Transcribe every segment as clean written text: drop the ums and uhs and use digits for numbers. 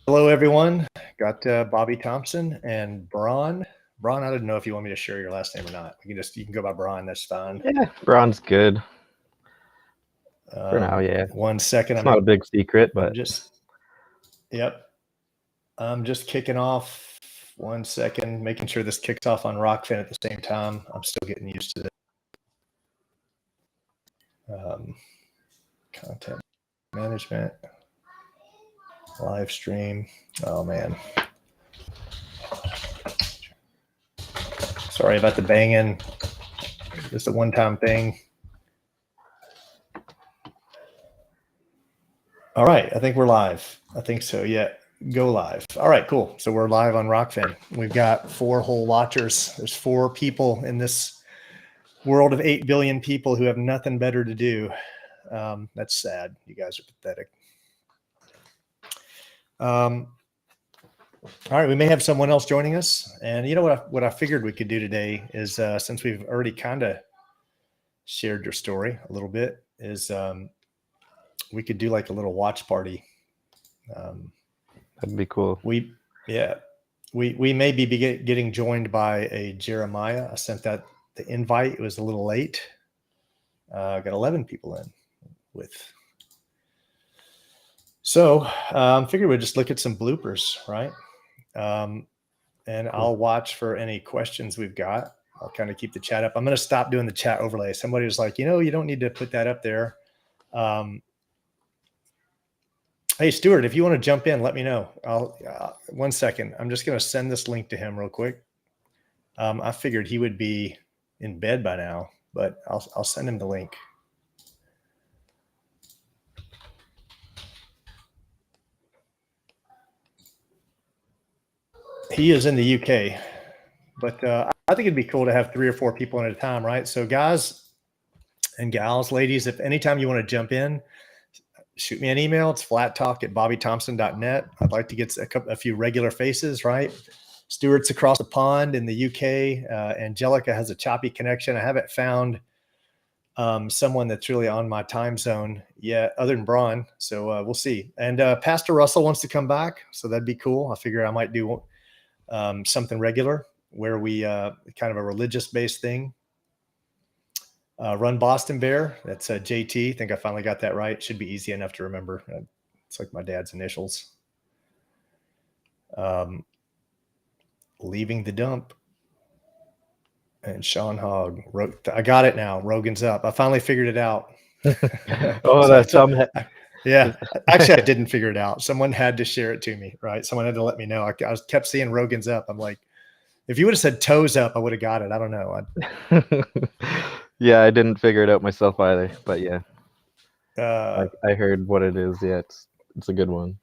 Hello, everyone. Got Bobby Thompson and Bron. Bron, I didn't know if you want me to share your last name or not. You can go by Bron. That's fine. Yeah, Bron's good for now. Yeah, 1 second. it's not a big secret, but Yep. I'm just kicking off. 1 second, making sure this kicks off on Rockfin at the same time. I'm still getting used to this. Content management, live stream. Oh man. Sorry about the banging. Just a one-time thing. All right, I think we're live. I think so. Yeah, go live. All right, cool. So we're live on Rockfin. We've got 4 whole watchers. There's 4 people in this world of 8 billion people who have nothing better to do. That's sad. You guys are pathetic. All right, we may have someone else joining us. And you know what I figured we could do today is, since we've already kind of shared your story a little bit, is we could do like a little watch party. That'd be cool. We may be getting joined by a Jeremiah. I sent that the invite. It was a little late. Got 11 people in with. So figured we'd just look at some bloopers, right? And cool. I'll watch for any questions we've got. I'll kind of keep the chat up. I'm going to stop doing the chat overlay. Somebody was like, you don't need to put that up there. Hey, Stuart, if you want to jump in, let me know. 1 second. I'm just going to send this link to him real quick. I figured he would be in bed by now, but I'll send him the link. He is in the UK, but I think it'd be cool to have 3 or 4 people at a time, right? So guys and gals, ladies, if anytime you want to jump in, shoot me an email. It's flattalk@bobbythompson.net. I'd like to get a few regular faces, right? Stuart's across the pond in the UK. Angelica has a choppy connection. I haven't found someone that's really on my time zone yet, other than Bron. So we'll see. And Pastor Russell wants to come back, so that'd be cool. I figure I might do something regular where we kind of a religious-based thing. Run Boston Bear. That's JT. I think I finally got that right. Should be easy enough to remember. It's like my dad's initials. Leaving the dump. And Sean Hogg. I got it now. Rogan's up. I finally figured it out. That's yeah. Actually, I didn't figure it out. Someone had to share it to me, right? Someone had to let me know. I kept seeing Rogan's up. I'm like, if you would have said toes up, I would have got it. I don't know. Yeah, I didn't figure it out myself either, but yeah, I heard what it is. Yeah, it's a good one.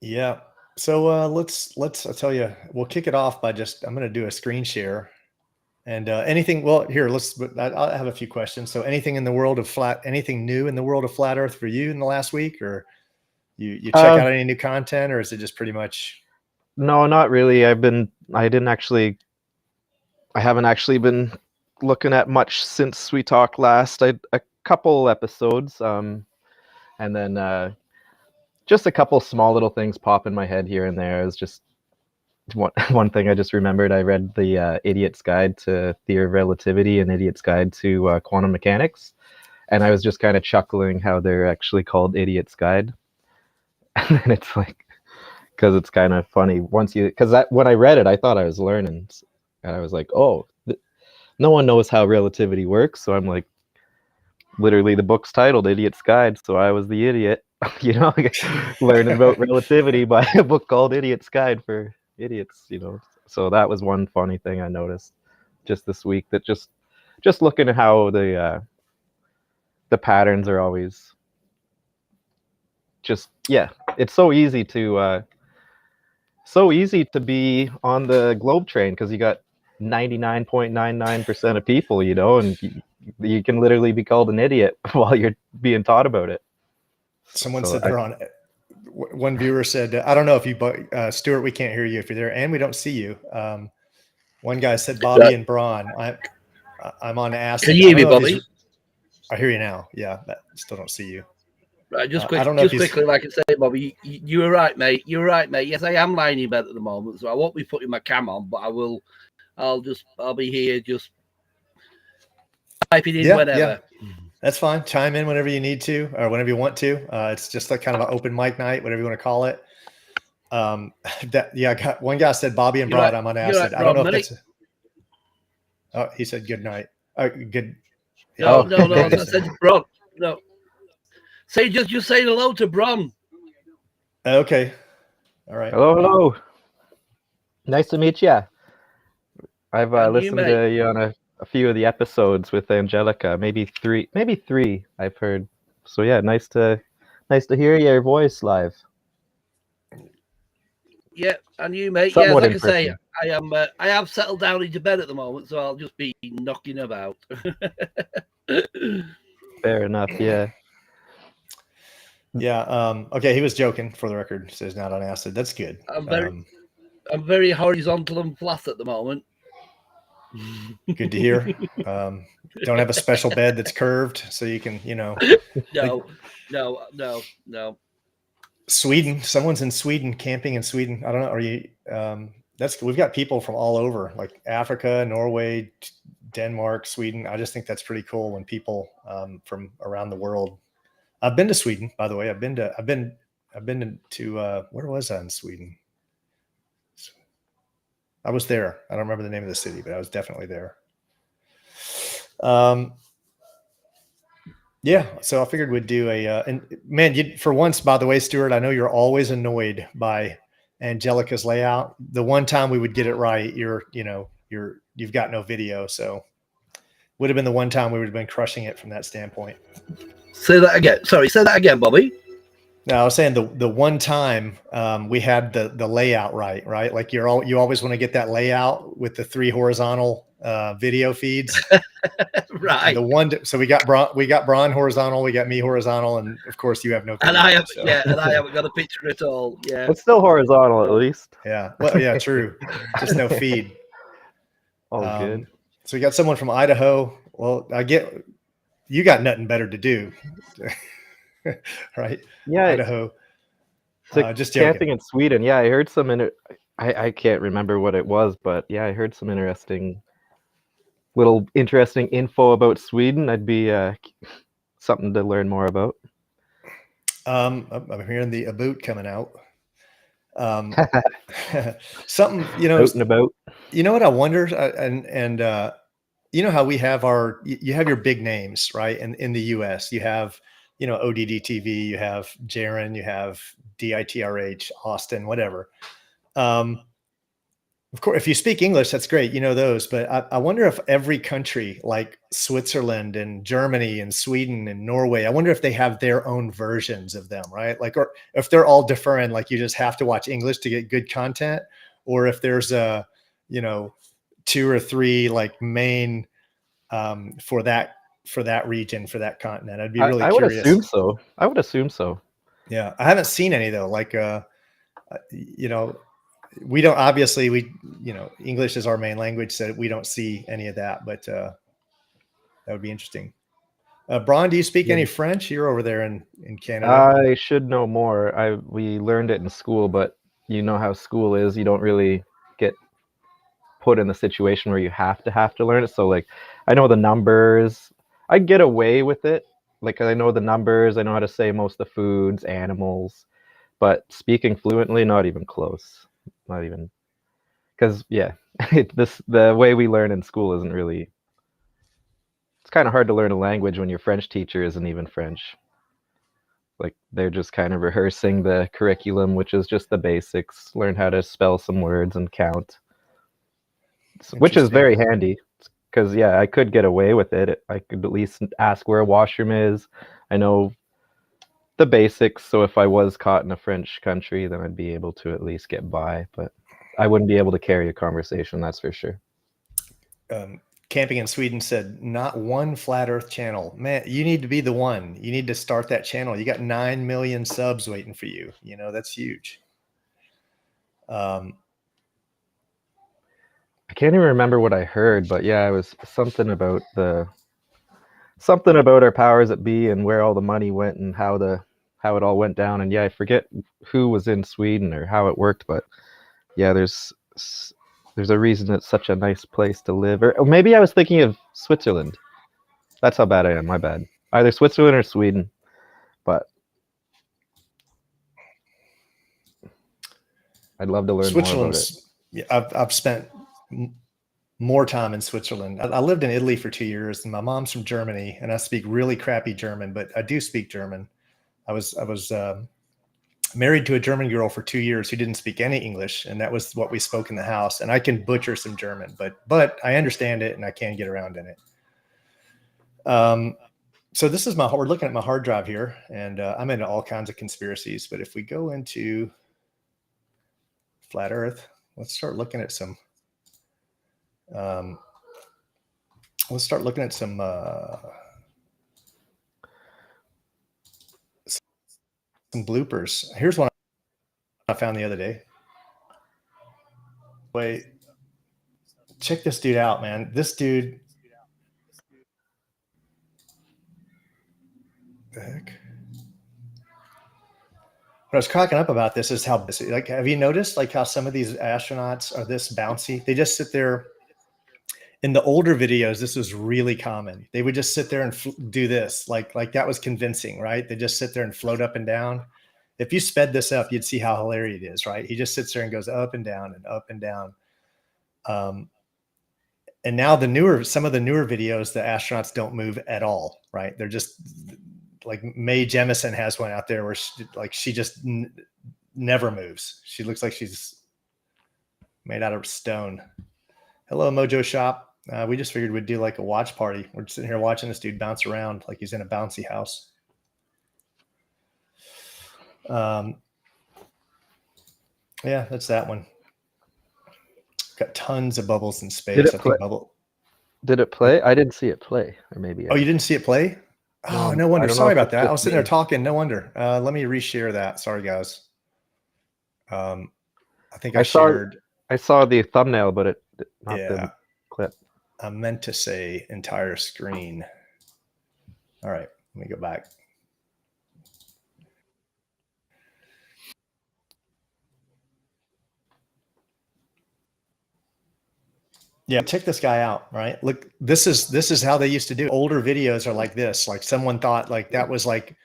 Yeah. So let's I tell you, we'll kick it off by I'm going to do a screen share, and anything. Well, here I'll have a few questions. So anything in the world of anything new in the world of flat Earth for you in the last week, or you check out any new content, or is it just pretty much? No, not really. I haven't actually been looking at much since we talked last. A couple episodes, and then just a couple small little things pop in my head here and there. It's just one thing I just remembered. I read the Idiot's Guide to Theory of Relativity and Idiot's Guide to Quantum Mechanics, and I was just kind of chuckling how they're actually called Idiot's Guide. And then it's like, because it's kind of funny because when I read it, I thought I was learning, and I was like, oh, no one knows how relativity works. So I'm like, literally the book's titled Idiot's Guide. So I was the idiot, learning about relativity by a book called Idiot's Guide for idiots, So that was one funny thing I noticed just this week, that just looking at how the patterns are always just, it's so easy to be on the globe train because you got 99.99% of people, and you can literally be called an idiot while you're being taught about it. Someone said they're on. One viewer said, I don't know if you, Stuart, we can't hear you if you're there, and we don't see you. One guy said, Bobby and Bron. I'm on acid. Can you hear me, Bobby? I hear you now. Yeah, but still don't see you. Right, just I don't know if quickly, like I say, Bobby, you were right, mate. You're right, mate. Yes, I am lying in bed at the moment, so I won't be putting my cam on, but I'll be here just typing in whenever. Yeah. That's fine. Chime in whenever you need to, or whenever you want to. It's just like kind of an open mic night, whatever you want to call it. One guy said Bobby and Bron. I'm unasked. I don't know if that's. Oh, he said good night. Good. No. I said Bron. No. Say just say hello to Bron. Okay. All right. Hello. Nice to meet you. I've listened to you on a few of the episodes with Angelica, maybe three I've heard. So yeah, nice to hear your voice live. Yeah, and you, mate. Somewhat like I say, I have settled down into bed at the moment, so I'll just be knocking about. Fair enough. Yeah. Yeah. Okay. He was joking, for the record. Says not on acid. That's good. I'm very horizontal and flat at the moment. Good to hear. Don't have a special bed that's curved, so you can, No. Sweden. Someone's in Sweden, camping in Sweden. I don't know. Are you? We've got people from all over, like Africa, Norway, Denmark, Sweden. I just think that's pretty cool when people from around the world. I've been to Sweden, by the way. I've been to where was I in Sweden? I was there. I don't remember the name of the city, but I was definitely there. Yeah, so I figured we'd do and man, for once, by the way, Stuart, I know you're always annoyed by Angelica's layout. The one time we would get it right, you've got no video, so would have been the one time we would have been crushing it from that standpoint. Say that again. Sorry, say that again, Bobby. No, I was saying the one time we had the layout right? Like you always want to get that layout with the 3 horizontal video feeds. Right. So we got Bron horizontal, we got me horizontal, and of course you have no video, and I haven't got a picture at all. Yeah. It's still horizontal at least. Yeah. Well, yeah, true. Just no feed. Oh, good. So we got someone from Idaho. Well, you got nothing better to do. Right? Yeah. Idaho. Just camping in Sweden. Yeah, I heard some I can't remember what it was, but yeah, I heard some interesting info about Sweden. I'd be something to learn more about. I'm hearing the Aboot coming out. Something, out and about. You know what I wonder, and you know how we have you have your big names, right? And in the US, you have, ODD TV, you have Jaron, you have DITRH, Austin, whatever. Of course, if you speak English, that's great. You know those, but I wonder if every country like Switzerland and Germany and Sweden and Norway, I wonder if they have their own versions of them, right? Like, or if they're all different, like you just have to watch English to get good content, or if there's 2 or 3 like main for that region, for that continent. I'd be really curious. I would assume so. Yeah, I haven't seen any though. Like, we don't, obviously English is our main language, so we don't see any of that, but that would be interesting. Bron, do you speak any French? You're over there in Canada. I should know more. We learned it in school, but you know how school is. You don't really get put in the situation where you have to learn it. So like, I know the numbers. I get away with it. Like, I know the numbers. I know how to say most of the foods, animals, but speaking fluently, not even close. Not even, because the way we learn in school isn't really. It's kind of hard to learn a language when your French teacher isn't even French. Like, they're just kind of rehearsing the curriculum, which is just the basics. Learn how to spell some words and count, which is very handy. Because I could get away with it. I could at least ask where a washroom is. I know the basics, so if I was caught in a French country, then I'd be able to at least get by, but I wouldn't be able to carry a conversation, that's for sure. Camping in Sweden said, not one flat earth channel. Man, you need to be the one. You need to start that channel. You got 9 million subs waiting for you. That's huge. I can't even remember what I heard, but yeah, it was something about our powers that be and where all the money went and how the how it all went down. And yeah, I forget who was in Sweden or how it worked, but yeah, there's a reason it's such a nice place to live. Or maybe I was thinking of Switzerland. That's how bad I am. My bad. Either Switzerland or Sweden, but I'd love to learn more about it. Yeah, I've spent more time in Switzerland. I lived in Italy for 2 years, and my mom's from Germany, and I speak really crappy German, but I do speak German. I was married to a German girl for 2 years who didn't speak any English, and that was what we spoke in the house. And I can butcher some German, but I understand it and I can get around in it. So this is we're looking at my hard drive here, and I'm into all kinds of conspiracies. But if we go into Flat Earth, let's start looking at some. Let's start looking at some bloopers. Here's one I found the other day. Wait, check this dude out, man. This dude. The heck? What I was cracking up about this is how, like, have you noticed like how some of these astronauts are this bouncy? They just sit there. In the older videos, this was really common. They would just sit there and do this, like that was convincing, right? They just sit there and float up and down. If you sped this up, you'd see how hilarious it is, right? He just sits there and goes up and down and up and down. And now some of the newer videos, the astronauts don't move at all, right? They're just like Mae Jemison has one out there where she just never moves. She looks like she's made out of stone. Hello, Mojo Shop. We just figured we'd do like a watch party. We're sitting here watching this dude bounce around like he's in a bouncy house. Yeah, that's that one. Got tons of bubbles in space. Did it play? I didn't see it play. Or maybe. Oh, you didn't see it play? Oh, no wonder. Sorry about that. I was sitting there talking. No wonder. Let me reshare that. Sorry, guys. I think I shared. I saw the thumbnail, but not the clip. I meant to say entire screen. All right, let me go back. Yeah, check this guy out, right? Look, this is how they used to do it. Older videos are like this. Like someone thought like that was like,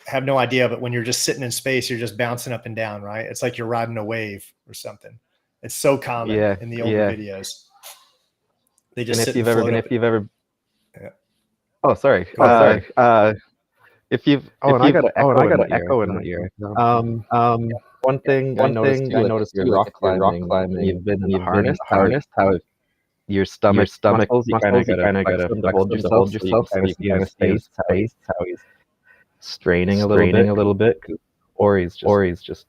have no idea, but when you're just sitting in space, you're just bouncing up and down, right? It's like you're riding a wave or something. It's so common in the older videos. They just sit and float up. If you've ever. Yeah. Oh, sorry. If you've. Oh, and I got an echo in my ear. One thing I noticed you're rock climbing. You've been in the harness. How your stomach muscles, you kind of got to hold yourself. So you kind of space how he's straining a little bit, or he's just.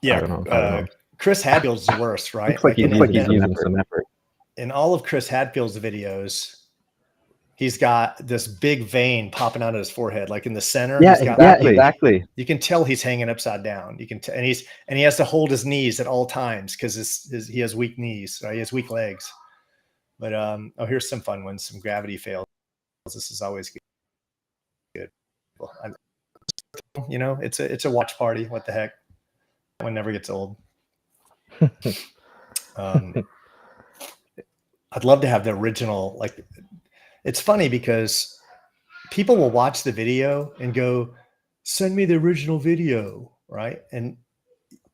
Yeah, I don't know. Chris Hadfield's the worst, right? Looks like he's using some effort. In all of Chris Hadfield's videos, he's got this big vein popping out of his forehead, like in the center. Yeah, exactly. You can tell he's hanging upside down. You can, and he has to hold his knees at all times because he has weak knees. Right? He has weak legs. But here's some fun ones. Some gravity fails. This is always good. Well, it's a watch party. What the heck? That one never gets old. I'd love to have the original. Like, it's funny because people will watch the video and go, "Send me the original video," right? And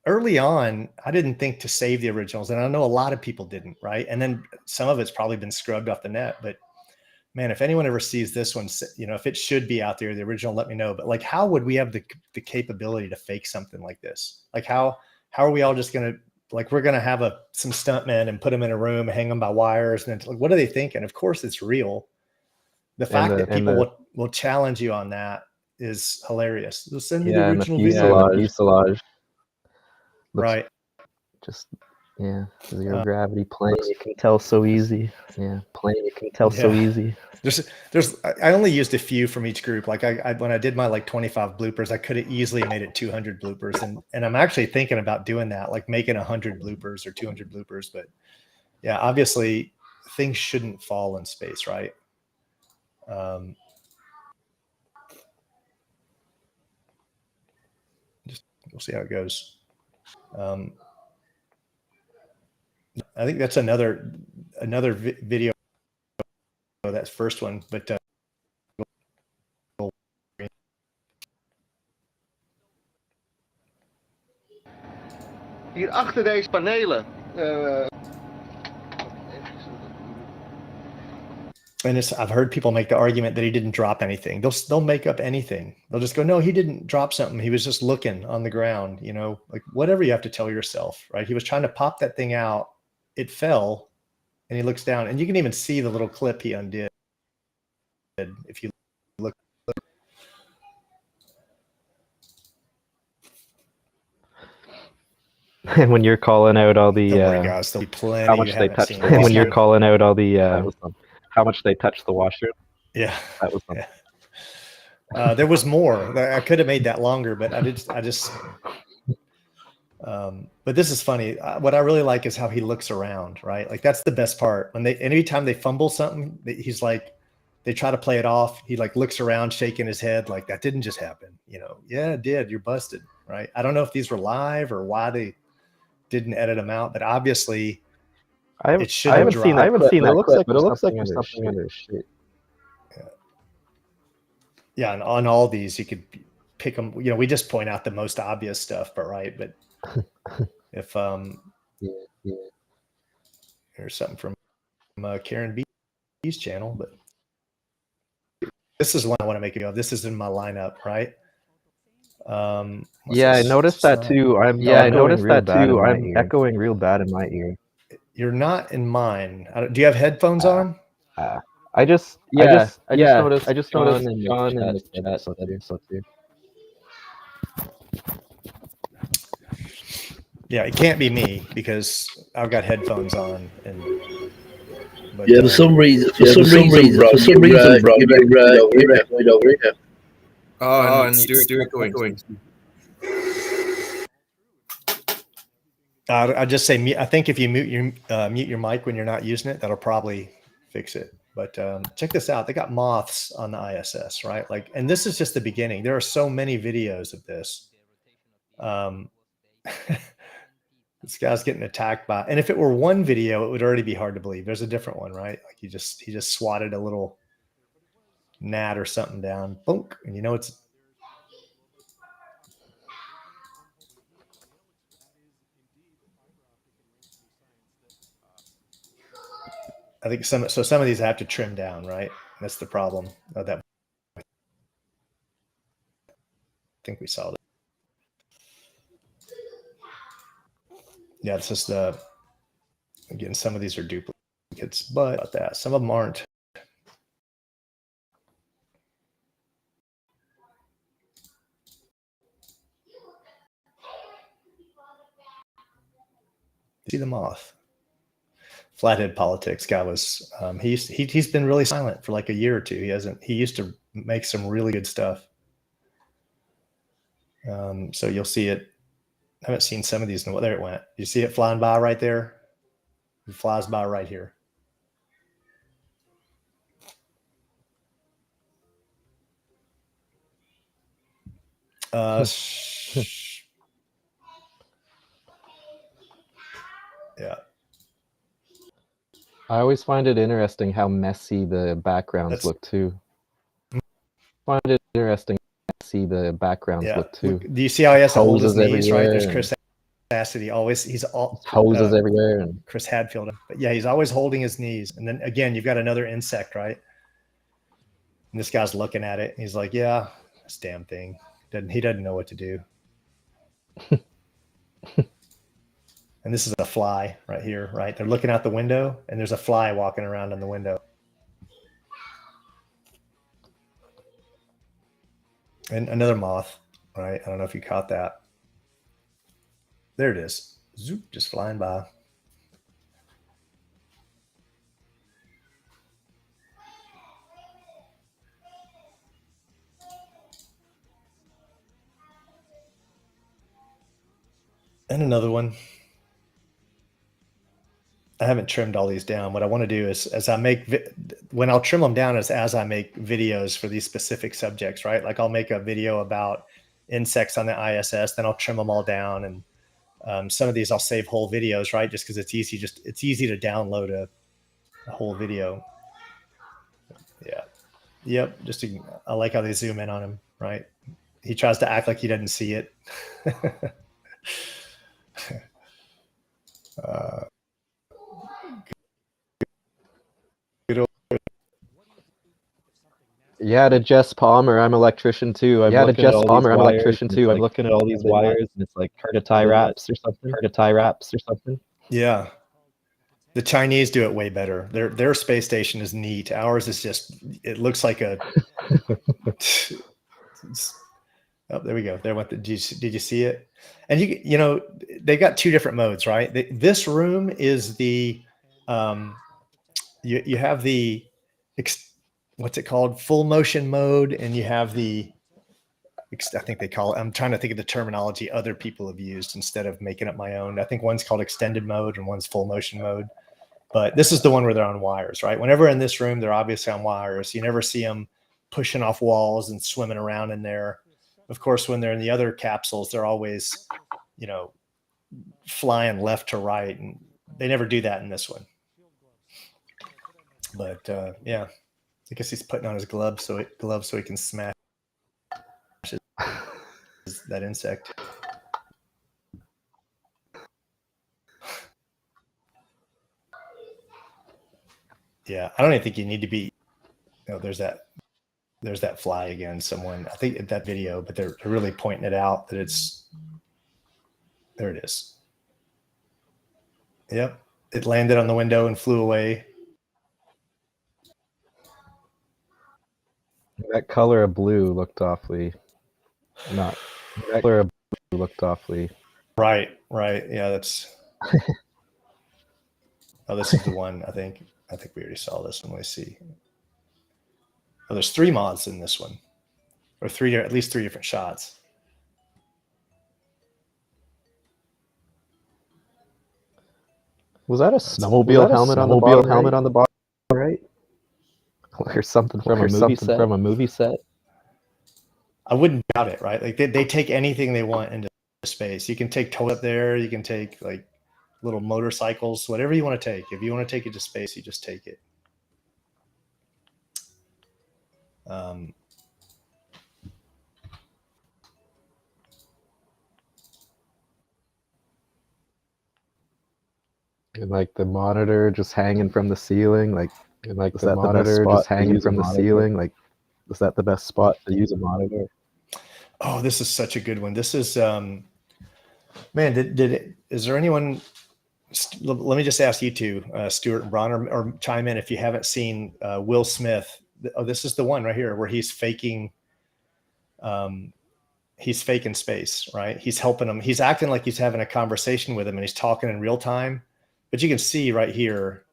early on, I didn't think to save the originals, and I know a lot of people didn't, right? And then some of it's probably been scrubbed off the net. But man, if anyone ever sees this one, if it should be out there, the original, let me know. But like, how would we have the capability to fake something like this? Like, how are we all just gonna? Like, we're going to have some stuntmen and put them in a room, hang them by wires. And like, what are they thinking? Of course it's real. The fact that people will challenge you on that is hilarious. They'll send me the original video. Fuselage. Right. Just, zero gravity plane. You can tell so easy. Yeah. Plane. You can tell so easy. I only used a few from each group. Like when I did my like 25 bloopers, I could have easily made it 200 bloopers. And I'm actually thinking about doing that, like making 100 bloopers or 200 bloopers. But yeah, obviously things shouldn't fall in space, right? we'll see how it goes. I think that's another video. That's first one, but hier achter deze panelen. And I've heard people make the argument that he didn't drop anything. They'll make up anything. They'll just go, no, he didn't drop something. He was just looking on the ground, you know, like whatever you have to tell yourself, right? He was trying to pop that thing out. It fell, and he looks down, and you can even see the little clip he undid. If you look. And when you're calling out all the Don't worry, guys, there'll be plenty how much you they haven't touched, seen. and when you're calling out all the how much they touched the washroom. Yeah, that was fun. Yeah. There was more. I could have made that longer, but I just. But this is funny. What I really like is how he looks around, right? Like that's the best part. Anytime they fumble something, he's like, they try to play it off. He like looks around, shaking his head, like that didn't just happen. You know, yeah, it did. You're busted, right? I don't know if these were live or why they didn't edit them out, but obviously, I haven't seen that. It looks like there's something under his shit. Yeah, and on all these, you could pick them. You know, we just point out the most obvious stuff, but right, but. If there's something from Karen B's channel, but this is one I want to make it go. This is in my lineup, right? Yeah, I noticed that too. I'm echoing real bad in my ear. You're not in mine. Do you have headphones on? I just noticed John in the chat, so too. Yeah, it can't be me because I've got headphones on, but for some reason, bro, you're definitely over here. Oh, and Stuart going. I just say I think if you mute your mic when you're not using it, that'll probably fix it. But check this out. They got moths on the ISS, right? Like, and this is just the beginning. There are so many videos of this. This guy's getting attacked by, and if it were one video, it would already be hard to believe. There's a different one, right? Like he just swatted a little gnat or something down, boom, and you know it's. I think some of these have to trim down, right? That's the problem. That I think we saw that. Yeah, it's just again, some of these are duplicates, but about that, some of them aren't. See the moth. Flathead politics guy was he's been really silent for like a year or two. He used to make some really good stuff. So you'll see it. I haven't seen some of these. There it went. You see it flying by right there? It flies by right here. Yeah. I always find it interesting how messy the backgrounds look too. Find it interesting to see the backgrounds look too. Do you see how he has to hold his knees, right? There's Chris Cassidy. He's all hoses everywhere, and Chris Hadfield. But yeah, he's always holding his knees. And then again, you've got another insect, right? And this guy's looking at it. And he's like, yeah, this damn thing. He doesn't know what to do. And this is a fly right here, right? They're looking out the window, and there's a fly walking around in the window. And another moth, right? I don't know if you caught that. There it is. Zoop, just flying by. And another one. I haven't trimmed all these down. What I want to do is, when I'll trim them down is as I make videos for these specific subjects, right? Like I'll make a video about insects on the ISS. Then I'll trim them all down, and some of these I'll save whole videos, right? Just because it's easy. It's easy to download a whole video. Yeah. Yep. I like how they zoom in on him, right? He tries to act like he doesn't see it. Yeah, to Jess Palmer, I'm electrician too. I'm looking at all these wires, and it's like hard to tie wraps or something. Yeah. The Chinese do it way better. Their space station is neat. Ours is just, it looks like a. Oh, there we go. There went. Did you see it? And you know they got two different modes, right? This room is the, you have the, what's it called? Full motion mode, and you have the, I think they call it, I'm trying to think of the terminology other people have used instead of making up my own. I think one's called extended mode and one's full motion mode. But this is the one where they're on wires, right? Whenever in this room, they're obviously on wires. You never see them pushing off walls and swimming around in there. Of course, when they're in the other capsules, they're always, you know, flying left to right. And they never do that in this one. But yeah, I guess he's putting on his gloves so he can smash that insect. Yeah, I don't even think you need to be. You know, there's that fly again. Someone, I think, in that video, but they're really pointing it out that it's. There it is. Yep, it landed on the window and flew away. That color of blue looked awfully. Not. That color of blue looked awfully. Right. Yeah, that's. Oh, this is the one. I think we already saw this one. Let's see. Oh, there's 3 mods in this one, or at least 3 different shots. Was that a snowmobile helmet on the bottom, right? Or something from a movie set? I wouldn't doubt it, right? Like they take anything they want into space. You can take toys up there. You can take like little motorcycles, whatever you want to take. If you want to take it to space, you just take it. And like the monitor just hanging from the ceiling, like the monitor just hanging from the ceiling, like is that the best spot to use a monitor? Oh, this is such a good one. This is man, is there anyone? Let me just ask you two, Stuart and Bron, or chime in if you haven't seen Will Smith. Oh, this is the one right here where he's faking. He's faking space, right? He's helping him. He's acting like he's having a conversation with him, and he's talking in real time. But you can see right here.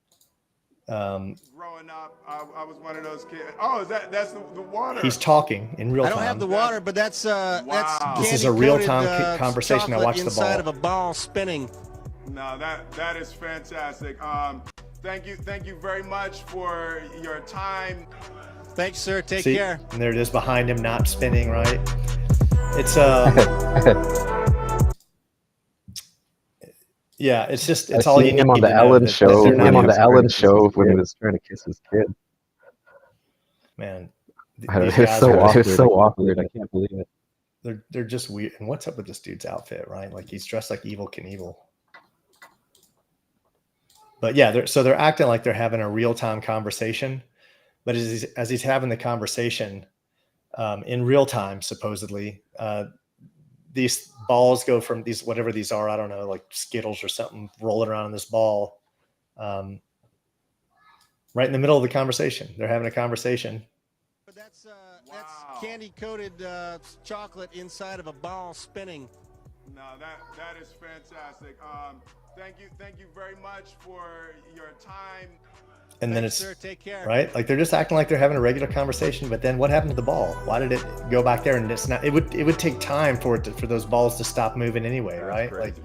Growing up, I was one of those kids. Oh, that's the water. He's talking in real time. I don't have the water, but that's wow. This is a real-time conversation. I watched the ball. Inside of a ball spinning. No, that is fantastic. Thank you very much for your time. Thanks, sir. Take care. And there it is behind him, not spinning, right? It's yeah, it's all you need him on the Ellen show. When he was trying to kiss his kid. Man, it's so awkward. I can't believe it. They're just weird. And what's up with this dude's outfit, right? Like he's dressed like Evel Knievel. But yeah, they're acting like they're having a real-time conversation. But as he's having the conversation in real time, supposedly, these balls go from these, whatever these are, I don't know, like Skittles or something, rolling around in this ball, right in the middle of the conversation. They're having a conversation. But that's candy-coated chocolate inside of a ball spinning. No, that is fantastic. Thank you very much for your time. And then Thanks, it's sir. Take care. Right, like they're just acting like they're having a regular conversation. But then what happened to the ball? Why did it go back there? And it's not. It would take time for those balls to stop moving anyway, right? Like,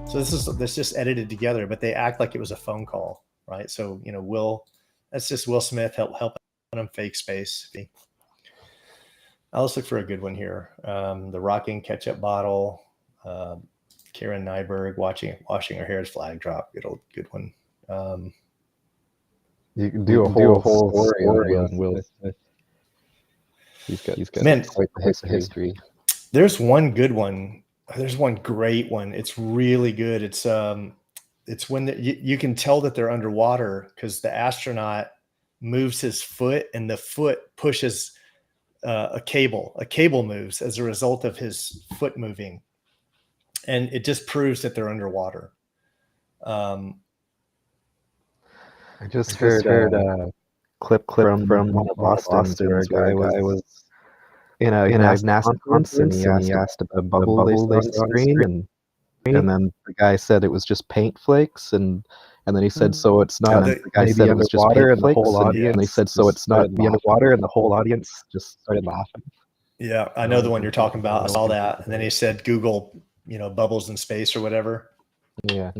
so this just edited together. But they act like it was a phone call, right? So you know, that's just Will Smith helping him fake space. Let's look for a good one here. The rocking ketchup bottle. Karen Nyberg washing her hair as flag drop. Good one. You can do a whole story on Will Smith. He's got quite the history. There's one good one. There's one great one. It's really good. It's when you can tell that they're underwater because the astronaut moves his foot and the foot pushes a cable. A cable moves as a result of his foot moving, and it just proves that they're underwater. I just heard a clip from one of Boston's where a guy was in a NASA conference and he asked about a bubble they saw on the screen, and then the guy said it was just paint flakes, and then he said, so it's not. And the guy said it was just paint flakes, and they said, so it's not the underwater, and the whole audience just started laughing. Yeah, I know the one you're talking about. I saw that, and then he said, "Google, bubbles in space or whatever." Yeah.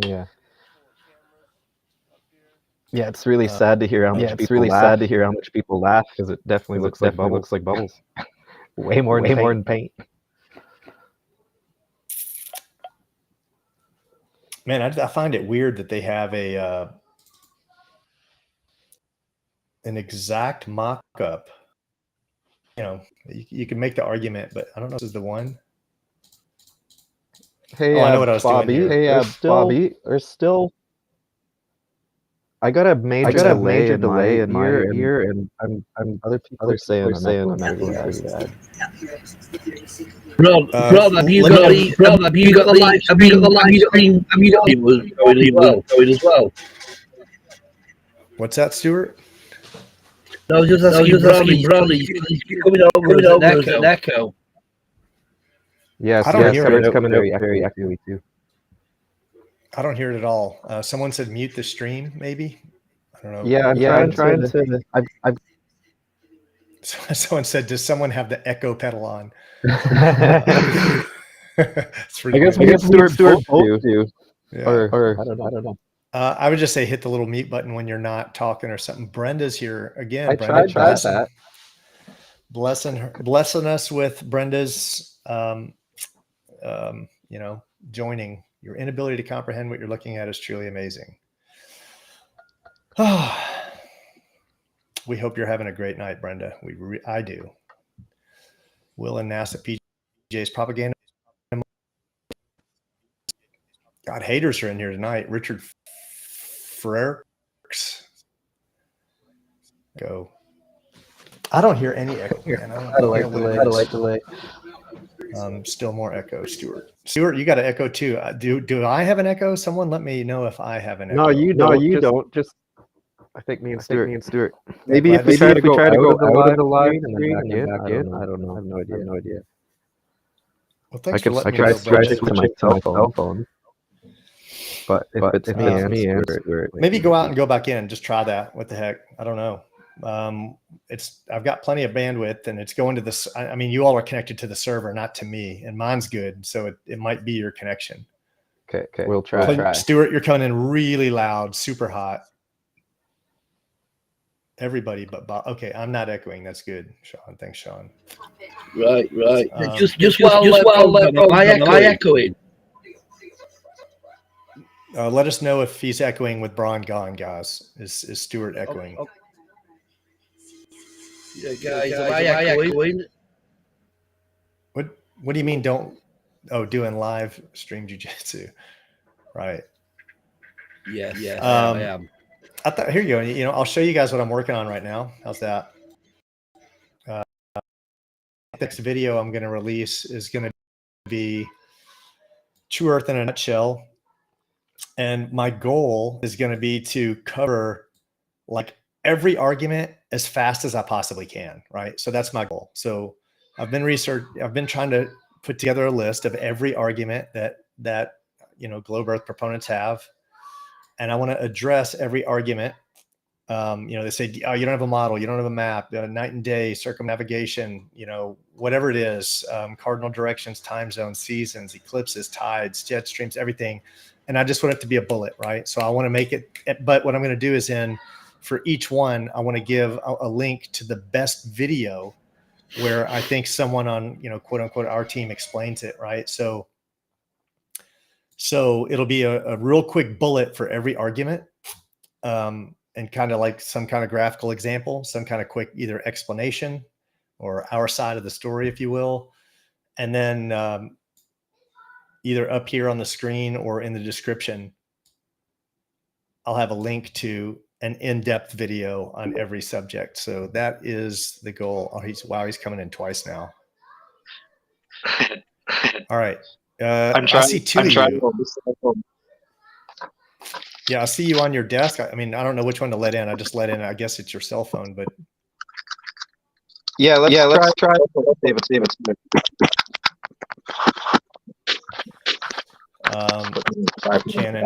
Yeah, it's really sad to hear how much people laugh because it definitely looks like bubbles. Way more than paint. Man, I find it weird that they have an exact mock-up. You can make the argument, but I don't know if this is the one. Hey, I know what I was doing here. Hey, Bobby, there's still. I got a major delay in my ear, and I'm other people are saying I'm echoing really bad. Bron, have you got the live stream? Have you got the going as well? What's that, Stuart? No, I was just asking Bron, he's coming over as an echo. Yes, I don't hear it. It's coming very echoey too. I don't hear it at all. Someone said mute the stream, maybe. I don't know. Yeah, I'm trying to. I've Someone said, "Does someone have the echo pedal on?" I guess Stuart both do. Yeah. Or I don't know. I would just say hit the little mute button when you're not talking or something. Brenda's here again. I tried that. Blessing us with Brenda's, joining. Your inability to comprehend what you're looking at is truly amazing. We hope you're having a great night, Brenda. I do. Will and NASA PJ's propaganda. God, haters are in here tonight. Richard Frerks. Go. I don't hear any echo. Man. I don't like delay. Still more echo, Stuart. Stuart, you got an echo too. Do I have an echo? Someone let me know if I have an echo. No, you don't. Just I think me and Stuart. Maybe if we try to go out of the live stream and then back in. I don't know. I have no idea. Well, I thanks for letting can me know, try Brenda. switching my cell phone. But if it's me and Stuart, maybe go out and go back in. Just try that. What the heck? I don't know. I've got plenty of bandwidth and it's going to this. I mean, you all are connected to the server, not to me, and mine's good. So it might be your connection. Okay. We'll try. Stuart, you're coming in really loud, super hot. Everybody but Bob. Okay, I'm not echoing. That's good, Sean. Thanks, Sean. Right. Just while am I echoing? Let us know if he's echoing with Bron gone, guys. Is Stuart echoing? Okay. Yeah, guys, am I echoing? What do you mean? Doing live stream jiu-jitsu, right? Yes, I am. I thought, here you go. I'll show you guys what I'm working on right now. How's that? Next video I'm going to release is going to be True Earth in a nutshell. And my goal is going to be to cover like every argument as fast as I possibly can. Right. So that's my goal. So I've been trying to put together a list of every argument that globe Earth proponents have. And I want to address every argument. They say, oh, you don't have a model, you don't have a map, night and day, circumnavigation, whatever it is, cardinal directions, time zones, seasons, eclipses, tides, jet streams, everything. And I just want it to be a bullet, right? So I want to make it, but what I'm going to do is for each one, I want to give a link to the best video where I think someone on, quote unquote, our team explains it, right? So it'll be a real quick bullet for every argument, and kind of like some kind of graphical example, some kind of quick either explanation or our side of the story, if you will. And then either up here on the screen or in the description, I'll have a link to an in-depth video on every subject. So that is the goal. Oh, he's coming in twice now. All right. I see two of you. Yeah, I see you on your desk. I mean, I don't know which one to let in. I just let in, I guess it's your cell phone, but. Let's try. David. Shannon.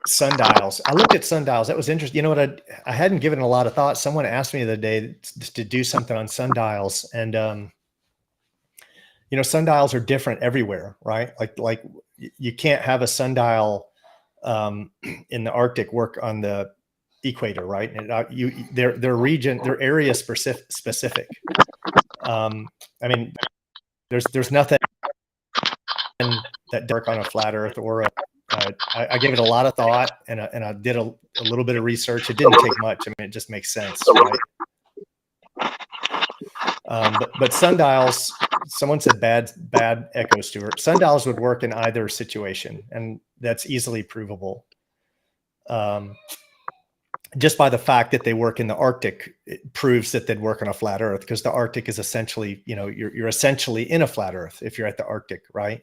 Sundials. I looked at sundials. That was interesting. You know what? I hadn't given it a lot of thought. Someone asked me the other day to do something on sundials, and sundials are different everywhere, right? Like you can't have a sundial in the Arctic work on the equator, right? And their region, their area specific. I mean, there's nothing that work on a flat Earth or I gave it a lot of thought, and I did a little bit of research. It didn't take much. I mean, it just makes sense, right? But sundials, someone said bad echo, Stuart. Sundials would work in either situation, and that's easily provable. Just by the fact that they work in the Arctic, it proves that they'd work on a flat Earth, because the Arctic is essentially, you're essentially in a flat Earth if you're at the Arctic, right?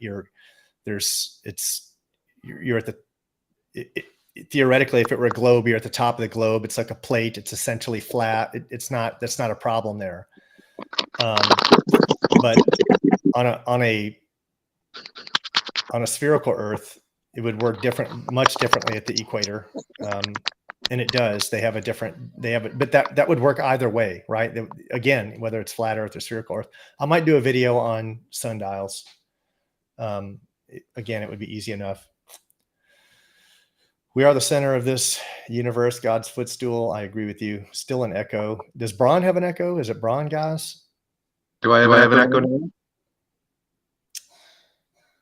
Theoretically, if it were a globe, you're at the top of the globe. It's like a plate. It's essentially flat. That's not a problem there. But on a spherical Earth, it would work much differently at the equator. And it does. But that would work either way, right? Again, whether it's flat Earth or spherical Earth. I might do a video on sundials. Again, it would be easy enough. We are the center of this universe, God's footstool. I agree with you. Still an echo. Does Bron have an echo? Is it Bron, guys? Do I have an echo?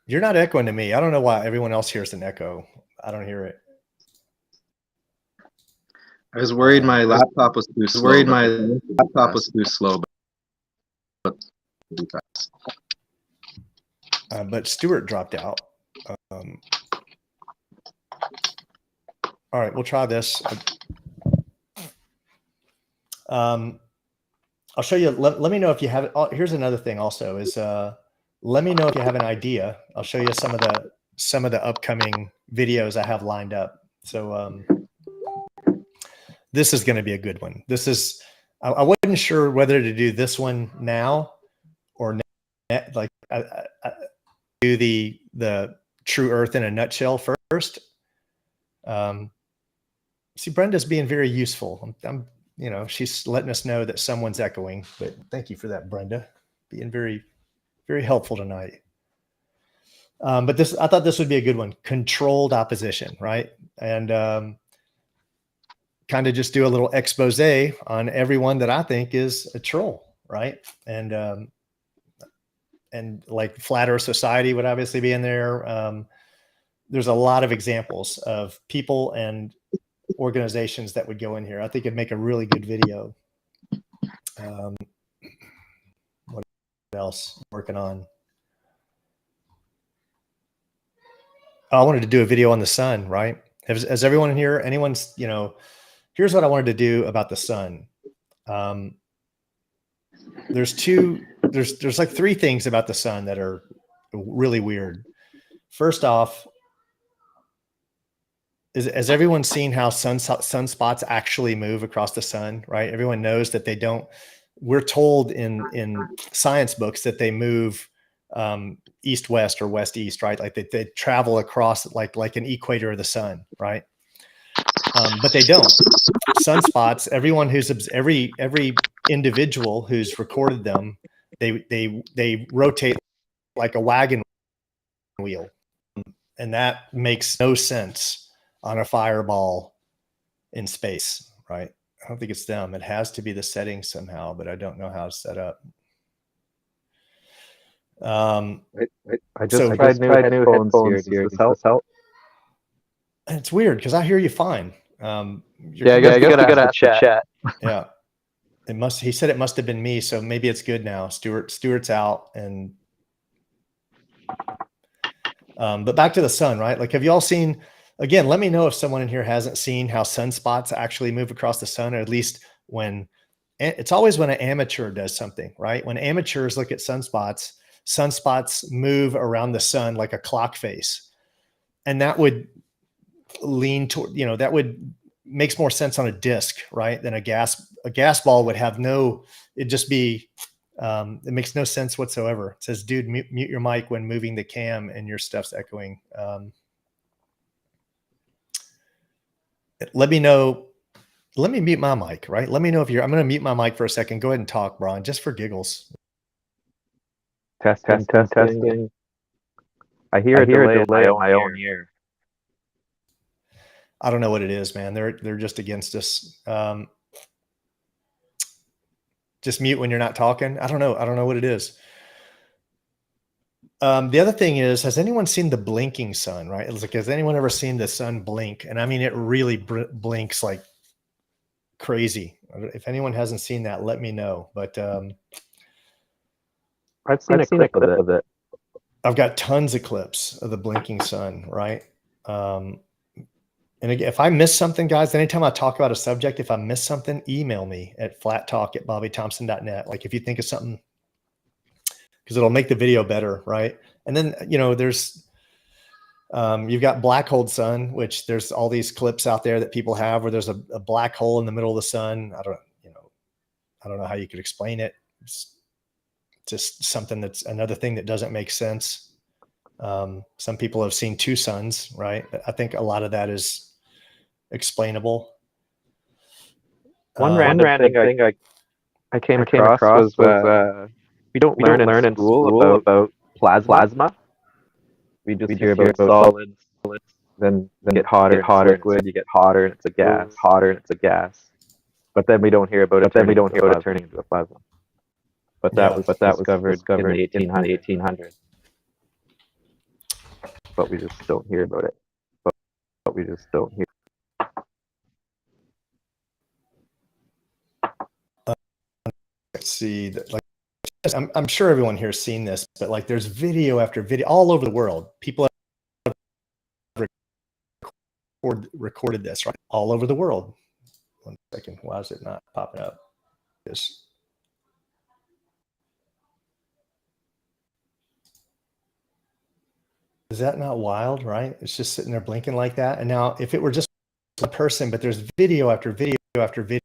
You're not echoing to me. I don't know why everyone else hears an echo. I don't hear it. I was worried my laptop was too slow. But Stuart dropped out. All right, we'll try this. I'll show you. Let me know if you have it. Oh, here's another thing also is let me know if you have an idea. I'll show you some of the upcoming videos I have lined up. So this is going to be a good one. I wasn't sure whether to do this one now or like do the true Earth in a nutshell first. See, Brenda's being very useful. She's letting us know that someone's echoing, but thank you for that, Brenda, being very, very helpful tonight. But I thought this would be a good one. Controlled opposition, right? And kind of just do a little expose on everyone that I think is a troll, right? And like Flat Earth Society would obviously be in there. There's a lot of examples of people and organizations that would go in here. I think it'd make a really good video. What else I'm working on? I wanted to do a video on the sun, right? Has everyone in here, anyone's, here's what I wanted to do about the sun. There's like three things about the sun that are really weird. First off, has everyone seen how sunspots actually move across the sun, right? Everyone knows that they don't. We're told in science books that they move east-west or west-east, right? Like they travel across like an equator of the sun, right? But they don't. Sunspots, every individual who's recorded them, they rotate like a wagon wheel. And that makes no sense on a fireball in space, right? I don't think it's them. It has to be the settings somehow, but I don't know how it's set up. I just tried new headphones here. Does this help? It's weird because I hear you fine. I guess we gotta ask the chat. Yeah. He said it must have been me, so maybe it's good now. Stuart's out, and but back to the sun, right? Like, have you all seen, again, let me know if someone in here hasn't seen how sunspots actually move across the sun, or at least it's always when an amateur does something, right? When amateurs look at sunspots move around the sun like a clock face. And that would lean toward, that would makes more sense on a disc, right? Than a gas ball would have it'd just be, it makes no sense whatsoever. It says, dude, mute your mic when moving the cam and your stuff's echoing. Let me know. Let me mute my mic, right? Let me know if I'm going to mute my mic for a second. Go ahead and talk, Bron, just for giggles. Testing. I hear a delay in my own ear. I don't know what it is, man. They're just against us. Just mute when you're not talking. I don't know what it is. The other thing is, has anyone seen the blinking sun, right? It's like, has anyone ever seen the sun blink? And I mean, it really blinks like crazy. If anyone hasn't seen that, let me know. But I've seen a clip of it. I've got tons of clips of the blinking sun, right? And again, if I miss something, guys, anytime I talk about a subject, if I miss something, email me at flattalk@bobbythompson.net. Like, if you think of something, because it'll make the video better, right? And then, there's, you've got black hole sun, which there's all these clips out there that people have where there's a black hole in the middle of the sun. I don't know how you could explain it. It's just something that's another thing that doesn't make sense. Some people have seen two suns, right? I think a lot of that is explainable. One random thing I came across was we don't learn in school about plasma. We just hear about solids, then get hotter, liquid, you get hotter, and it's a gas. But then we don't hear about it turning into a plasma. But that was discovered in the 1800s. But we just don't hear about it. Let's see, like, I'm sure everyone here has seen this, but like, there's video after video all over the world. People have recorded this, right? All over the world. One second. Why is it not popping up? Is that not wild, right? It's just sitting there blinking like that. And now if it were just a person, but there's video after video after video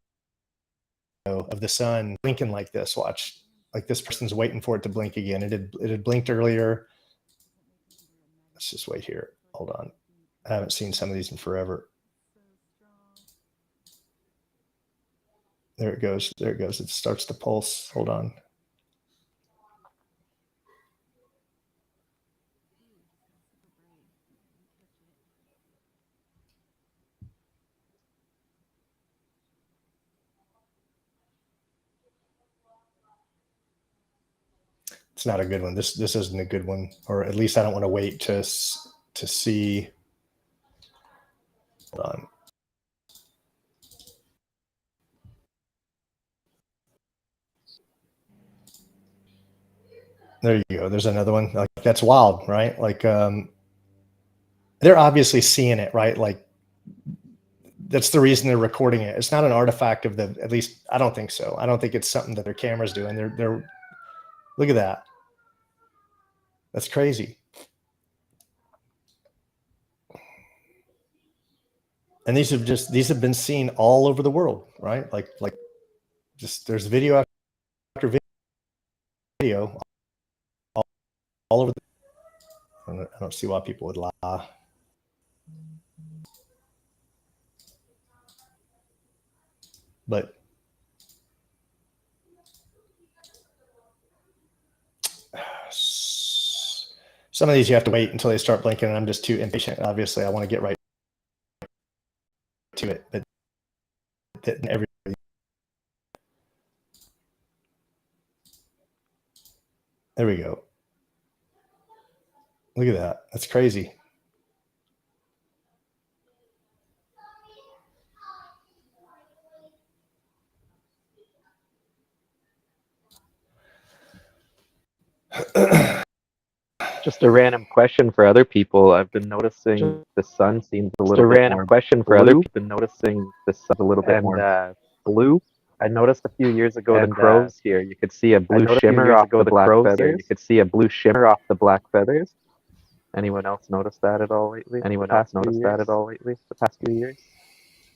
of the sun blinking like this, watch, like this person's waiting for it to blink again. It had blinked earlier. Let's just wait here. Hold on. I haven't seen some of these in forever. There it goes. It starts to pulse. Hold on. It's not a good one. This isn't a good one, or at least I don't want to wait to see. Hold on. There you go. There's another one. Like, that's wild, right? Like, they're obviously seeing it, right? Like, that's the reason they're recording it. It's not an artifact of at least I don't think so. I don't think it's something that their camera's doing. They're look at that. That's crazy. And these have been seen all over the world, right? Like just there's video after video all over. I don't see why people would lie. But some of these you have to wait until they start blinking, and I'm just too impatient. Obviously, I want to get right to it. But that every. There we go. Look at that. That's crazy. Just a random question for other people. I've been noticing the sun seems a little bit more blue. Been noticing the sun a little bit more blue. I noticed a few years ago the crows here. You could see a blue shimmer off the black feathers. You could see a blue shimmer off the black feathers. Anyone else notice that at all lately? Anyone else notice that at all lately? The past few years.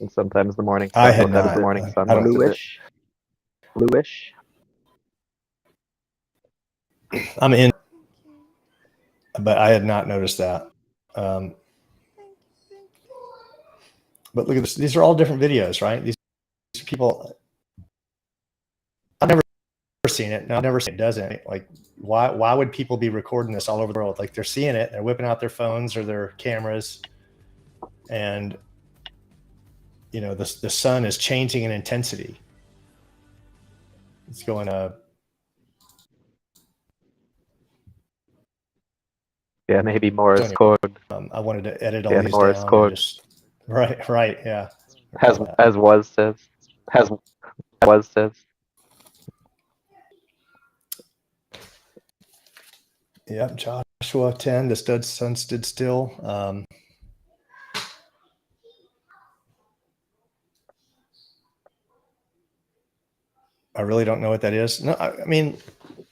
And sometimes the morning sun. I had not. The morning sun I don't- bluish. Bluish. I'm in, but I had not noticed that. But look at this. These are all different videos, right? These people. I've never seen it. I've never seen it. Doesn't like why would people be recording this all over the world? Like they're seeing it. They're whipping out their phones or their cameras, and you know the sun is changing in intensity. It's going up. Yeah, maybe Morse code. I wanted to edit all these Morse down. code. Right, yeah. As was says. Yeah, Joshua 10, the sun stood still. I really don't know what that is. No, I mean,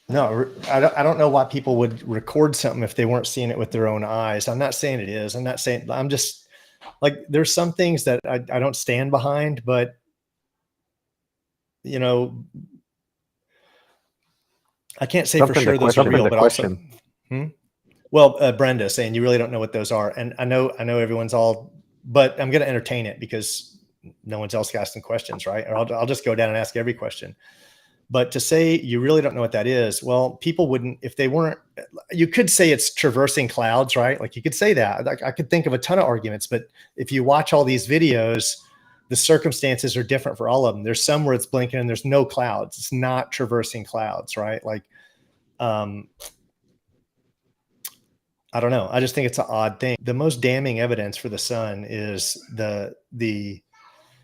no, I don't know why people would record something if they weren't seeing it with their own eyes. I'm not saying it is. I'm just like, there's some things that I don't stand behind, but you know, I can't say for sure those are real, but also, well, Brenda saying you really don't know what those are. And I know everyone's all, but I'm going to entertain it because no one's else asking questions, right? Or I'll just go down and ask every question. But to say you really don't know what that is, well, people wouldn't, if they weren't, you could say it's traversing clouds, right? Like you could say that. Like I could think of a ton of arguments, but if you watch all these videos, the circumstances are different for all of them. There's some where it's blinking and there's no clouds. It's not traversing clouds, right? Like, I don't know. I just think it's an odd thing. The most damning evidence for the sun is the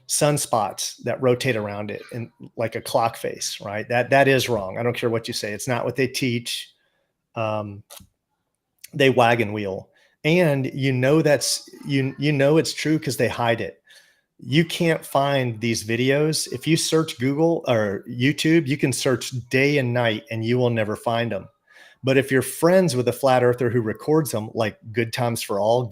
sunspots that rotate around it in like a clock face, right? That is wrong. I don't care what you say. It's not what they teach. They wagon wheel, and you know it's true because they hide it. You can't find these videos. If you search Google or YouTube, you can search day and night and you will never find them. But if you're friends with a flat earther who records them, like Good Times for All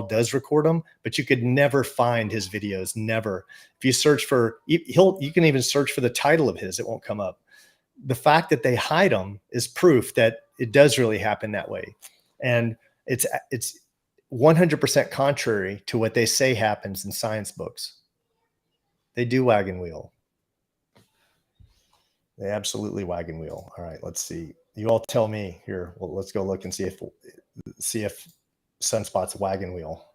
does record them, but you could never find his videos. Never. If you search for, you can even search for the title of his, it won't come up. The fact that they hide them is proof that it does really happen that way. And it's 100% contrary to what they say happens in science books. They do wagon wheel. They absolutely wagon wheel. All right, let's see. You all tell me here. Well, let's go look and see if sunspots wagon wheel.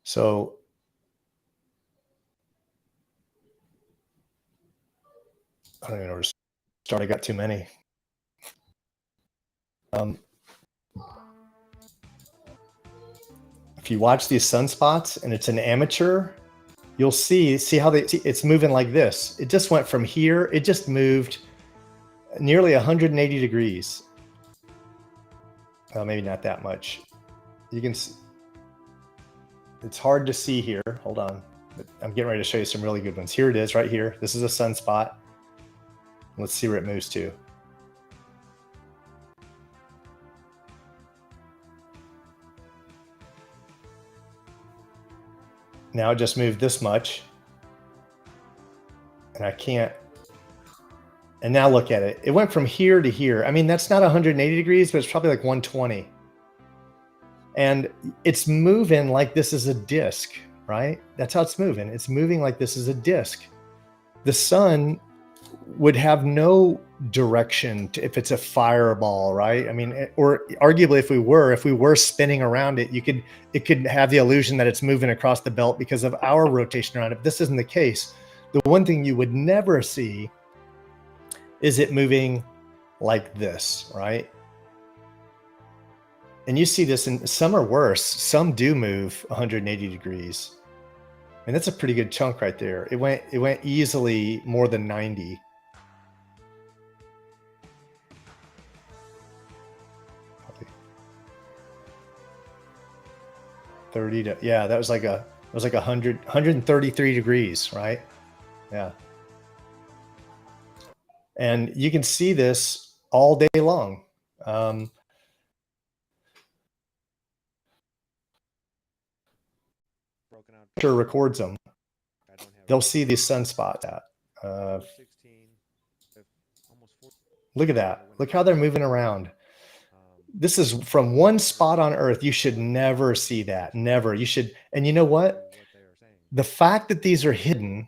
So I don't even know where to start. I got too many. If you watch these sunspots and it's an amateur, you'll see how it's moving like this. It just went from here. It just moved nearly 180 degrees. Maybe not that much. You can see, it's hard to see here. Hold on. But I'm getting ready to show you some really good ones. Here it is right here. This is a sunspot. Let's see where it moves to. Now it just moved this much. And I can't. And now look at it. It went from here to here. I mean, that's not 180 degrees, but it's probably like 120. And it's moving like this is a disc, right? That's how it's moving. It's moving like this is a disc. The sun would have no direction if it's a fireball, right? I mean, or arguably if we were spinning around it, it could have the illusion that it's moving across the belt because of our rotation around it. This isn't the case. The one thing you would never see is it moving like this, right? And you see this, and some are worse. Some do move 180 degrees. And that's a pretty good chunk right there. It went easily more than 90. Probably 30 to, yeah, that was like 133 degrees, right? Yeah. And you can see this all day long. Sure records them. They'll see these sunspots at. Look at that. Look how they're moving around. This is from one spot on Earth. You should never see that. Never. You should. And you know what? The fact that these are hidden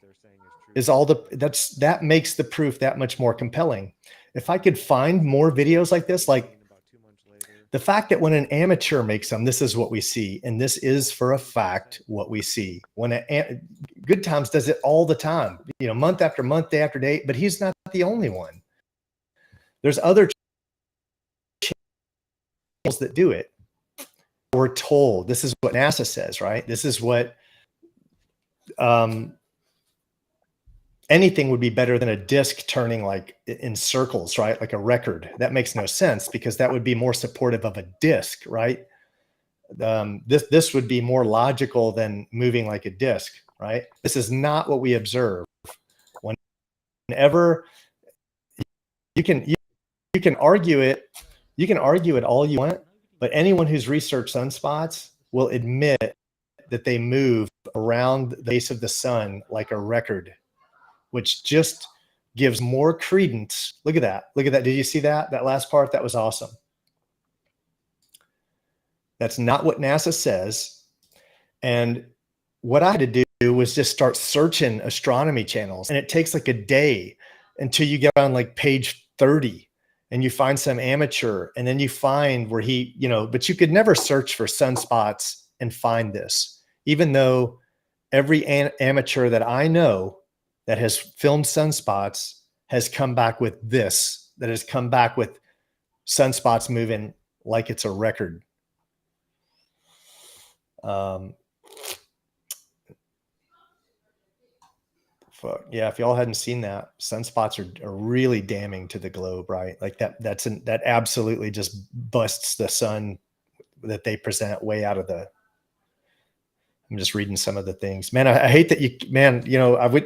is that makes the proof that much more compelling. If I could find more videos like this, like the fact that when an amateur makes them, this is what we see. And this is for a fact what we see. When Good Times does it all the time, month after month, day after day, but he's not the only one. There's other channels that do it. We're told, this is what NASA says, right? This is what anything would be better than a disc turning like in circles, right? Like a record. That makes no sense because that would be more supportive of a disc, right? This would be more logical than moving like a disc, right? This is not what we observe. Whenever you can argue it all you want, but anyone who's researched sunspots will admit that they move around the base of the sun like a record, which just gives more credence. Look at that. Look at that. Did you see that? That last part? That was awesome. That's not what NASA says. And what I had to do was just start searching astronomy channels. And it takes like a day until you get on like page 30 and you find some amateur. And then you find where but you could never search for sunspots and find this, even though every amateur that I know that has filmed sunspots has come back with this, that has come back with sunspots moving like it's a record. Yeah, if y'all hadn't seen that, sunspots are really damning to the globe, right? Like that absolutely just busts the sun that they present way out of the. I'm just reading some of the things, man. I hate that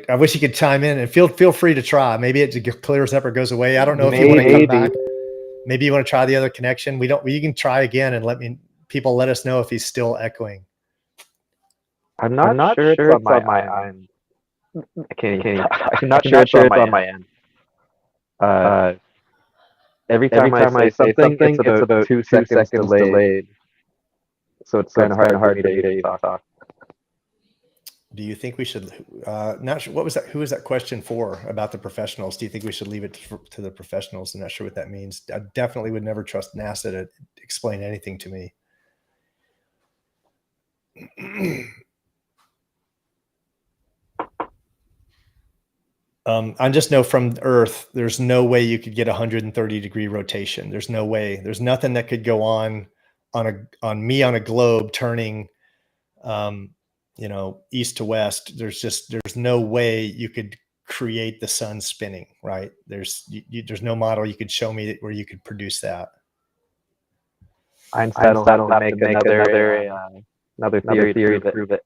I wish you could chime in and feel free to try. Maybe it clears up or goes away. I don't know if you want to come back. Maybe you want to try the other connection. You can try again and let us know if he's still echoing. I'm not sure it's on my end. I'm not sure it's on my end. Every time I say something, it's about 2 seconds delayed. So it's kind of hard to even talk. Do you think we should? Not sure. What was that? Who was that question for about the professionals? Do you think we should leave it to the professionals? I'm not sure what that means. I definitely would never trust NASA to explain anything to me. I just know from Earth, there's no way you could get 130-degree rotation. There's no way. There's nothing that could go on me on a globe turning, east to west. There's no way you could create the sun spinning, right? There's no model you could show me where you could produce that. Einstein will have to make another theory to prove it.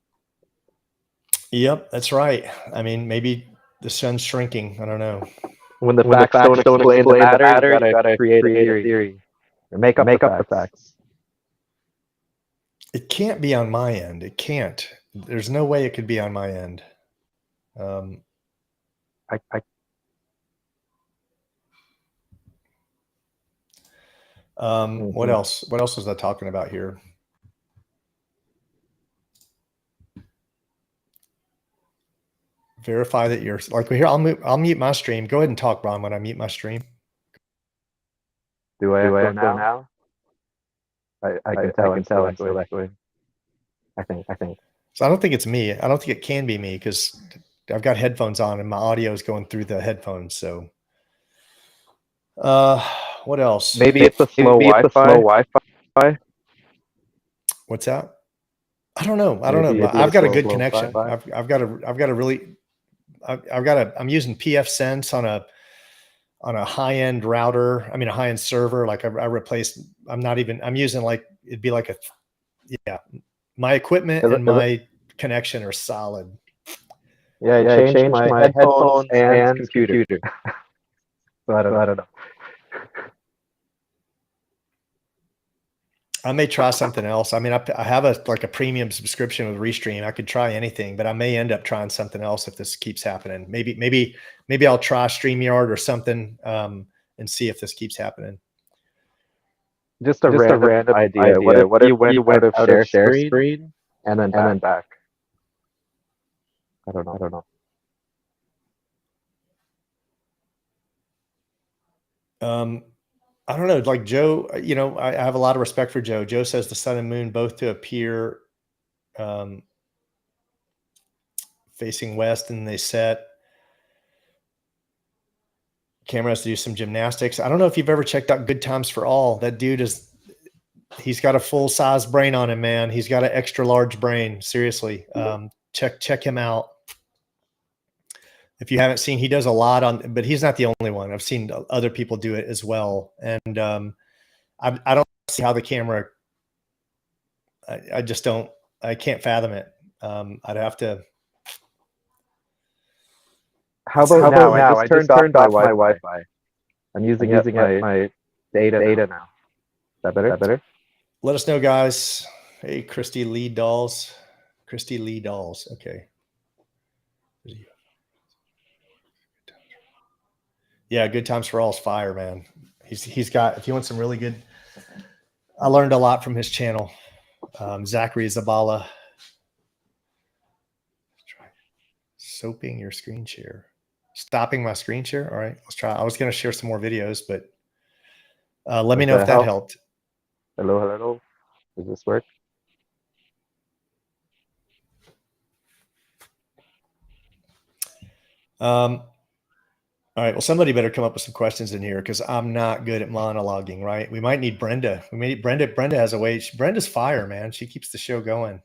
Yep, that's right. I mean, maybe the sun's shrinking. I don't know. When the facts don't explain the matter, you gotta create a theory. Or make up the facts. It can't be on my end. It can't. There's no way it could be on my end. What else? What else was I talking about here? Verify that you're like here. I'll mute my stream. Go ahead and talk, Bron, when I mute my stream. Do I echo now? I can tell I'm still echoing. I think. So I don't think it's me. I don't think it can be me because I've got headphones on and my audio is going through the headphones. So, what else? Maybe it's a slow Wi-Fi. What's that? I don't know. But I've got a good connection. I've got a really, I'm using PF Sense on a high-end router. I mean, a high-end server. Like I replaced, I'm using like, it'd be like my equipment and my connection are solid. Yeah, I changed my headphones and computer. So I don't know. I may try something else. I mean, I have a premium subscription with Restream. I could try anything, but I may end up trying something else if this keeps happening. Maybe I'll try StreamYard or something and see if this keeps happening. Just a random idea. What if you went out of share screen and then back? I don't know. I don't know. Like Joe, I have a lot of respect for Joe. Joe says the sun and moon both to appear facing west, and they set. Camera has to do some gymnastics. I don't know if you've ever checked out Good Times for All. That dude he's got a full size brain on him, man. He's got an extra large brain. Seriously. Check him out. If you haven't seen, he does a lot but he's not the only one. I've seen other people do it as well. And I don't see how the camera, I just don't, I can't fathom it. I'd have to. How about now? I just turned off my Wi-Fi. I'm using my data now. Is that better? Let us know, guys. Hey, Christy Lee Dolls. Okay. Yeah, Good Times for All is fire, man. He's got, if you want some really good, I learned a lot from his channel. Zachary Zabala. Try soaping your screen share. Stopping my screen share. All right, let's try. I was going to share some more videos, but let me know if that helped. Hello. Does this work? All right. Well, somebody better come up with some questions in here because I'm not good at monologuing, right? We might need Brenda. Brenda has a way. Brenda's fire, man. She keeps the show going.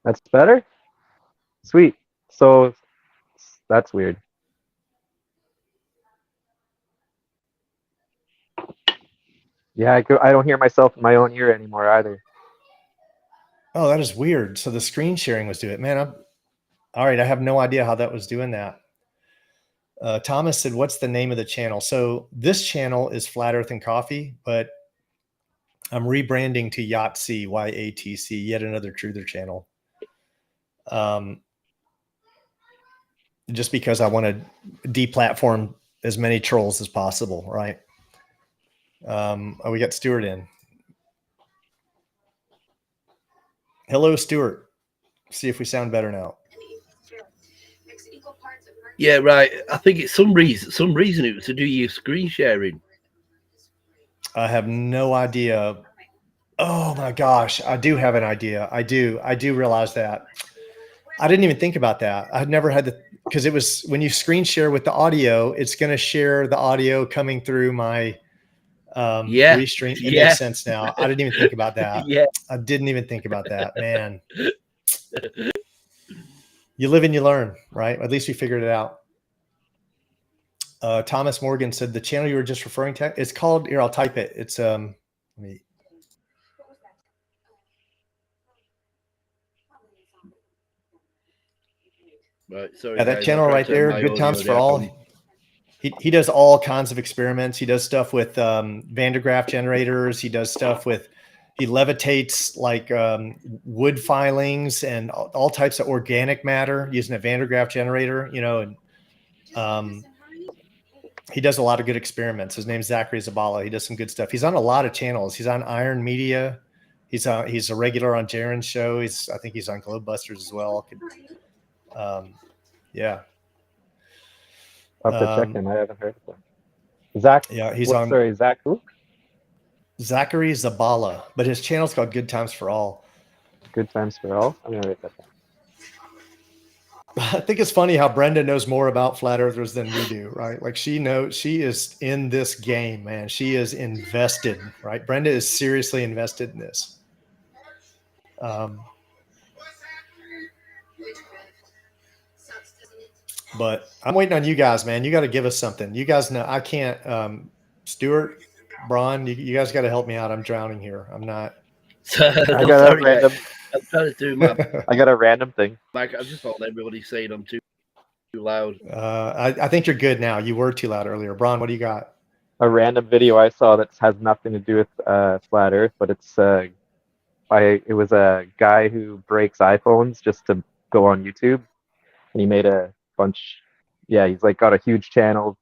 That's better? Sweet. So that's weird. Yeah, I don't hear myself in my own ear anymore either. Oh, that is weird. So the screen sharing was doing it. Man, all right. I have no idea how that was doing that. Thomas said, what's the name of the channel? So this channel is Flat Earth and Coffee, but I'm rebranding to Yatc, YATC, yet another truther channel. Just because I want to deplatform as many trolls as possible, right? We got Stuart in. Hello, Stuart. See if we sound better now. Yeah, right. I think it's some reason it was to do your screen sharing. I have no idea. Oh my gosh, I do have an idea. I do realize that. I didn't even think about that. I've never had because it was when you screen share with the audio, it's going to share the audio coming through my restream. It makes sense now. I didn't even think about that. Yeah. I didn't even think about that, man. You live and you learn, right? At least we figured it out. Thomas Morgan said the channel you were just referring to, it's called, here, I'll type it. It's, let me. Right. Sorry. Yeah, that channel right there, Good Times for All. He does all kinds of experiments. He does stuff with Van de Graaff generators. He does stuff with, he levitates like wood filings and all types of organic matter using a Van de Graaff generator, and he does a lot of good experiments. His name's Zachary Zabala. He does some good stuff. He's on a lot of channels. He's on Iron Media. He's a regular on Jaron's show. I think he's on Globebusters as well. Yeah. I'll have to check him. I haven't heard of him. Zach. Yeah, he's what, on Sorry, Zach. Who? Zachary Zabala, but his channel's called Good Times for All. Good Times for All. I'm gonna write that down. I think it's funny how Brenda knows more about flat earthers than we do, right? Like she is in this game, man. She is invested, right? Brenda is seriously invested in this. But I'm waiting on you guys, man. You got to give us something. You guys know I can't. Stuart, Bron, you guys got to help me out. I'm drowning here. I'm not. I got a random. I'm trying to do my I got a random thing. like. I just thought everybody's saying I'm too loud. I think you're good now. You were too loud earlier. Bron, what do you got? A random video I saw that has nothing to do with flat Earth, but it was a guy who breaks iPhones just to go on YouTube, and he made a bunch. Yeah, he's like got a huge channel,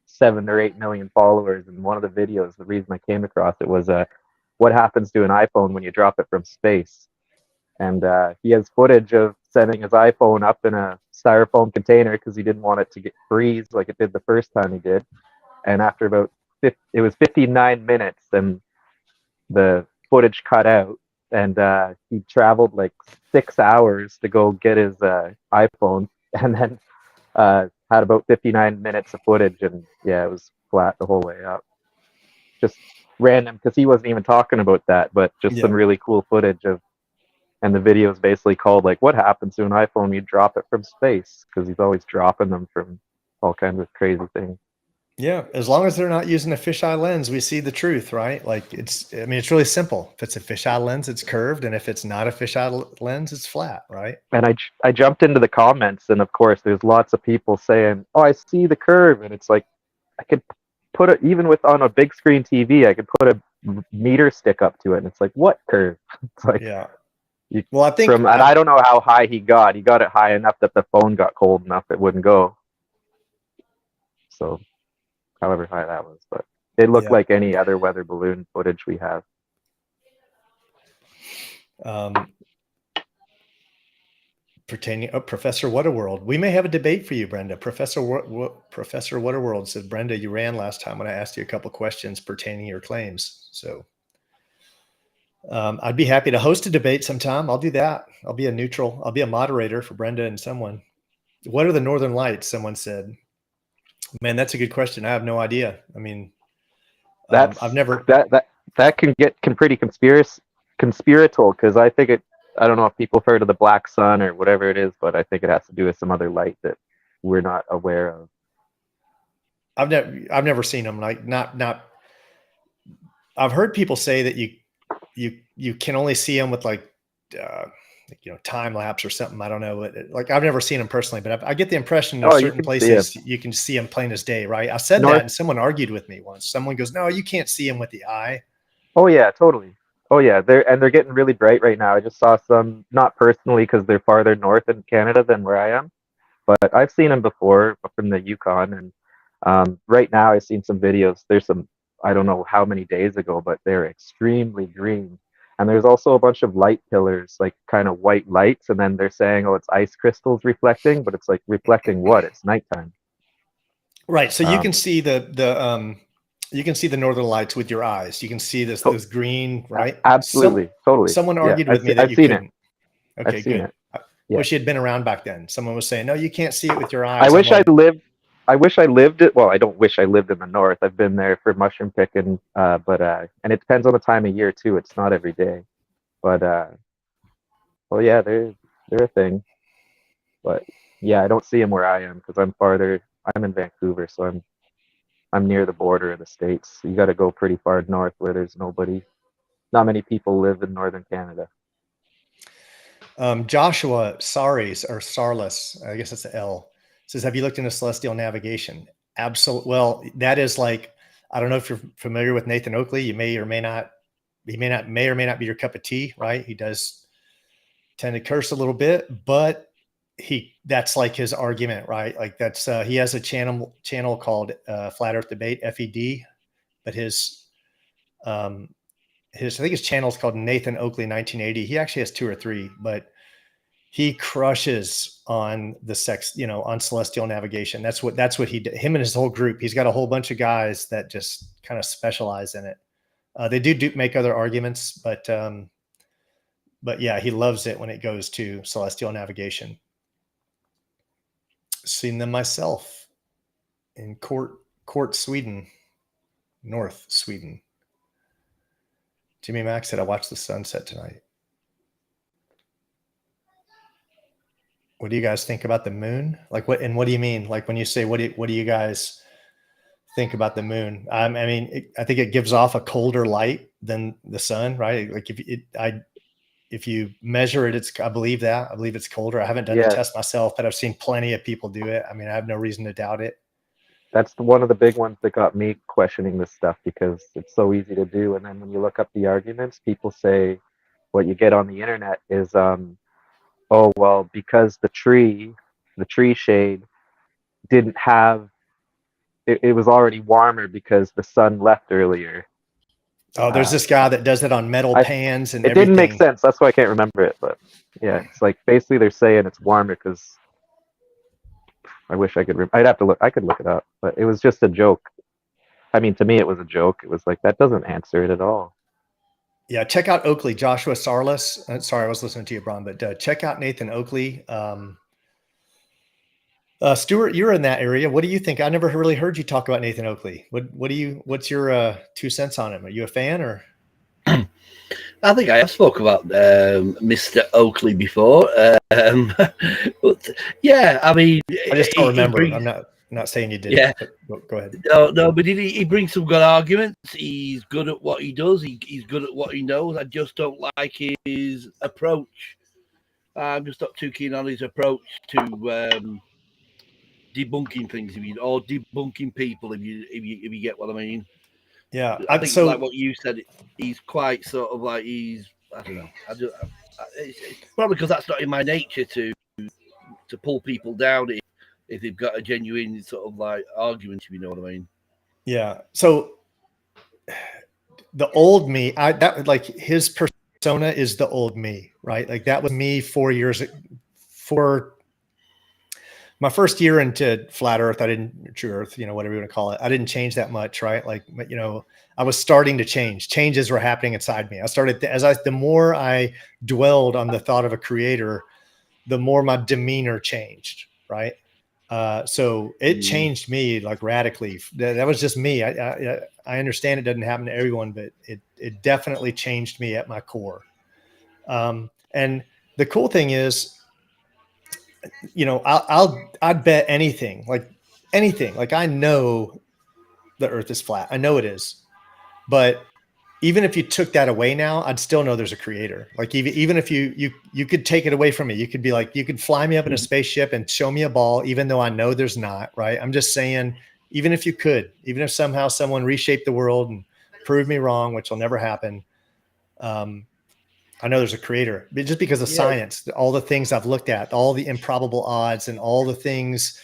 7 or 8 million followers, and one of the videos, the reason I came across it was what happens to an iPhone when you drop it from space. And he has footage of sending his iPhone up in a styrofoam container because he didn't want it to get freeze like it did the first time he did. And after about it was 59 minutes, and the footage cut out, and he traveled like 6 hours to go get his iPhone, and then had about 59 minutes of footage, and yeah, it was flat the whole way up. Just random, because he wasn't even talking about that, but just some really cool footage of. And the video is basically called like, "What happens to an iPhone when you drop it from space?" Because he's always dropping them from all kinds of crazy things. Yeah, as long as they're not using a fisheye lens, we see the truth, right? Like it's really simple. If it's a fisheye lens, it's curved, and if it's not a fisheye lens, it's flat, right? And I jumped into the comments, and of course, there's lots of people saying, "Oh, I see the curve," and it's like, I could put it even on a big screen TV, I could put a meter stick up to it, and it's like, what curve? It's like, yeah. Well, I think, and I don't know how high he got. He got it high enough that the phone got cold enough it wouldn't go. So, however high that was, but it looked like any other weather balloon footage we have. Professor Waterworld. We may have a debate for you, Brenda. Professor Waterworld said, Brenda, you ran last time when I asked you a couple questions pertaining to your claims. So I'd be happy to host a debate sometime. I'll do that. I'll be a neutral. I'll be a moderator for Brenda and someone. What are the Northern Lights? Someone said. Man, that's a good question. I have no idea. I mean, I've never that can get pretty conspiratorial, because I think I don't know if people have heard of the Black Sun or whatever it is, but I think it has to do with some other light that we're not aware of. I've never seen them. Like not. I've heard people say that you can only see them with like time lapse or something. I don't know. Like I've never seen them personally, but I get the impression there's certain places you can see them plain as day, right? I said that, and someone argued with me once. Someone goes, "No, you can't see them with the eye." Oh yeah, totally. Oh yeah, they're getting really bright right now. I just saw some, not personally because they're farther north in Canada than where I am, but I've seen them before from the Yukon, and right now I've seen some videos. There's some, I don't know how many days ago, but they're extremely green. And there's also a bunch of light pillars, like kind of white lights, and then they're saying, "Oh, it's ice crystals reflecting," but it's like reflecting what? It's nighttime. Right. So you can see you can see the Northern Lights with your eyes. You can see this green, right? Absolutely, totally. Someone argued with me that you couldn't. Okay, I've seen good. it. Wish you had been around back then. Someone was saying, "No, you can't see it with your eyes." I wish I lived it. Well, I don't wish I lived in the north. I've been there for mushroom picking, but and it depends on the time of year too. It's not every day, but well, yeah, they're a thing. But yeah, I don't see them where I am because I'm farther. I'm in Vancouver, so I'm near the border of the states. You got to go pretty far north where there's nobody. Not many people live in northern Canada. Joshua Saris or Sarlis, I guess it's an L, says, "Have you looked into celestial navigation?" Absolutely. Well, that is like, I don't know if you're familiar with Nathan Oakley. You may or may not be your cup of tea, right? He does tend to curse a little bit, but that's like his argument, right? Like that's he has a channel called Flat Earth Debate, FED, but his I think his channel is called Nathan Oakley 1980. He actually has 2 or 3, but he crushes on the sex, on celestial navigation. That's what he did. Him and his whole group. He's got a whole bunch of guys that just kind of specialize in it. They do make other arguments, but yeah, he loves it when it goes to celestial navigation. Seen them myself in Court, Sweden, North Sweden. Jimmy Mack said, I watched the sunset tonight. What do you guys think about the moon? Like what do you mean? Like when you say, what do you guys think about the moon? I mean, I think it gives off a colder light than the sun, right? Like if you measure it, I believe it's colder. I haven't done the test myself, but I've seen plenty of people do it. I mean, I have no reason to doubt it. That's one of the big ones that got me questioning this stuff, because it's so easy to do. And then when you look up the arguments, people say what you get on the internet is, oh, well, because the tree shade didn't have, it was already warmer because the sun left earlier. Oh, there's this guy that does it on metal pans and it everything. Didn't make sense. That's why I can't remember it. But yeah, it's like basically they're saying it's warmer because I wish I could. I'd have to look. I could look it up, but it was just a joke. I mean, to me, it was a joke. It was like, that doesn't answer it at all. Yeah, check out Oakley, Joshua Sarlis. Sorry, I was listening to you, Bron, but check out Nathan Oakley. Stuart, you're in that area. What do you think? I never really heard you talk about Nathan Oakley. What's your 2 cents on him? Are you a fan or? I think I have spoke about Mr. Oakley before, but yeah, I mean, I just don't remember. I'm not saying you did. Yeah, go ahead. No, but he brings some good arguments. He's good at what he does. He's good at what he knows. I just don't like his approach. I'm just not too keen on his approach to debunking things, or debunking people. If you get what I mean. Yeah, I think like what you said, he's quite sort of like I don't know. It's probably because that's not in my nature to pull people down if they've got a genuine sort of like argument, if you know what I mean. Yeah. So the old me, that like his persona is the old me, right? Like that was me 4 years for my first year into flat earth. True earth, whatever you want to call it. I didn't change that much, right? Like, I was starting to change. Changes were happening inside me. I started the more I dwelled on the thought of a creator, the more my demeanor changed, right? So it changed me like radically. That was just me. I understand it doesn't happen to everyone, but it definitely changed me at my core. And the cool thing is, I'd bet anything. Like I know the earth is flat. I know it is. But even if you took that away now, I'd still know there's a creator. Like even if you could take it away from me, you could be like, you could fly me up in a spaceship and show me a ball, even though I know there's not, right? I'm just saying, even if somehow someone reshaped the world and proved me wrong, which will never happen. I know there's a creator, but just because of science, all the things I've looked at, all the improbable odds and all the things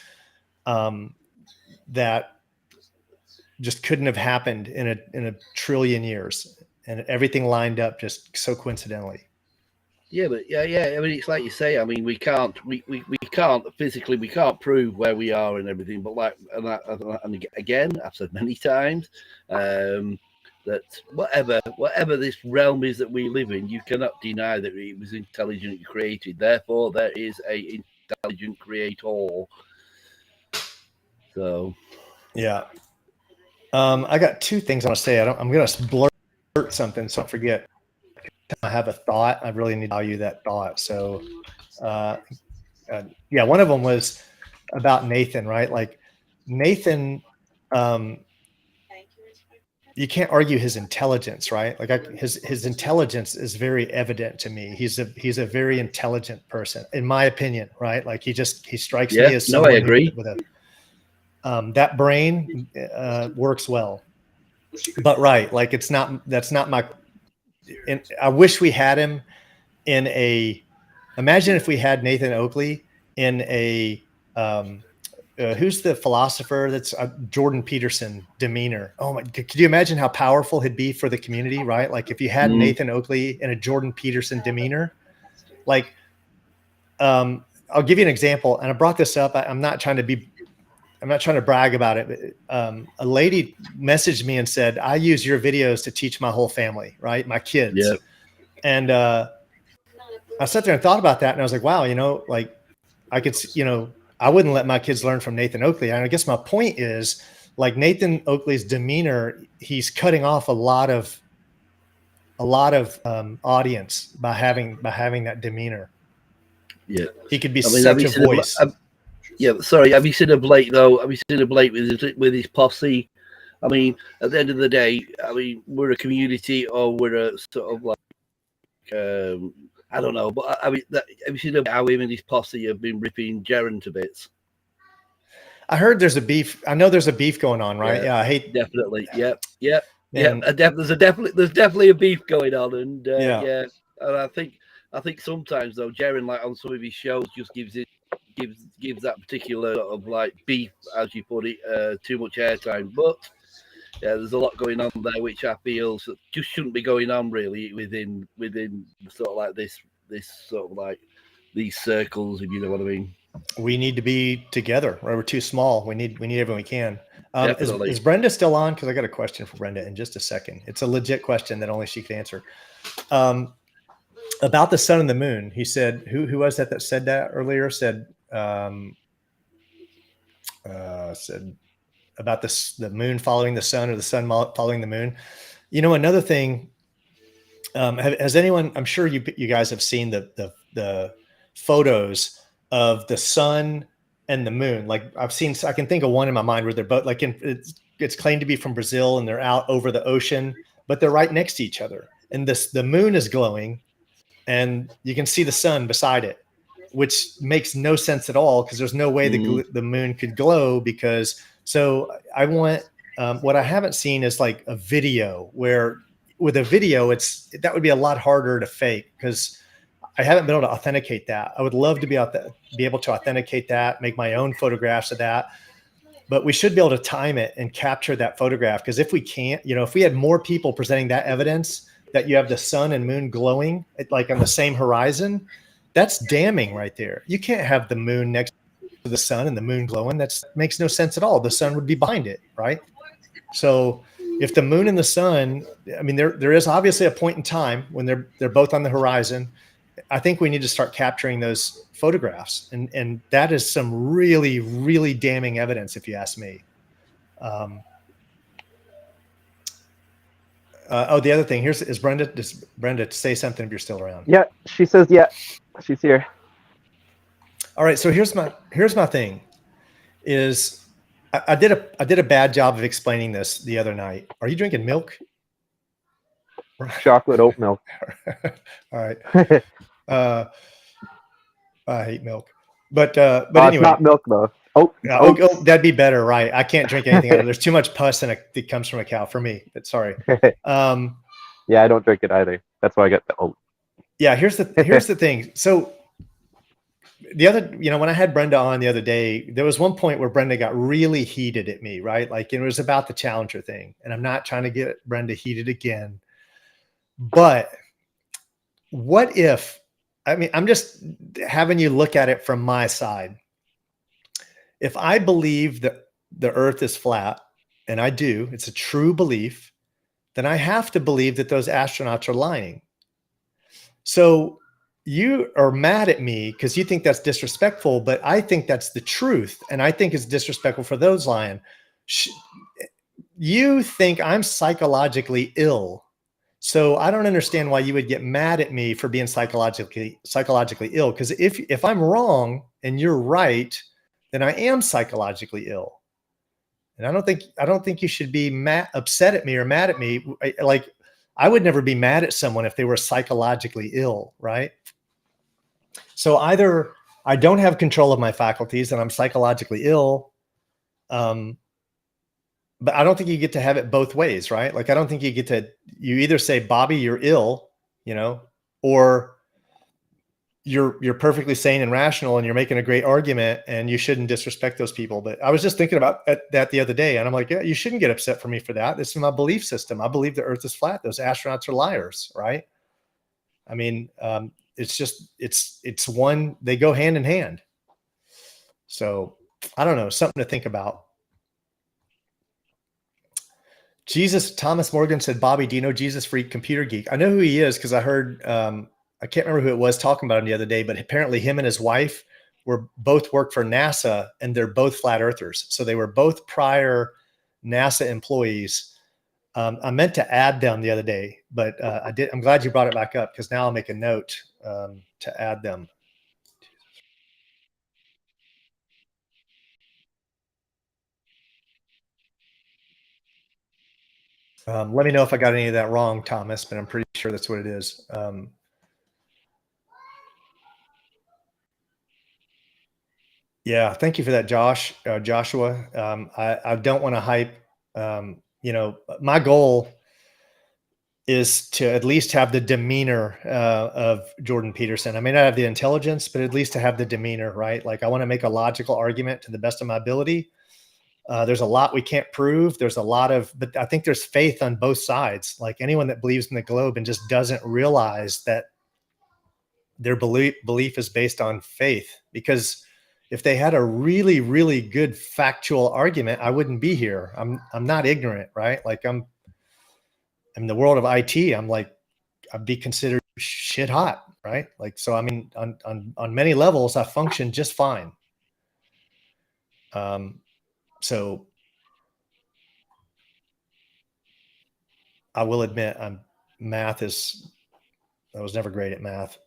that just couldn't have happened in a trillion years, and everything lined up just so coincidentally. Yeah, but yeah. I mean, it's like you say. I mean, we can't physically, we can't prove where we are and everything. But and again, I've said many times that whatever this realm is that we live in, you cannot deny that it was intelligently created. Therefore, there is a intelligent creator. So, yeah. I got 2 things I want to say. I'm going to blurt something, so I forget. I have a thought. I really need to value that thought. So, one of them was about Nathan, right? Like Nathan, you can't argue his intelligence, right? Like his intelligence is very evident to me. He's a very intelligent person, in my opinion, right? Like he strikes me as someone I agree. with that brain works well, but right, like that's not my. I wish we had him in a. Imagine if we had Nathan Oakley in a. Who's the philosopher that's Jordan Peterson demeanor? Oh my! Could you imagine how powerful he'd be for the community, right? Like if you had Nathan Oakley in a Jordan Peterson demeanor, like I'll give you an example, and I brought this up. I'm not trying to brag about it, but a lady messaged me and said, I use your videos to teach my whole family, right? My kids. Yeah. And I sat there and thought about that, and I was like, wow, like I could, I wouldn't let my kids learn from Nathan Oakley. And I guess my point is, like, Nathan Oakley's demeanor, he's cutting off a lot of audience by having that demeanor. Yeah. He could be such a voice. Sorry. Have you seen a Blake though? Have you seen a Blake with his posse? I mean, at the end of the day, I mean, we're a community, or we're a sort of like, I don't know, but I mean, have you seen how him and his posse have been ripping Jaren to bits? I heard there's a beef. I know there's a beef going on, right? Yeah, I hate. Definitely. Yep. There's definitely a beef going on, and and I think sometimes though, Jaren, like on some of his shows, just gives that particular sort of like beef, as you put it, too much airtime. But yeah, there's a lot going on there, which I feel just shouldn't be going on really within sort of like this sort of like these circles, if you know what I mean. We need to be together. Right? We're too small. We need everyone we can. Is Brenda still on? Because I got a question for Brenda in just a second. It's a legit question that only she can answer. About the sun and the moon. He said, who was that said that earlier? Said about the moon following the sun, or the sun following the moon. Another thing. Has anyone? I'm sure you guys have seen the photos of the sun and the moon. Like I can think of one in my mind where they're both like it's claimed to be from Brazil, and they're out over the ocean, but they're right next to each other. And the moon is glowing, and you can see the sun beside it, which makes no sense at all, because there's no way the moon could glow. So I want what I haven't seen is like a video where with a video, that would be a lot harder to fake, because I haven't been able to authenticate that. I would love to be able to authenticate that, make my own photographs of that, but we should be able to time it and capture that photograph. Because if we can't, if we had more people presenting that evidence that you have the sun and moon glowing like on the same horizon, that's damning right there. You can't have the moon next to the sun and the moon glowing. That makes no sense at all. The sun would be behind it, right? So if the moon and the sun, I mean, there is obviously a point in time when they're both on the horizon. I think we need to start capturing those photographs, and that is some really, really damning evidence, if you ask me. The other thing is Brenda. Does Brenda say something if you're still around? Yeah, she says she's here. All right, so here's my thing. Is I did a bad job of explaining this the other night. Are you drinking milk? Chocolate oat milk. All right. I hate milk, but anyway, it's not milk though. Oh, that'd be better, right? I can't drink anything out of it. There's too much pus that comes from a cow for me. But sorry. Yeah, I don't drink it either. That's why I get the oat. Yeah, here's the thing. So the other, when I had Brenda on the other day, there was one point where Brenda got really heated at me, right? Like it was about the Challenger thing, and I'm not trying to get Brenda heated again, but what if? I mean, I'm just having you look at it from my side. If I believe that the earth is flat, and I do, it's a true belief, then I have to believe that those astronauts are lying. So you are mad at me because you think that's disrespectful, but I think that's the truth. And I think it's disrespectful for those lying. You think I'm psychologically ill. So I don't understand why you would get mad at me for being psychologically ill. Because if I'm wrong and you're right, then I am psychologically ill. And I don't think you should be upset at me or mad at me. Like I would never be mad at someone if they were psychologically ill, right? So either I don't have control of my faculties and I'm psychologically ill, but I don't think you get to have it both ways, right? Like, I don't think you either say, Bobby, you're ill, or you're perfectly sane and rational and you're making a great argument and you shouldn't disrespect those people. But I was just thinking about that the other day, and I'm like, yeah, you shouldn't get upset for me for that. This is my belief system. I believe the earth is flat. Those astronauts are liars, right? I mean, it's one, they go hand in hand. So I don't know, something to think about. Thomas Morgan said, Bobby, do you know Jesus Freak Computer Geek? I know who he is because I heard, I can't remember who it was talking about him the other day, but apparently him and his wife both worked for NASA, and they're both flat earthers. So they were both prior NASA employees. I meant to add them the other day, but I did. I'm glad you brought it back up, because now I'll make a note to add them. Let me know if I got any of that wrong, Thomas, but I'm pretty sure that's what it is. Yeah, thank you for that, Joshua. I don't want to hype. My goal is to at least have the demeanor of Jordan Peterson. I may not have the intelligence, but at least to have the demeanor, right? Like, I want to make a logical argument to the best of my ability. There's a lot we can't prove. There's a lot but I think there's faith on both sides. Like, anyone that believes in the globe and just doesn't realize that their belief is based on faith, because if they had a really, really good factual argument, I wouldn't be here. I'm not ignorant, right? Like, I'm in the world of IT. I'd be considered shit hot, right? Like, so I mean, on many levels, I function just fine. So I will admit, I was never great at math.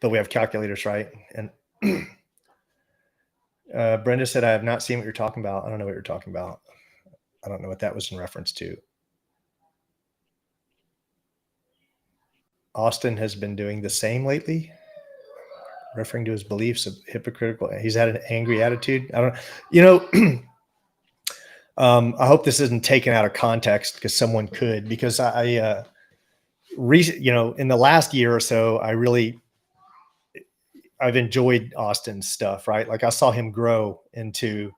But we have calculators, right? And Brenda said, I have not seen what you're talking about. I don't know what you're talking about. I don't know what that was in reference to. Austin has been doing the same lately, referring to his beliefs of hypocritical. He's had an angry attitude. I don't, I hope this isn't taken out of context, because someone could, because in the last year or so, I've enjoyed Austin's stuff, right? Like, I saw him grow into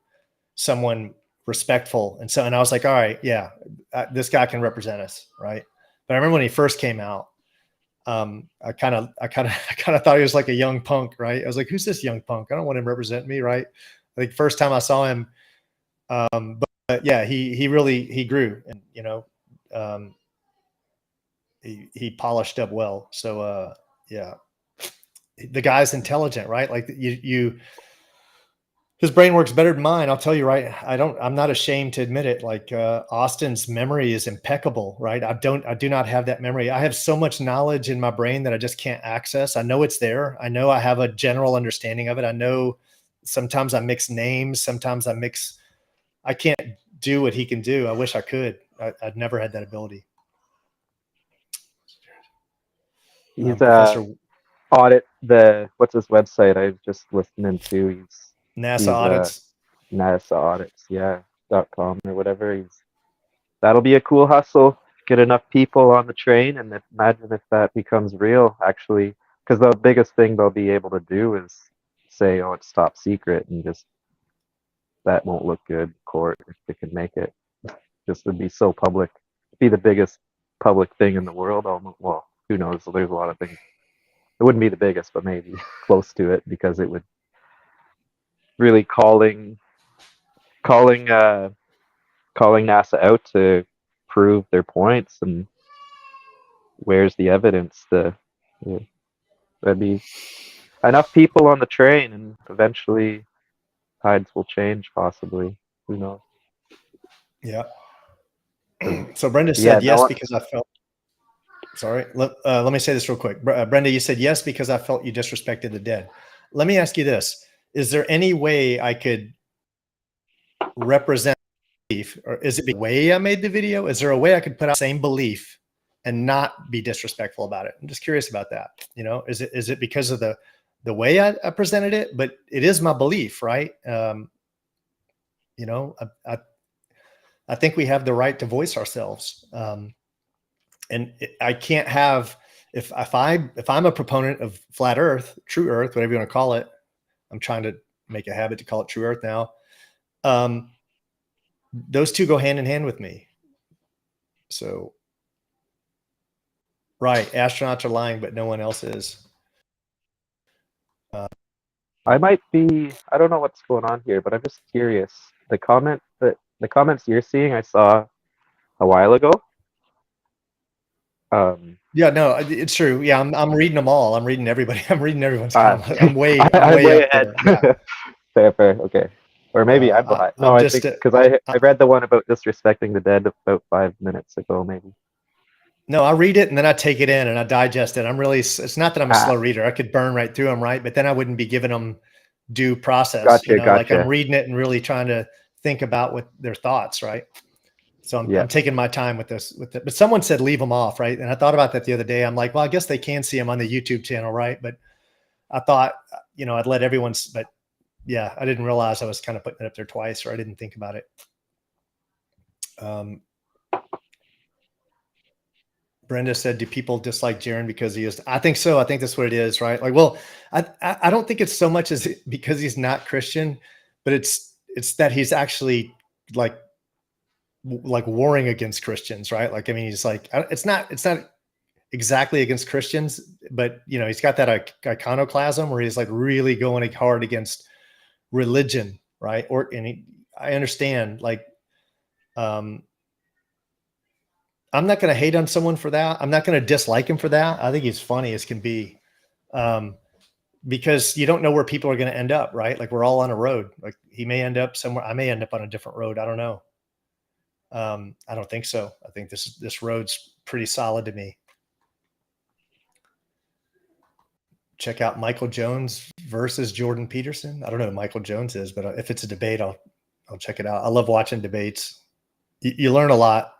someone respectful. And I was like, all right, yeah, this guy can represent us. Right. But I remember when he first came out, I kind of thought he was like a young punk, right? I was like, who's this young punk? I don't want him to represent me. Right. Like, first time I saw him, but yeah, he really grew, and, he polished up well. So, yeah, the guy's intelligent, right? Like, his brain works better than mine. I'll tell you, right? I'm not ashamed to admit it. Like, Austin's memory is impeccable, right? I do not have that memory. I have so much knowledge in my brain that I just can't access. I know it's there. I know I have a general understanding of it. I know sometimes I mix names. Sometimes I can't do what he can do. I wish I could. I'd never had that ability. He's Professor audit what's his website? I was just listening to. He's NASA audits. NASA audits, yeah, .com or whatever. That'll be a cool hustle. Get enough people on the train, and imagine if that becomes real, actually. Because the biggest thing they'll be able to do is say, "Oh, it's top secret," and just that won't look good in court if they can make it. Just would be so public. It'd be the biggest public thing in the world. Well, who knows? There's a lot of things. It wouldn't be the biggest, but maybe close to it, because it would really calling NASA out to prove their points, and where's the evidence? That'd be enough people on the train, and eventually tides will change, possibly. Who knows? Yeah. So Brenda said yes, because I felt. Sorry, let me say this real quick. Brenda, you said yes because I felt you disrespected the dead. Let me ask you this: is there any way I could represent belief, or is it the way I made the video? Is there a way I could put out the same belief and not be disrespectful about it? I'm just curious about that. Is it because of the way I presented it? But it is my belief, right? I think we have the right to voice ourselves. And I can't have, if I'm a proponent of flat Earth, true Earth, whatever you want to call it. I'm trying to make a habit to call it true Earth now. Those two go hand in hand with me. So Right. Astronauts are lying, but no one else is. I might be. I don't know what's going on here, but I'm just curious. The comments you're seeing, I saw a while ago. Yeah, no, it's true. Yeah, I'm reading them all. I'm reading everybody. I'm reading everyone's Uh, comments. I'm way I'm way up ahead. there. Yeah. Fair. Okay. Or maybe I'm behind. No, I'm I just think because I read the one about disrespecting the dead about 5 minutes ago, maybe. no, I read it and then I take it in and I digest it. It's not that I'm a Ah. slow reader. I could burn right through them, right? But then I wouldn't be giving them due process. Gotcha. Like I'm reading it and really trying to think about what their thoughts, right? So I'm taking my time with this. But someone said leave them off, right? And I thought about that the other day. I'm like, well, I guess they can see them on the YouTube channel, right? But I thought, I'd let everyone's. But yeah, I didn't realize I was kind of putting it up there twice, or I didn't think about it. Brenda said, do people dislike Jaron because he is? I think so. I think that's what it is, right? Like, well, I don't think it's so much as because he's not Christian, but it's that he's actually like warring against Christians, right? Like, I mean, he's like, it's not exactly against Christians, but he's got that iconoclasm where he's like really going hard against religion, right? I understand, like, I'm not going to hate on someone for that. I'm not going to dislike him for that. I think he's funny as can be, because you don't know where people are going to end up, right? Like we're all on a road. Like he may end up somewhere. I may end up on a different road. I don't know. I don't think so. I think this road's pretty solid to me. Check out Michael Jones versus Jordan Peterson. I don't know who Michael Jones is, but if it's a debate, I'll check it out. I love watching debates. You learn a lot.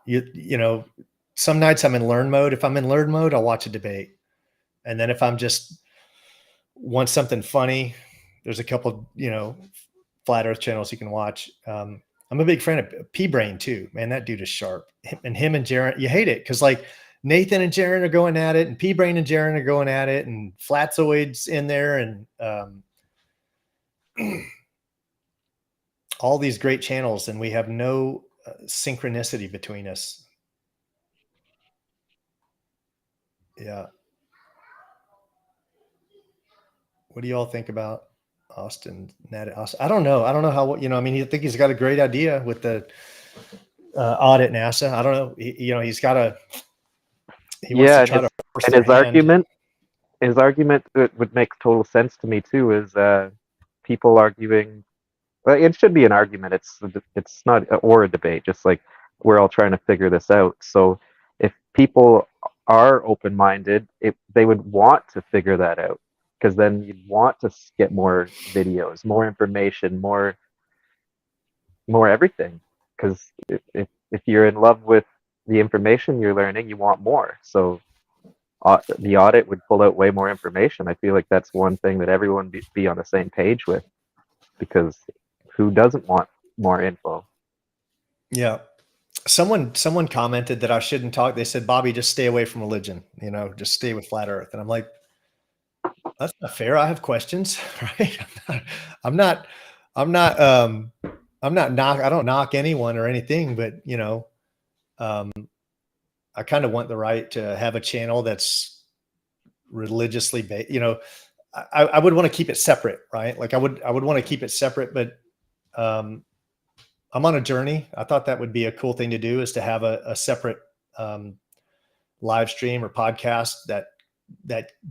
Some nights I'm in learn mode. If I'm in learn mode, I'll watch a debate. And then if I'm just want something funny, there's a couple, flat earth channels you can watch. I'm a big fan of P-Brain too, man. That dude is sharp. Him and Jaron, you hate it. Cause like Nathan and Jaron are going at it and P-Brain and Jaron are going at it and Flatzoid's in there. And, all these great channels, and we have no synchronicity between us. Yeah. What do you all think about Austin? I don't know. I don't know how, I mean, I think he's got a great idea with the audit NASA. I don't know. He wants to try to force and their hand. His argument that would make total sense to me too is people arguing. Well, it should be an argument. It's not or a debate. Just like we're all trying to figure this out. So if people are open-minded, they would want to figure that out, because then you'd want to get more videos, more information, more everything. Because if you're in love with the information you're learning, you want more. So the audit would pull out way more information. I feel like that's one thing that everyone be on the same page with, because who doesn't want more info? Yeah. Someone commented that I shouldn't talk. They said, Bobby, just stay away from religion, just stay with flat earth. And I'm like, that's not fair. I have questions, right? I don't knock anyone or anything, but I kind of want the right to have a channel that's religiously based. I would want to keep it separate, right? Like I would want to keep it separate, but I'm on a journey. I thought that would be a cool thing to do, is to have a separate live stream or podcast that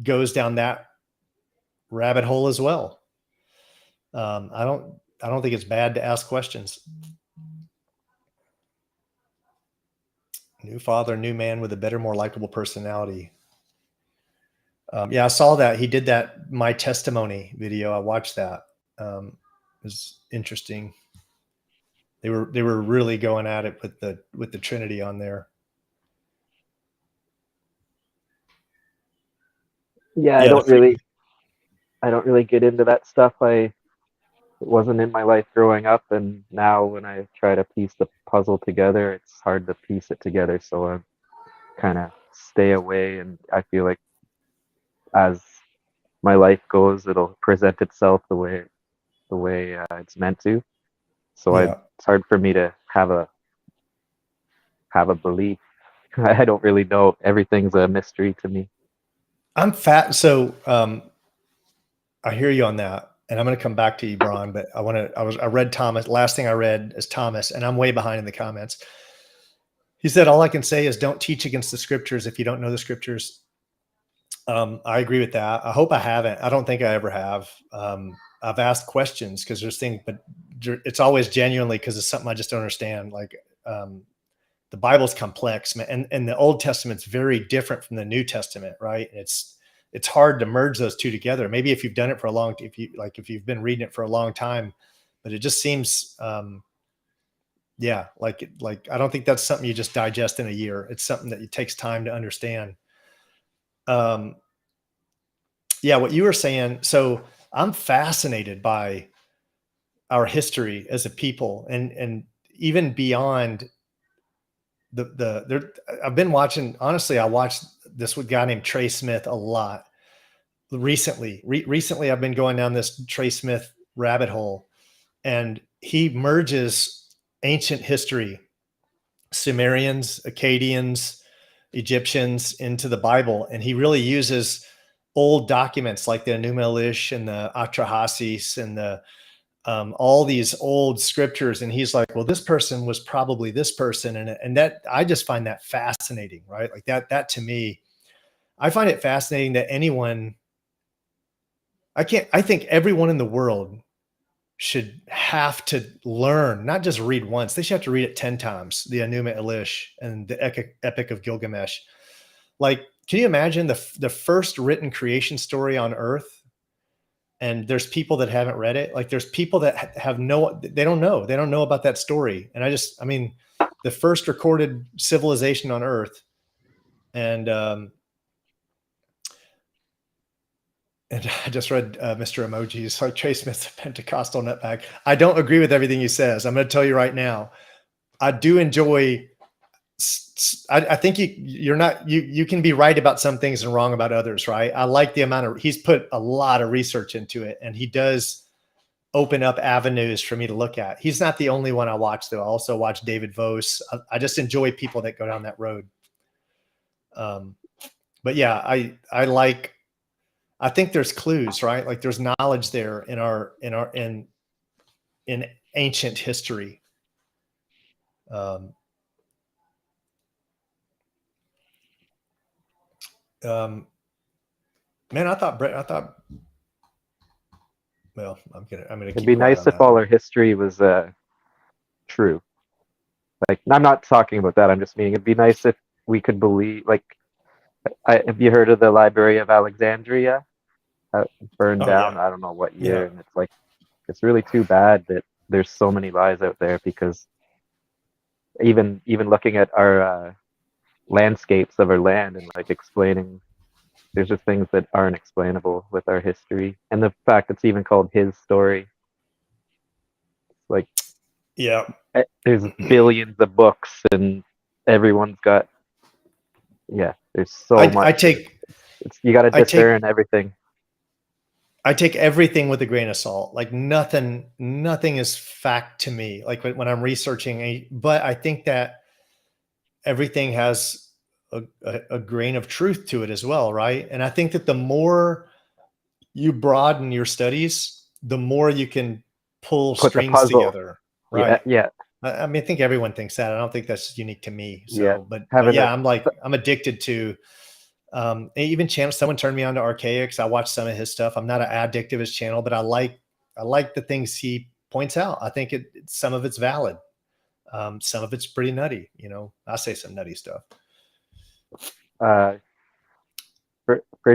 goes down that rabbit hole as well. I don't think it's bad to ask questions. New father, new man with a better, more likable personality. Yeah, I saw that. He did that My Testimony video. I watched that. It was interesting. They were really going at it with the Trinity on there. Yeah, I don't really get into that stuff. It wasn't in my life growing up, and now when I try to piece the puzzle together, it's hard to piece it together. So I kind of stay away, and I feel like as my life goes, it'll present itself the way it's meant to. So Yeah. it's hard for me to have a belief, I don't really know. Everything's a mystery to me. I'm fat. So I hear you on that. And I'm going to come back to you, Bron, but I read Thomas. Last thing I read is Thomas, and I'm way behind in the comments. He said, all I can say is don't teach against the scriptures if you don't know the scriptures. I agree with that. I hope I haven't. I don't think I ever have. I've asked questions because there's things, but it's always genuinely because it's something I just don't understand. Like the Bible's complex, man, and the Old Testament's very different from the New Testament, right? It's hard to merge those two together. Maybe if you've done it for a long, if you've been reading it for a long time, but it just seems, yeah, like I don't think that's something you just digest in a year. It's something that it takes time to understand. Yeah, what you were saying. So I'm fascinated by our history as a people, and even beyond I've been watching. Honestly, I watched this guy named Trey Smith a lot recently. Recently, I've been going down this Trey Smith rabbit hole, and he merges ancient history, Sumerians, Akkadians, Egyptians into the Bible, and he really uses old documents like the Enuma Elish and the Atrahasis and the all these old scriptures, and he's like, well, this person was probably this person, and that I just find that fascinating, right? Like that to me, I find it fascinating that anyone, I think everyone in the world should have to learn, not just read once, they should have to read it 10 times, the Enuma Elish and the Epic of Gilgamesh. Like, can you imagine the first written creation story on earth? And there's people that haven't read it. Like there's people that they don't know about that story. And I mean, the first recorded civilization on earth. And I just read Mr. Emojis, like Trey Smith's a Pentecostal nutbag. I don't agree with everything he says. I'm going to tell you right now. I do enjoy, I think you can be right about some things and wrong about others, right? I like the amount he's put a lot of research into it, and he does open up avenues for me to look at. He's not the only one I watch, though. I also watch David Vos. I just enjoy people that go down that road. But yeah, I think there's clues, right? Like there's knowledge there in ancient history. Man, I thought, well, I'm gonna. It'd be nice if all our history was true. Like, I'm not talking about that. I'm just meaning it'd be nice if we could believe. Like, have you heard of the Library of Alexandria? Burned down. Yeah. I don't know what year, and it's like, it's really too bad that there's so many lies out there, because even looking at our landscapes of our land and like explaining, there's just things that aren't explainable with our history, and the fact it's even called his story. It's like, yeah, there's billions of books, and everyone's got, there's so much. You got to discern everything. I take everything with a grain of salt. Like nothing is fact to me. Like when I'm researching, but I think that everything has a grain of truth to it as well, right? And I think that the more you broaden your studies, the more you can pull strings together, right? Yeah. I mean, I think everyone thinks that. I don't think that's unique to me. So, yeah. but yeah, I'm addicted to. Even someone turned me on to Archaics. I watched some of his stuff. I'm not as addictive as channel, but I like the things he points out. I think some of it's valid. Some of it's pretty nutty. I say some nutty stuff. For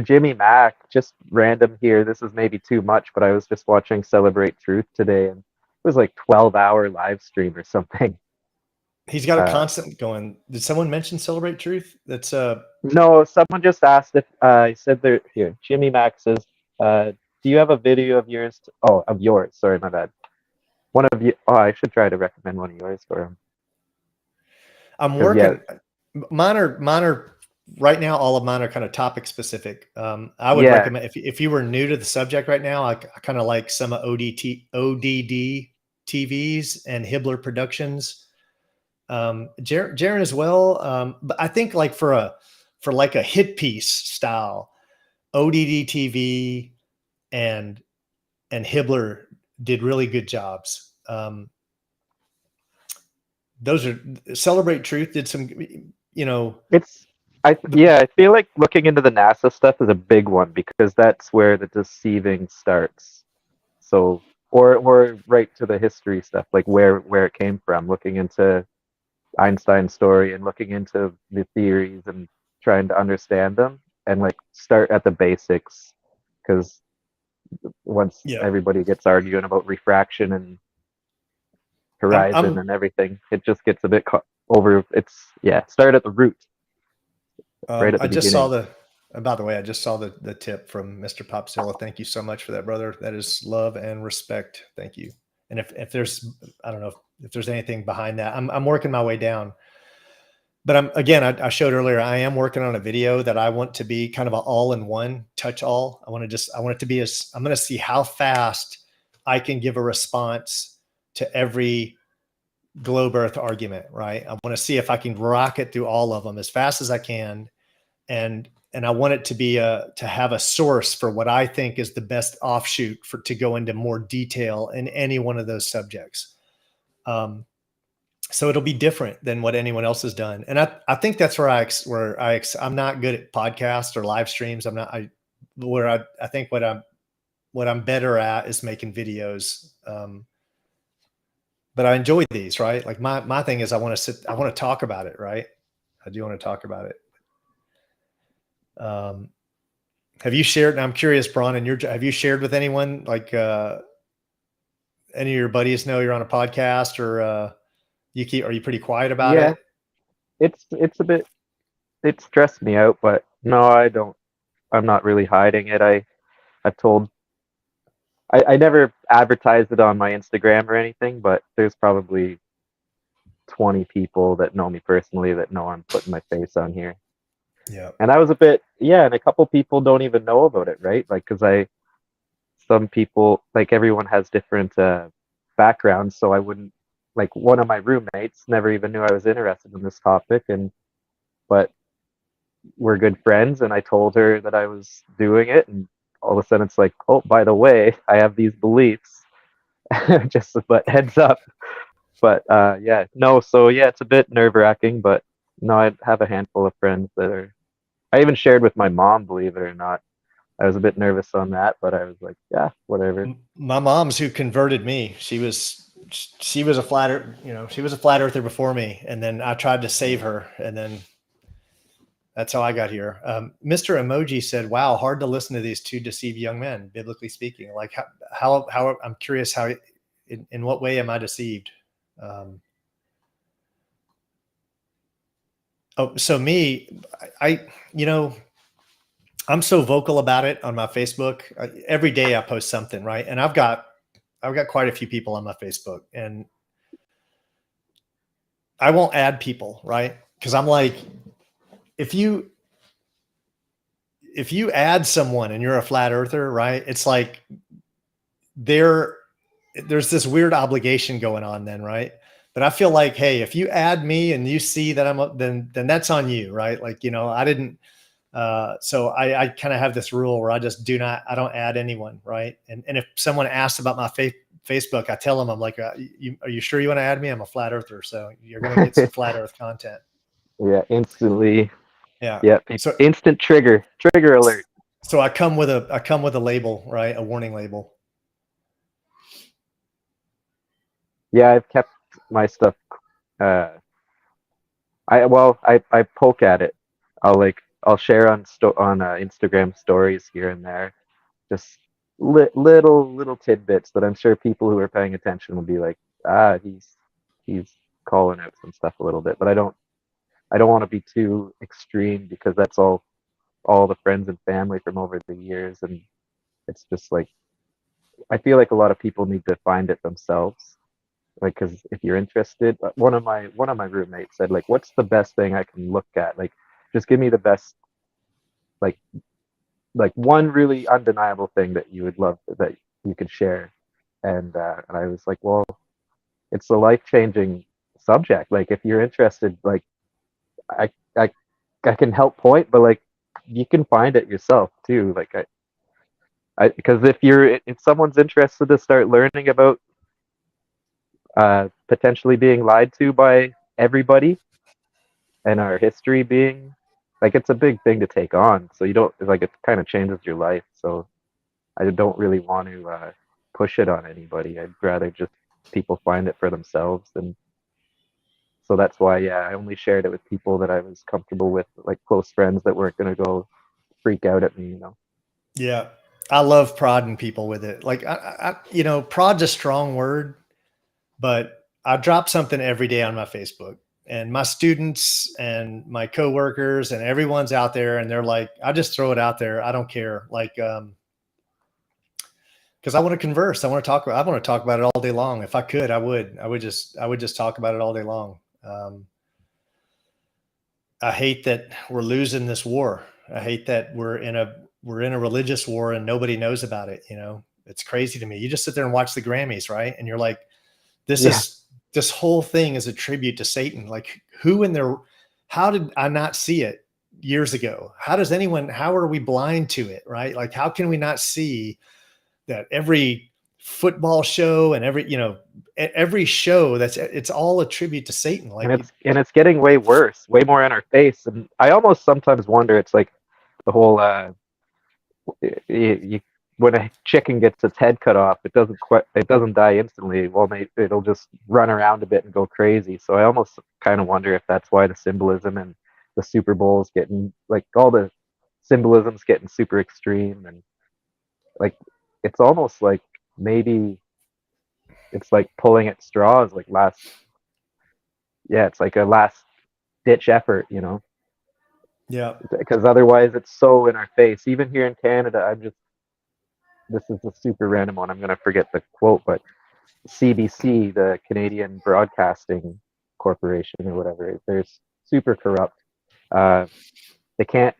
Jimmy Mack, just random here. This is maybe too much, but I was just watching Celebrate Truth today, and it was like 12-hour live stream or something. He's got a constant going. Did someone mention Celebrate Truth? That's no, someone just asked if I said there here. Jimmy Mack says, do you have a video of yours? Of yours. Sorry, my bad. One of you. Oh, I should try to recommend one of yours for him. I'm working. Mine are right now. All of mine are kind of topic specific. I would recommend if you were new to the subject right now, I kind of like some of ODD TVs and Hibbler Productions. Jaren as well. But I think like for like a hit piece style, ODD TV and Hibbler did really good jobs. Those are Celebrate Truth did some, I feel like looking into the NASA stuff is a big one because that's where the deceiving starts. So or right to the history stuff, like where it came from, looking into Einstein's story and looking into the theories and trying to understand them and like start at the basics, because once everybody gets arguing about refraction and horizon and everything, it just gets a bit over. Start at the root. Right at the I just beginning. by the way, I just saw the tip from Mr. Popzilla. Thank you so much for that, brother. That is love and respect. Thank you. And if there's, I don't know if there's anything behind that, I'm working my way down. But I showed earlier, I am working on a video that I want to be kind of an all-in-one, touch all. I want it to be I'm going to see how fast I can give a response to every globe earth argument, right? I want to see if I can rock it through all of them as fast as I can. And I want it to be to have a source for what I think is the best offshoot to go into more detail in any one of those subjects. So it'll be different than what anyone else has done. And I think that's where I'm not good at podcasts or live streams. I think what I'm better at is making videos. But I enjoy these, right? Like my thing is I want to talk about it, right? I do want to talk about it. Have you shared, and I'm curious, Bron, have you shared with anyone, like any of your buddies know you're on a podcast, or are you pretty quiet about it? It's a bit, it stressed me out, but no, I don't, I'm not really hiding it. I never advertised it on my Instagram or anything, but there's probably 20 people that know me personally that know I'm putting my face on here. Yeah. And I was and a couple people don't even know about it, right? Like, some people, like, everyone has different backgrounds, so I wouldn't, like, one of my roommates never even knew I was interested in this topic, but we're good friends, and I told her that I was doing it, and all of a sudden it's like, oh, by the way, I have these beliefs. But heads up. But it's a bit nerve-wracking, but no, I have a handful of friends I even shared with my mom, believe it or not. I was a bit nervous on that, but I was like, yeah, whatever. My mom's who converted me. She was a flat earther before me, and then I tried to save her, and then that's how I got here. Mr. Emoji said, "Wow, hard to listen to these two deceived young men, biblically speaking." Like how I'm curious how, in what way am I deceived? So me, I'm so vocal about it on my Facebook. Every day I post something, right? And I've got quite a few people on my Facebook, and I won't add people, right? Because I'm like, if you add someone and you're a flat earther, right? It's like there's this weird obligation going on then, right? But I feel like, hey, if you add me and you see that then that's on you, right? Like, I didn't. So I kind of have this rule where I don't add anyone, right? And if someone asks about my Facebook, I tell them, I'm like, are you sure you want to add me? I'm a flat earther, so you're going to get some flat earth content. Yeah, instantly. Yeah. Yeah. So, instant trigger alert. So I come with a label, right? A warning label. Yeah, I've kept my stuff. I poke at it. I'll share on Instagram stories here and there, just little tidbits that I'm sure people who are paying attention will be like, he's calling out some stuff a little bit, but I don't want to be too extreme, because that's all the friends and family from over the years, and it's just like, I feel like a lot of people need to find it themselves. Like, because if you're interested, one of my roommates said, like, what's the best thing I can look at? Like, just give me the best, like one really undeniable thing that you would love, that you could share. And I was like, well, it's the life-changing subject. Like if you're interested, like I I I can help point, but like you can find it yourself too. Like because if someone's interested to start learning about potentially being lied to by everybody and our history being like, it's a big thing to take on. So you don't like, it kind of changes your life. So I don't really want to push it on anybody. I'd rather just people find it for themselves. And so that's why, yeah, I only shared it with people that I was comfortable with, like close friends that weren't going to go freak out at me, you know? Yeah. I love prodding people with it. Like, prod's a strong word, but I drop something every day on my Facebook, and my students and my coworkers and everyone's out there, and they're like, I just throw it out there. I don't care. Like, because I want to converse. I want to talk about it all day long. If I could, I would just talk about it all day long. I hate that we're losing this war. I hate that we're in a religious war and nobody knows about it. You know, it's crazy to me. You just sit there and watch the Grammys, right? And you're like, this whole thing is a tribute to Satan. Like, how did I not see it years ago? How are we blind to it? Right? Like, how can we not see that every football show and every show it's all a tribute to Satan? Like, and it's getting way worse, way more in our face. And I almost sometimes wonder, it's like the whole when a chicken gets its head cut off, it doesn't die instantly. Well, it'll just run around a bit and go crazy. So I almost kind of wonder if that's why the symbolism and the Super Bowl is getting, like, all the symbolism's getting super extreme. And like, it's almost like maybe it's like pulling at straws, like it's like a last ditch effort, you know? yeah, Because otherwise it's so in our face. Even here in Canada, this is a super random one. I'm going to forget the quote, but CBC, the Canadian Broadcasting Corporation or whatever, they're super corrupt. They can't,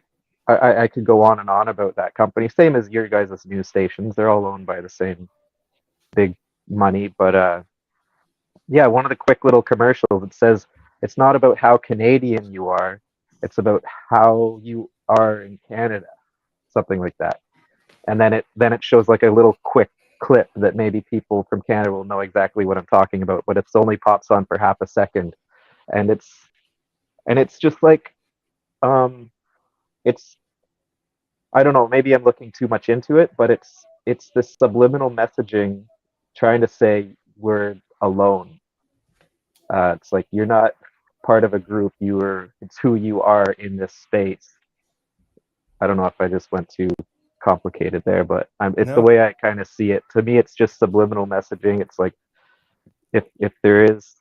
I could go on and on about that company. Same as your guys' news stations. They're all owned by the same big money. But yeah, one of the quick little commercials, it says, it's not about how Canadian you are, it's about how you are in Canada. Something like that. And then it shows like a little quick clip that maybe people from Canada will know exactly what I'm talking about, but it's only pops on for half a second. And it's just like, it's, I don't know, maybe I'm looking too much into it, but it's this subliminal messaging trying to say we're alone. It's like, you're not part of a group, it's who you are in this space. I don't know if I just went too complicated there, but it's the way I kind of see it. To me, it's just subliminal messaging. It's like, if there is,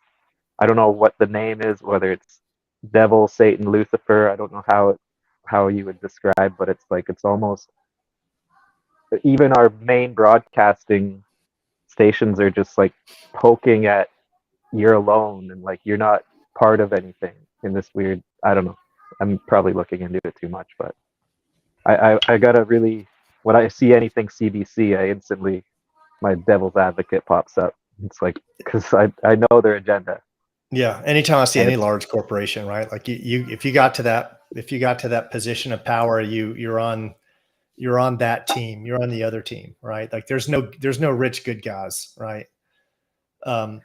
I don't know what the name is, whether it's devil, Satan, Lucifer, I don't know how you would describe, but it's like, it's almost, even our main broadcasting stations are just like poking at, you're alone, and like, you're not part of anything in this weird, I don't know, I'm probably looking into it too much, but I gotta really, when I see anything CBC, I instantly, my devil's advocate pops up. It's like, because I know their agenda. Yeah. Anytime I see any large corporation, right? Like if you got to that position of power, you're on that team, you're on the other team, right? Like there's no rich, good guys, right? Well,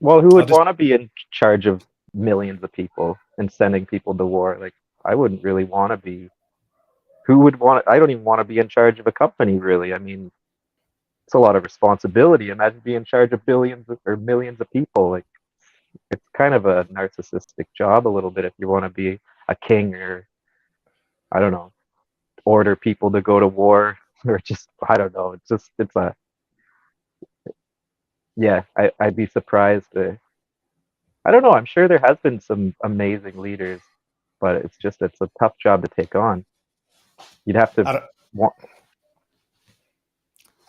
who would want to be in charge of millions of people and sending people to war? Like, I wouldn't really want to be. Who would want? I don't even want to be in charge of a company, really. I mean, it's a lot of responsibility. Imagine being in charge of billions or millions of people. Like, it's kind of a narcissistic job a little bit if you want to be a king, or I don't know, order people to go to war, or just, I don't know. I'd be surprised. I don't know. I'm sure there has been some amazing leaders, but it's a tough job to take on. You'd have to want.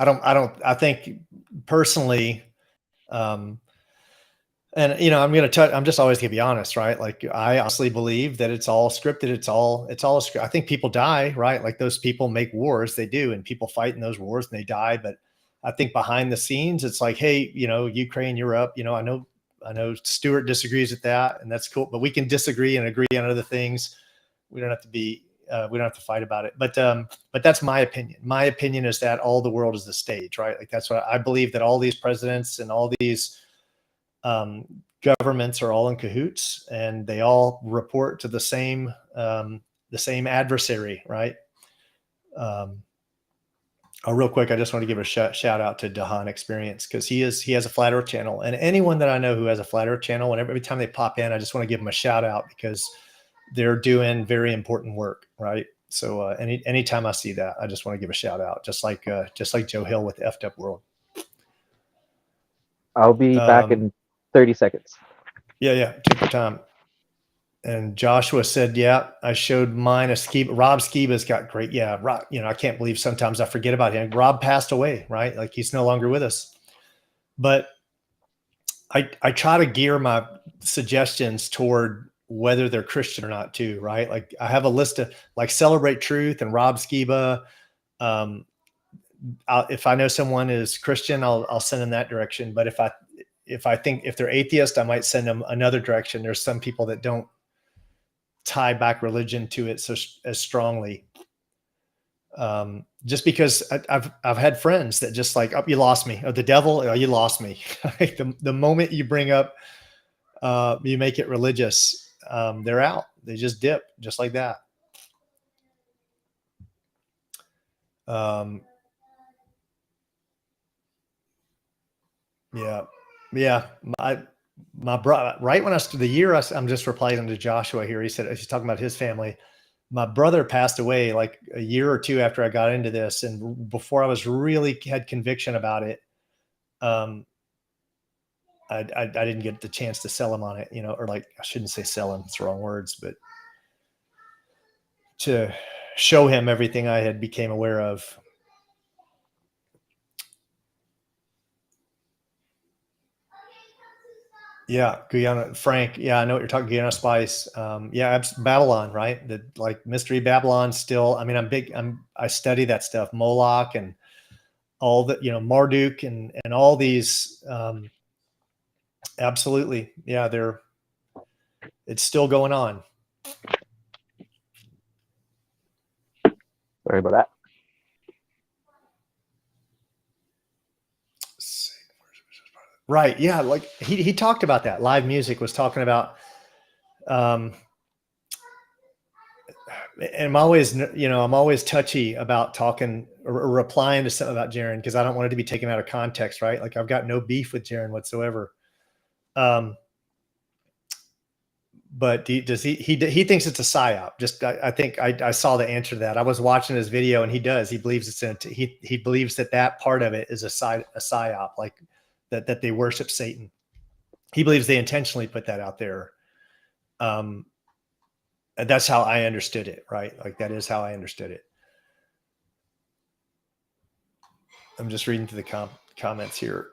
I think personally, and I'm just always gonna be honest, right? Like, I honestly believe that it's all scripted. It's all I think people die, right? Like, those people make wars, they do, and people fight in those wars and they die. But I think behind the scenes, it's like, hey, Ukraine, you're up. I know I know Stuart disagrees with that, and that's cool. But we can disagree and agree on other things. We don't have to be. We don't have to fight about it. But that's my opinion. My opinion is that all the world is the stage, right? Like that's what I believe, that all these presidents and all these governments are all in cahoots, and they all report to the same adversary, right? Real quick, I just want to give a shout out to Dahan Experience, because he has a Flat Earth channel, and anyone that I know who has a Flat Earth channel, and every time they pop in, I just want to give them a shout out, because they're doing very important work, right? So anytime I see that, I just want to give a shout out, just like Joe Hill with Effed Up World. I'll be back in 30 seconds. Yeah, take your time. And Joshua said, yeah, I showed mine. Rob Skiba's got great. Yeah, Rob, I can't believe sometimes I forget about him. Rob passed away, right? Like he's no longer with us. But I try to gear my suggestions toward whether they're Christian or not too, right? Like I have a list of like Celebrate Truth and Rob Skiba. If I know someone is Christian, I'll send them that direction. But if I think if they're atheist, I might send them another direction. There's some people that don't tie back religion to it so as strongly. Just because I've had friends that just like, oh, you lost me, or the devil, oh, you lost me. the moment you bring up, you make it religious, they're out. They just dip just like that. Yeah. My brother, right when I'm just replying to Joshua here. He said, he's talking about his family. My brother passed away like a year or two after I got into this. And before I was really had conviction about it, I didn't get the chance to sell him on it, or like, I shouldn't say sell him, it's the wrong words, but to show him everything I had became aware of. Yeah, Guyana, Frank. Yeah, I know what you're talking. Guyana Spice. Yeah, Babylon, right? The like Mystery Babylon. Still, I mean, I study that stuff. Moloch and all that. Marduk and all these. Absolutely, yeah. It's still going on. Sorry about that. Right. Yeah. Like he talked about that. Live Music was talking about, and I'm always touchy about talking or replying to something about Jaron, because I don't want it to be taken out of context, right? Like I've got no beef with Jaron whatsoever. But he thinks it's a psyop. Just, I think I saw the answer to that. I was watching his video, and he believes he believes that part of it is a psyop, like that they worship Satan. He believes they intentionally put that out there. And that's how I understood it, right? Like that is how I understood it. I'm just reading through the comments here.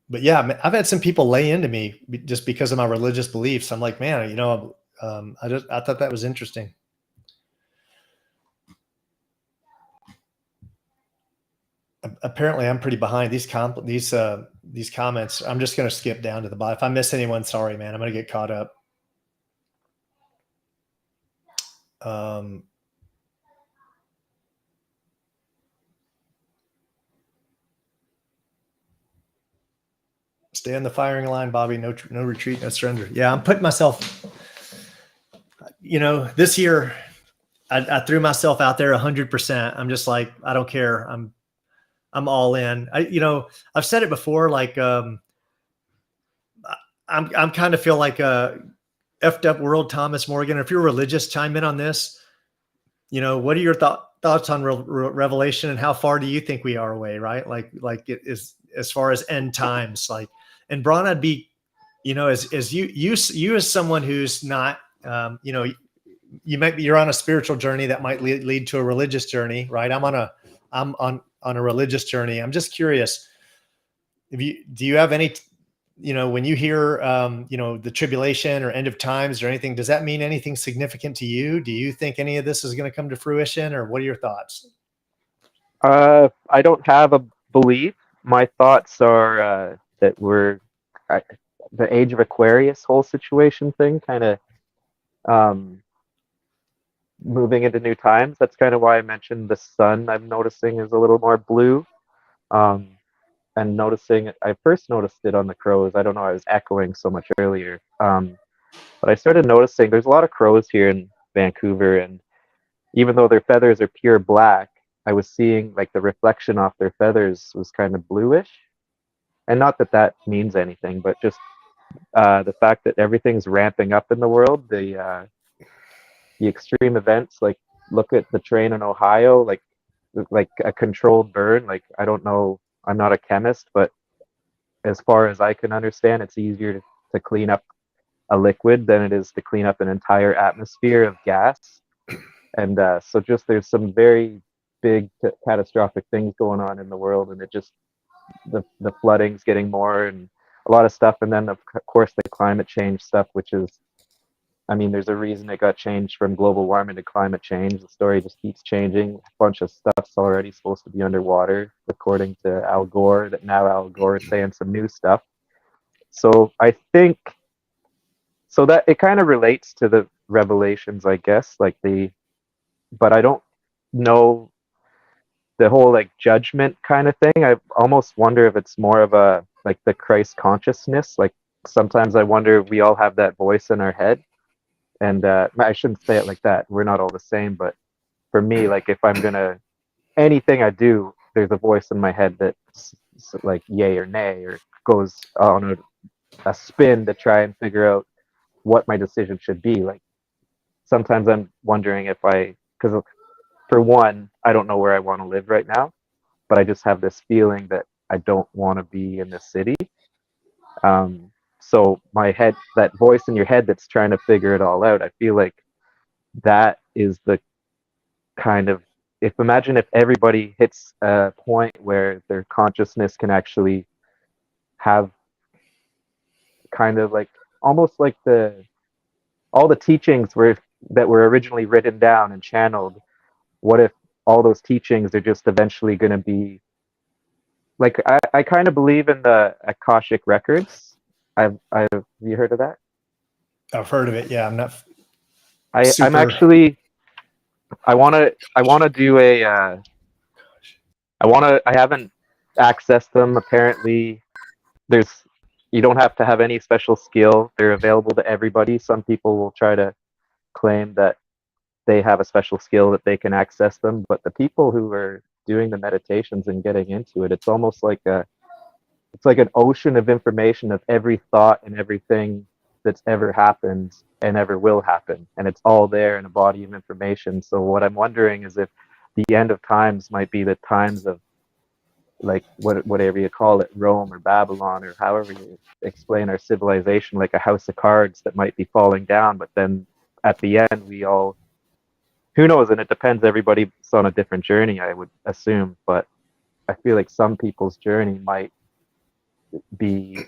But yeah, I've had some people lay into me just because of my religious beliefs. I'm like, man, I thought that was interesting. Apparently I'm pretty behind these comments. I'm just going to skip down to the bottom. If I miss anyone, sorry, man, I'm going to get caught up. Stay on the firing line, Bobby. No retreat, no surrender. Yeah, I'm putting myself, this year I threw myself out there 100%. I'm just like, I don't care. I'm all in. I've said it before, like, I'm kind of feel like a effed up world, Thomas Morgan. If you're religious, chime in on this. What are your thoughts on Revelation, and how far do you think we are away? Right. Like it is as far as end times, like, and Bron, I'd be, as you as someone who's not, you're on a spiritual journey that might lead to a religious journey, right? I'm on a religious journey. I'm just curious, do you have any when you hear, the tribulation or end of times or anything, does that mean anything significant to you? Do you think any of this is going to come to fruition, or what are your thoughts? I don't have a belief. My thoughts are that the age of Aquarius whole situation thing kind of um, moving into new times. That's kind of why I mentioned the sun. I'm noticing is a little more blue. Um, and noticing, I first noticed it on the crows. I don't know, I was echoing so much earlier. But I started noticing there's a lot of crows here in Vancouver, and even though their feathers are pure black, I was seeing like the reflection off their feathers was kind of bluish. And not that that means anything, but just the fact that everything's ramping up in the world, the extreme events, like look at the train in Ohio, like a controlled burn. Like I don't know, I'm not a chemist, but as far as I can understand, it's easier to clean up a liquid than it is to clean up an entire atmosphere of gas. And so just there's some very big catastrophic things going on in the world, and it just the flooding's getting more and a lot of stuff. And then of course the climate change stuff, which is, I mean, there's a reason it got changed from global warming to climate change. The story just keeps changing. A bunch of stuff's already supposed to be underwater, according to Al Gore, that now Al Gore is saying some new stuff. So I think, so that it kind of relates to the revelations, I guess, but I don't know the whole like judgment kind of thing. I almost wonder if it's more of a, like the Christ consciousness. Like sometimes I wonder if we all have that voice in our head. And I shouldn't say it like that. We're not all the same, but for me, like if I'm gonna, anything I do, there's a voice in my head that's like yay or nay, or goes on a spin to try and figure out what my decision should be. Like sometimes I'm wondering if because for one, I don't know where I want to live right now, but I just have this feeling that I don't want to be in this city. So my head, that voice in your head that's trying to figure it all out, I feel like that is the kind of, imagine if everybody hits a point where their consciousness can actually have kind of like, almost like all the teachings that were originally written down and channeled. What if all those teachings are just eventually going to be like, I kind of believe in the Akashic records. Have you heard of that? I've heard of it. Yeah, I'm not. I'm actually. I want to do a. I haven't accessed them. Apparently, you don't have to have any special skill. They're available to everybody. Some people will try to claim that they have a special skill that they can access them, but the people who are doing the meditations and getting into it, it's almost like it's like an ocean of information of every thought and everything that's ever happened and ever will happen. And it's all there in a body of information. So what I'm wondering is if the end of times might be the times of, like, whatever you call it, Rome or Babylon, or however you explain our civilization, like a house of cards that might be falling down. But then at the end, we all, who knows? And it depends. Everybody's on a different journey, I would assume. But I feel like some people's journey might be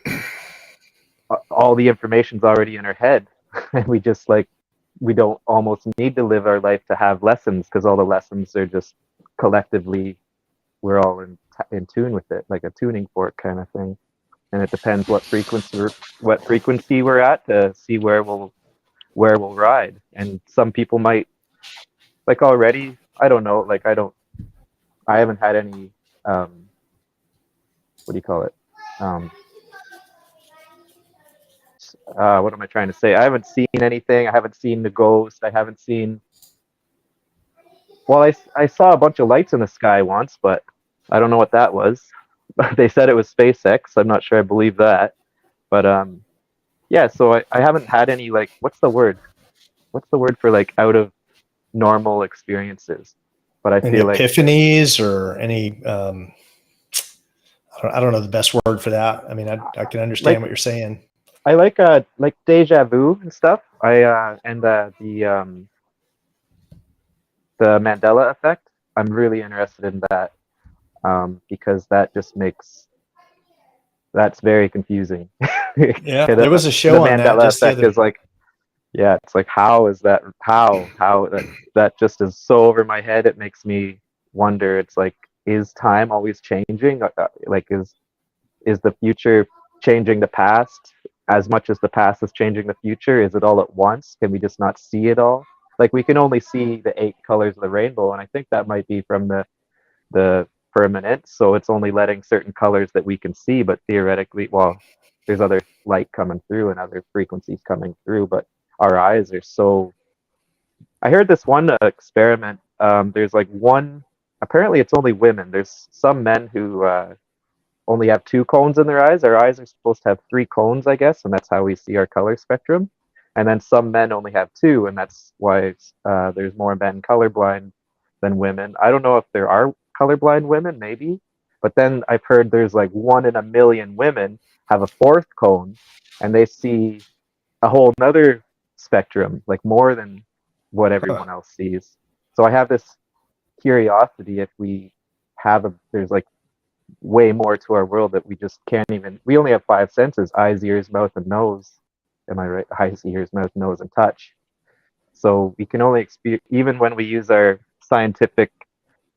all the information's already in our head, and we just we don't almost need to live our life to have lessons, because all the lessons are just collectively, we're all in tune with it, like a tuning fork kind of thing. And it depends what frequency we're at to see where we'll ride. And some people might, like, already, I don't know, like I haven't had any what do you call it, what am I trying to say? I haven't seen anything. I haven't seen the ghost. I haven't seen. Well, I saw a bunch of lights in the sky once, but I don't know what that was. They said it was SpaceX. I'm not sure I believe that. But yeah. So I haven't had any, like, what's the word? What's the word for, like, out of normal experiences? But I Any feel like epiphanies or any. I don't know the best word for that. I mean, I can understand what you're saying. I like deja vu and stuff. And the Mandela effect. I'm really interested in that, because that just makes that's very confusing. Yeah, there was a show on that Mandela just the effect other. is like, yeah, it's like, how is that? How that just is so over my head. It makes me wonder. It's like, is time always changing? Like, is the future changing the past as much as the past is changing the future? Is it all at once? Can we just not see it all? Like, we can only see the 8 colors of the rainbow, and I think that might be from the firmament, so it's only letting certain colors that we can see, but theoretically, well, there's other light coming through and other frequencies coming through, but our eyes are so. I heard this one experiment. There's like one. Apparently, it's only women. There's some men who only have 2 cones in their eyes. Our eyes are supposed to have 3 cones, I guess, and that's how we see our color spectrum. And then some men only have 2, and that's why there's more men colorblind than women. I don't know if there are colorblind women, maybe, but then I've heard there's like 1 in a million women have a 4th cone, and they see a whole nother spectrum, like more than what everyone else sees. So I have this curiosity if we there's like way more to our world that we just can't even. We only have 5 senses: eyes, ears, mouth, and nose. Am I right? Eyes, ears, mouth, nose, and touch. So we can only experience, even when we use our scientific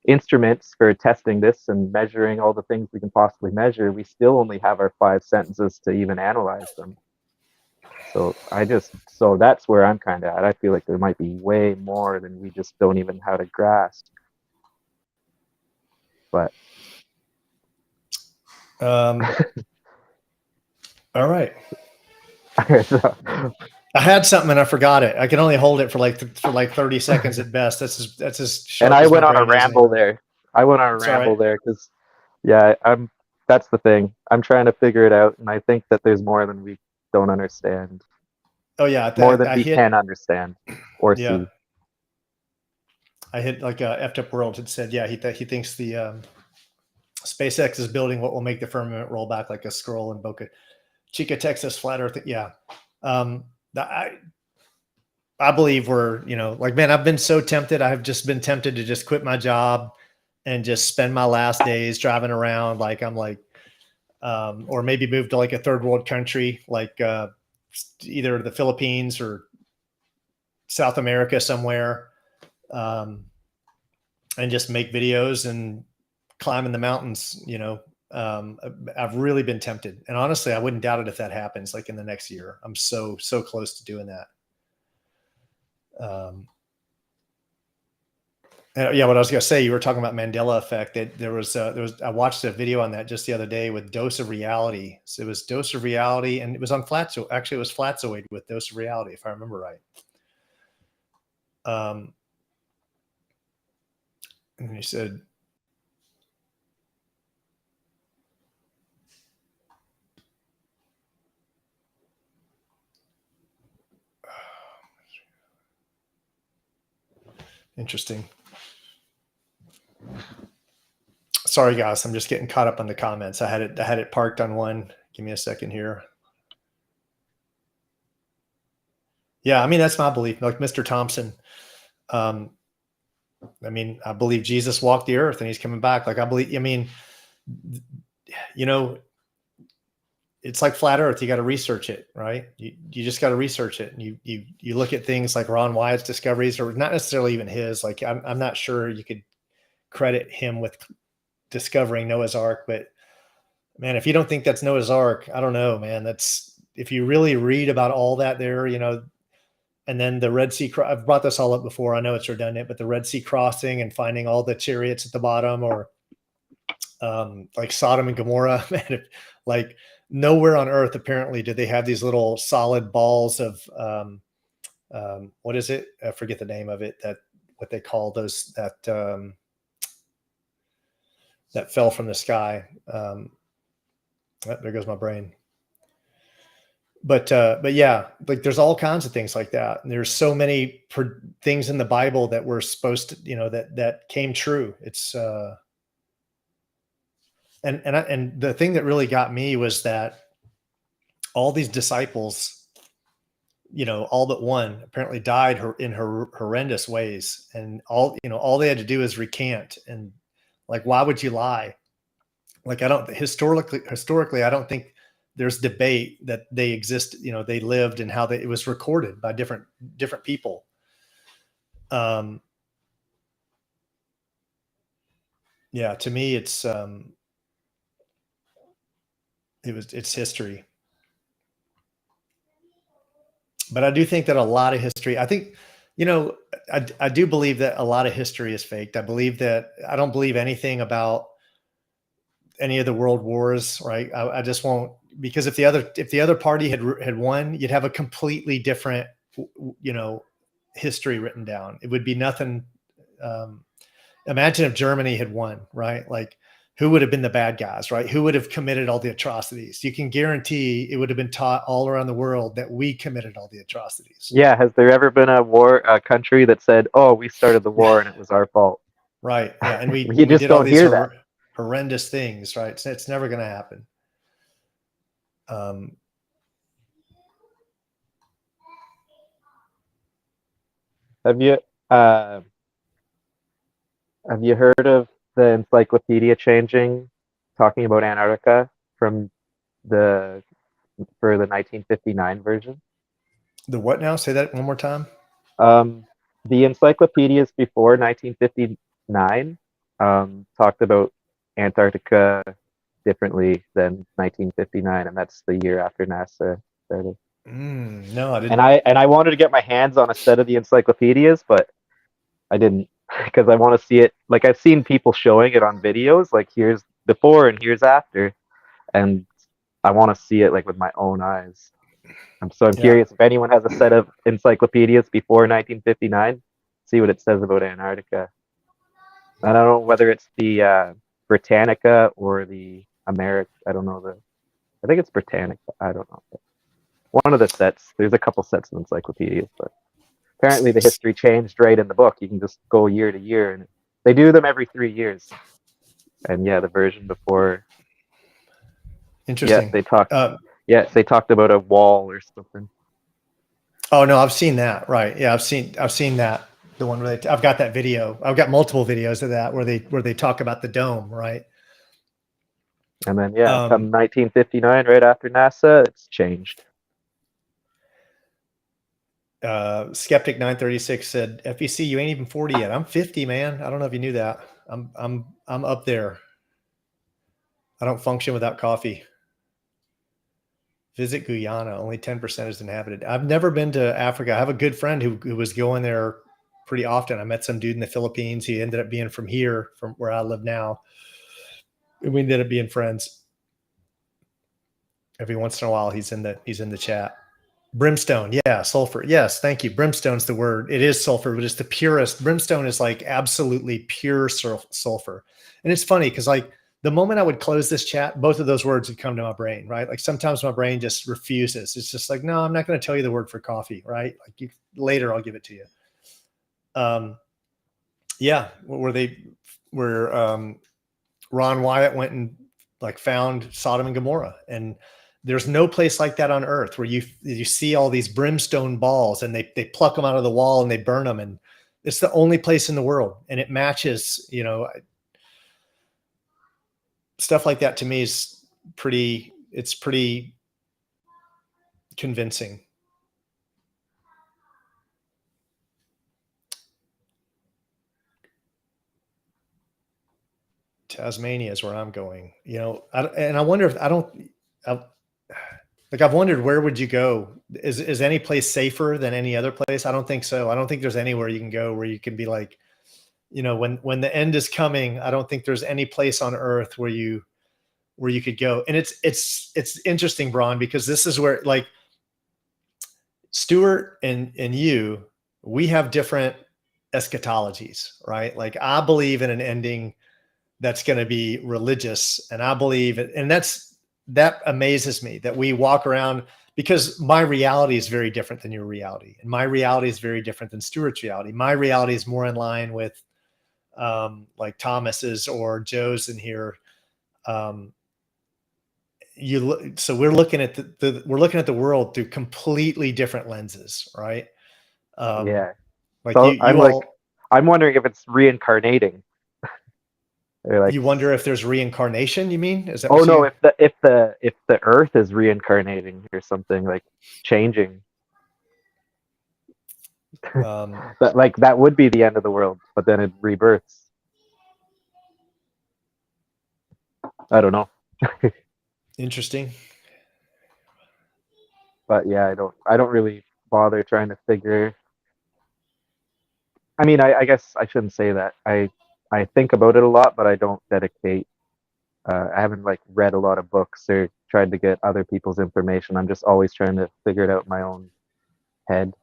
instruments for testing this and measuring all the things we can possibly measure, we still only have our 5 senses to even analyze them. So that's where I'm kind of at. I feel like there might be way more than we just don't even know how to grasp. But all right. So, I had something and I forgot it. I can only hold it for like 30 seconds at best. That's as sharp. and I as went my on a brain is ramble anymore. there. I went on a It's ramble all right. there because, yeah, that's the thing. I'm trying to figure it out, and I think that there's more than we don't understand. Oh yeah, More than I we hit. can understand or Yeah, see. I hit like Effed Up World had said. Yeah, he thinks the SpaceX is building what will make the firmament roll back like a scroll in Boca Chica, Texas, flat Earth. Yeah, I believe we're, like, man, I've been so tempted. I have just been tempted to just quit my job and just spend my last days driving around. Like I'm like, or maybe move to like a third world country, like either the Philippines or South America somewhere, and just make videos and climb in the mountains. I've really been tempted, and honestly, I wouldn't doubt it if that happens like in the next year. I'm so close to doing that. Yeah, what I was going to say, you were talking about Mandela effect. That there was I watched a video on that just the other day with Dose of Reality. So it was Dose of Reality, and it was on Flatzoid. Actually, it was Flatzoid with Dose of Reality, if I remember right. And he said, interesting. Sorry, guys, I'm just getting caught up on the comments. I had it parked on one. Give me a second here. Yeah, I mean, that's my belief. Like Mr. Thompson, I believe Jesus walked the earth and he's coming back. Like it's like flat earth. You got to research it, right? You just got to research it. And you look at things like Ron Wyatt's discoveries, or not necessarily even his. Like I'm not sure you could credit him with discovering Noah's Ark, but man, if you don't think that's Noah's Ark, I don't know, man. That's, if you really read about all that there, and then the Red Sea, I've brought this all up before. I know it's redundant, but the Red Sea crossing and finding all the chariots at the bottom, or like Sodom and Gomorrah, man, like nowhere on earth, apparently, did they have these little solid balls of, what is it? I forget the name of it, what they call those, that fell from the sky. There goes my brain. But yeah, like there's all kinds of things like that. And there's so many things in the Bible that were supposed to, that came true. It's, and the thing that really got me was that all these disciples, all but one apparently died in horrendous ways. And all they had to do is recant. And like, why would you lie? Like I don't historically, I don't think there's debate that they exist. You know, they lived and how it was recorded by different people. Yeah, to me, it's history. But I do think that a lot of history, I think, you know, I do believe that a lot of history is faked. I don't believe anything about any of the world wars, right? I just won't, because if the other party had won, you'd have a completely different, you know, history written down. It would be nothing. Imagine if Germany had won, right? Like, who would have been the bad guys, right? Who would have committed all the atrocities? You can guarantee it would have been taught all around the world that we committed all the atrocities. Yeah, has there ever been a country that said, "Oh, we started the war and it was our fault"? Right. Yeah, and we You just did all don't these hear that. horrendous things, right? So it's never going to happen. Have you heard of the encyclopedia talking about Antarctica for the 1959 version? The what now? Say that one more time. The encyclopedias before 1959 talked about Antarctica differently than 1959, and that's the year after NASA started. No, I didn't. And I wanted to get my hands on a set of the encyclopedias, but I didn't, because I want to see it. Like, I've seen people showing it on videos, like here's before and here's after, and I want to see it like with my own eyes. I'm curious if anyone has a set of encyclopedias before 1959, see what it says about Antarctica. I don't know whether it's the Britannica or the America. I don't know I think it's Britannica. I don't know. One of the sets. There's a couple sets of encyclopedias, but apparently the history changed right in the book. You can just go year to year, and they do them every 3 years. And yeah, the version before. Interesting. Yeah, they talked. They talked about a wall or something. Oh no, I've seen that. Right. Yeah, I've seen that. The one where I've got that video. I've got multiple videos of that where they talk about the dome, right? And then come 1959, right after NASA, it's changed. Skeptic 936 said, "FEC, you ain't even 40 yet. I'm 50, man. I don't know if you knew that. I'm up there. I don't function without coffee. Visit Guyana. Only 10% is inhabited. I've never been to Africa. I have a good friend who was going there pretty often. I met some dude in the Philippines. He ended up being from where I live now. And we ended up being friends. Every once in a while, he's in the chat. Brimstone, yeah, sulfur. Yes, thank you. Brimstone's the word. It is sulfur, but it's the purest. Brimstone is like absolutely pure sulfur. And it's funny because like the moment I would close this chat, both of those words would come to my brain, right? Like sometimes my brain just refuses. It's just like, no, I'm not going to tell you the word for coffee, right? Like later I'll give it to you. Yeah, where Ron Wyatt went and like found Sodom and Gomorrah, and there's no place like that on earth where you see all these brimstone balls and they pluck them out of the wall and they burn them. And it's the only place in the world. And it matches, you know, stuff like that to me is pretty convincing. Tasmania is where I'm going, you know, I wonder if I've wondered, where would you go? Is any place safer than any other place? I don't think so. I don't think there's anywhere you can go where you can be like, you know, when the end is coming, I don't think there's any place on earth where you could go. And it's interesting, Bron, because this is where like Stuart and you, we have different eschatologies, right? Like I believe in an ending that's going to be religious, and I believe it, and that amazes me that we walk around, because my reality is very different than your reality. And my reality is very different than Stuart's reality. My reality is more in line with like Thomas's or Joe's in here. So we're looking at the world through completely different lenses, right? Yeah. Like so I'm I'm wondering if it's reincarnating. They're like, You wonder if there's reincarnation, you mean? Is that oh what no, you? if the Earth is reincarnating or something, like changing, that like that would be the end of the world, but then it rebirths. I don't know. Interesting. But yeah, I don't really bother trying to figure. I mean, I guess I shouldn't say that. I think about it a lot, but I don't dedicate. I haven't like read a lot of books or tried to get other people's information. I'm just always trying to figure it out in my own head,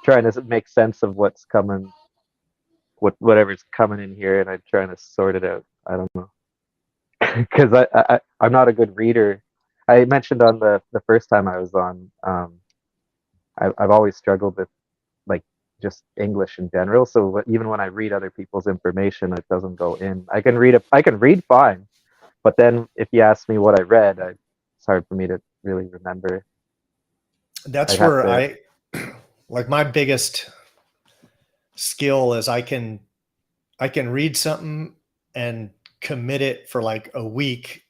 trying to make sense of what's coming, whatever's coming in here, and I'm trying to sort it out. I don't know, because I'm not a good reader. I mentioned on the first time I was on, I've always struggled with like just English in general. So even when I read other people's information, it doesn't go in. I can read fine, but then if you ask me what I read, it's hard for me to really remember. That's where I like my biggest skill is I can read something and commit it for like a week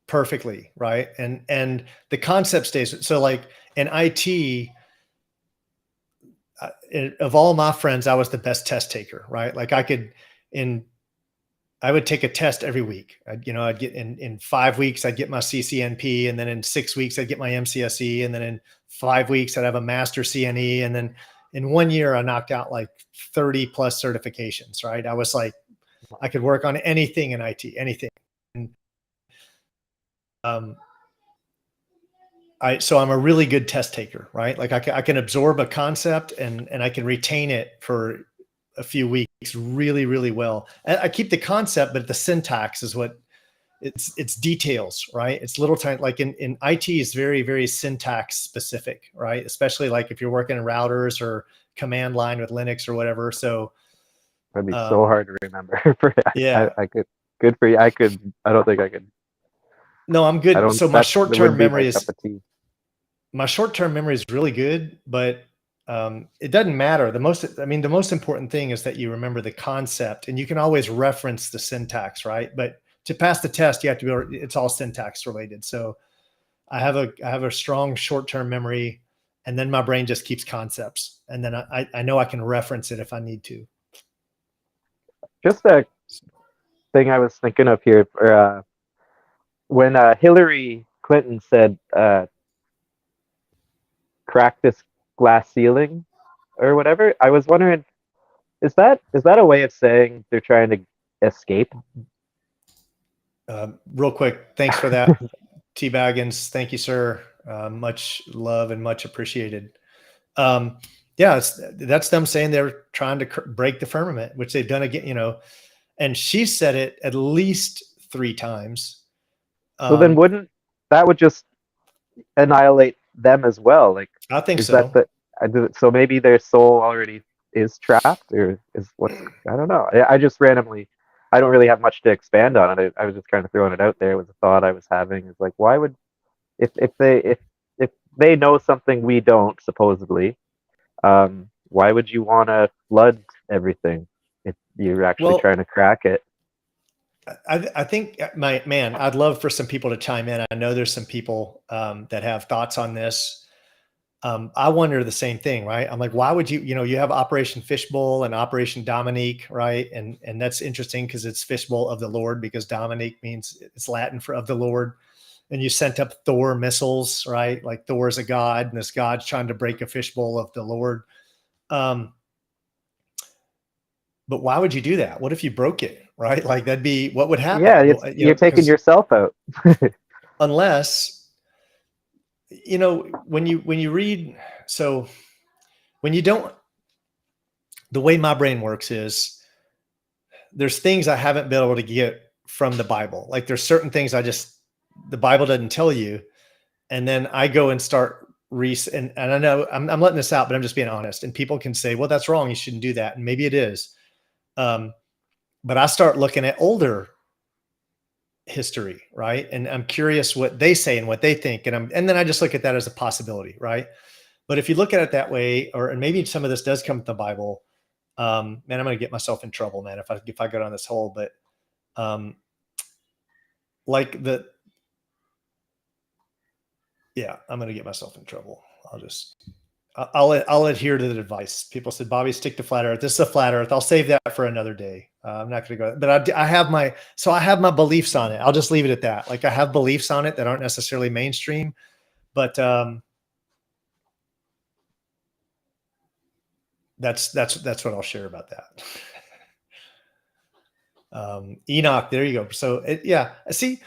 perfectly, right? And the concept stays. So like in IT, of all my friends, I was the best test taker, right? Like I would take a test every week. I'd get in 5 weeks, I'd get my CCNP, and then in 6 weeks, I'd get my MCSE, and then in 5 weeks, I'd have a master CNE, and then in 1 year, I knocked out like 30 plus certifications, right? I was like, I could work on anything in IT, anything. And, so I'm a really good test taker, right? Like I can absorb a concept and I can retain it for a few weeks really, really well. And I keep the concept, but the syntax is what it's details, right? It's little tiny, like in IT is very, very syntax specific, right? Especially like if you're working in routers or command line with Linux or whatever. So that'd be so hard to remember. Yeah. I could, good for you. I don't think I could. No, I'm good. So my short-term memory is, my short-term memory is really good, but it doesn't matter. The most important thing is that you remember the concept, and you can always reference the syntax, right? But to pass the test, you have to be, it's all syntax related. So I have a strong short-term memory, and then my brain just keeps concepts. And then I know I can reference it if I need to. Just a thing I was thinking of here, when Hillary Clinton said, crack this glass ceiling or whatever, I was wondering, is that a way of saying they're trying to escape? Real quick, thanks for that, T Baggins. Thank you, sir. Much love and much appreciated. Yeah, that's them saying they're trying to break the firmament, which they've done again, and she said it at least 3 times. So then wouldn't that would just annihilate them as well? Like, I think is so. So maybe their soul already is trapped, or is what? I don't know. I just randomly, I don't really have much to expand on it. I was just kind of throwing it out there. It was a thought I was having. It's like, why would, if they know something we don't, supposedly, why would you want to flood everything if you're actually trying to crack it? I think, I'd love for some people to chime in. I know there's some people that have thoughts on this. I wonder the same thing, right? I'm like, why would you have Operation Fishbowl and Operation Dominique, right? And that's interesting because it's Fishbowl of the Lord, because Dominique means, it's Latin for of the Lord. And you sent up Thor missiles, right? Like Thor is a god, and this god's trying to break a fishbowl of the Lord. But why would you do that? What if you broke it, right? Like that'd be, what would happen? Yeah, you're taking yourself out. Unless, when you read, so when you don't, the way my brain works is there's things I haven't been able to get from the Bible. Like there's certain things the Bible doesn't tell you. And then I go and start and I know I'm letting this out, but I'm just being honest. And people can say, well, that's wrong, you shouldn't do that. And maybe it is. But I start looking at older history, right? And I'm curious what they say and what they think. And then I just look at that as a possibility, right? But if you look at it that way, and maybe some of this does come from the Bible, Man, I'm going to get myself in trouble, man, if I go down this hole. But like I'm going to get myself in trouble. I'll adhere to the advice. People said, Bobby, stick to flat earth. This is a flat earth. I'll save that for another day. I'm not going to go, but I have my beliefs on it. I'll just leave it at that. Like I have beliefs on it that aren't necessarily mainstream, but that's what I'll share about that. Enoch, there you go. So see,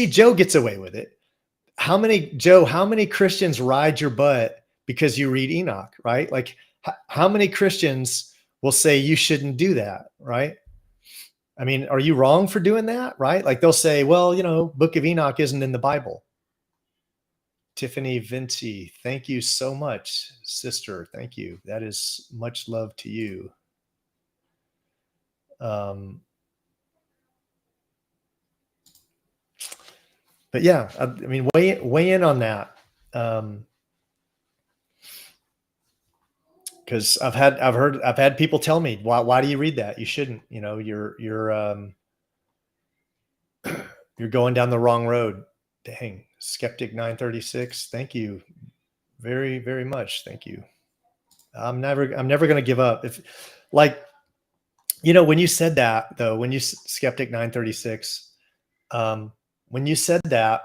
Joe gets away with it. How many Christians ride your butt because you read Enoch, right? Like how many Christians will say you shouldn't do that, right? I mean, are you wrong for doing that, right? Like they'll say, well, Book of Enoch isn't in the Bible. Tiffany Vinci, thank you so much, sister. Thank you. That is much love to you. But yeah, I mean, weigh in on that. Because I've had people tell me, why do you read that? You shouldn't. You're going down the wrong road. Dang, Skeptic 936. Thank you very, very much. Thank you. I'm never going to give up. If when you said that though, when you Skeptic 936, when you said that,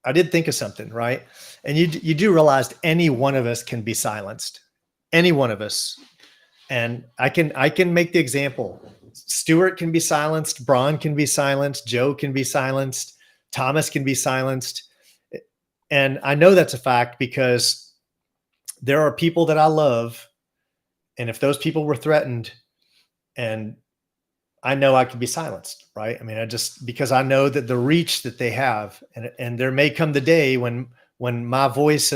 I did think of something, right? And you do realize any one of us can be silenced. Any one of us. And I can make the example. Stuart can be silenced. Bron can be silenced. Joe can be silenced. Thomas can be silenced. And I know that's a fact because there are people that I love. And if those people were threatened, and I know I could be silenced, right? I mean, because I know that the reach that they have, and there may come the day when my voice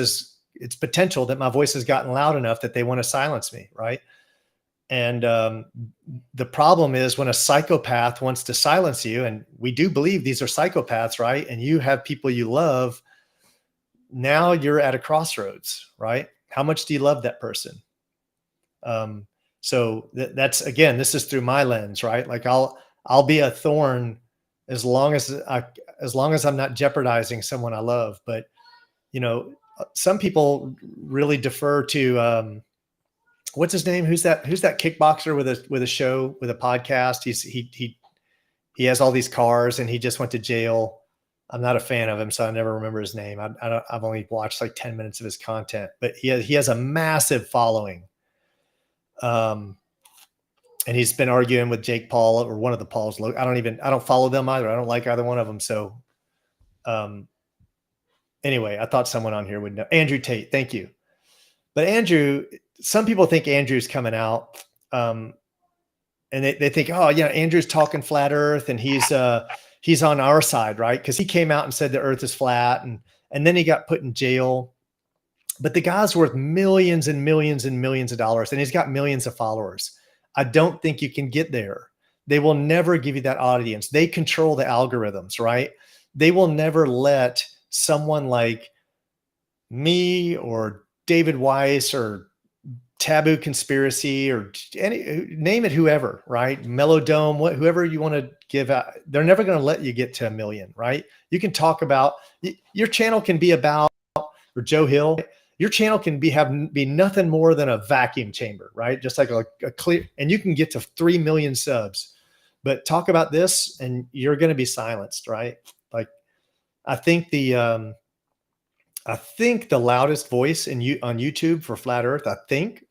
it's potential that my voice has gotten loud enough that they want to silence me, right? And the problem is when a psychopath wants to silence you, and we do believe these are psychopaths, right? And you have people you love, now you're at a crossroads, right? How much do you love that person? So that's, again, this is through my lens, right? Like I'll be a thorn as long as I'm not jeopardizing someone I love. But some people really defer to what's his name? Who's that kickboxer with a show, with a podcast? He has all these cars and he just went to jail. I'm not a fan of him, so I never remember his name. I've only watched like 10 minutes of his content, but he has a massive following. And he's been arguing with Jake Paul, or one of the Pauls. I don't follow them either. I don't like either one of them. So, anyway, I thought someone on here would know. Andrew Tate, thank you. But Andrew, some people think Andrew's coming out, and they think, oh yeah, Andrew's talking flat Earth, and he's on our side, right? Because he came out and said the Earth is flat, and then he got put in jail. But the guy's worth millions and millions and millions of dollars, and he's got millions of followers. I don't think you can get there. They will never give you that audience. They control the algorithms, right? They will never let someone like me or David Weiss or Taboo Conspiracy or name it, whoever, right? Melodome, whoever you want to give out, they're never going to let you get to 1 million, right? You can talk about, your channel can be about, or Joe Hill, your channel can be nothing more than a vacuum chamber, right? Just like a clear, and you can get to 3 million subs, but talk about this and you're going to be silenced, right? Like, I think the loudest voice on YouTube for Flat Earth, I think,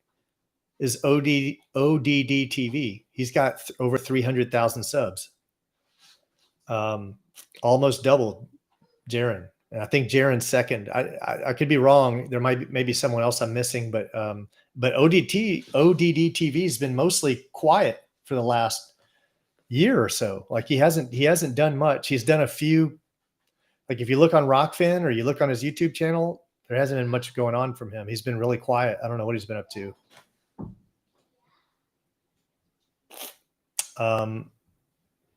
is ODD TV. He's got over 300,000 subs. Almost double Jaron. And I think Jaron's second. I could be wrong. There maybe someone else I'm missing, but ODD TV has been mostly quiet for the last year or so. Like he hasn't done much. He's done a few. Like if you look on Rockfin or you look on his YouTube channel, there hasn't been much going on from him. He's been really quiet. I don't know what he's been up to. But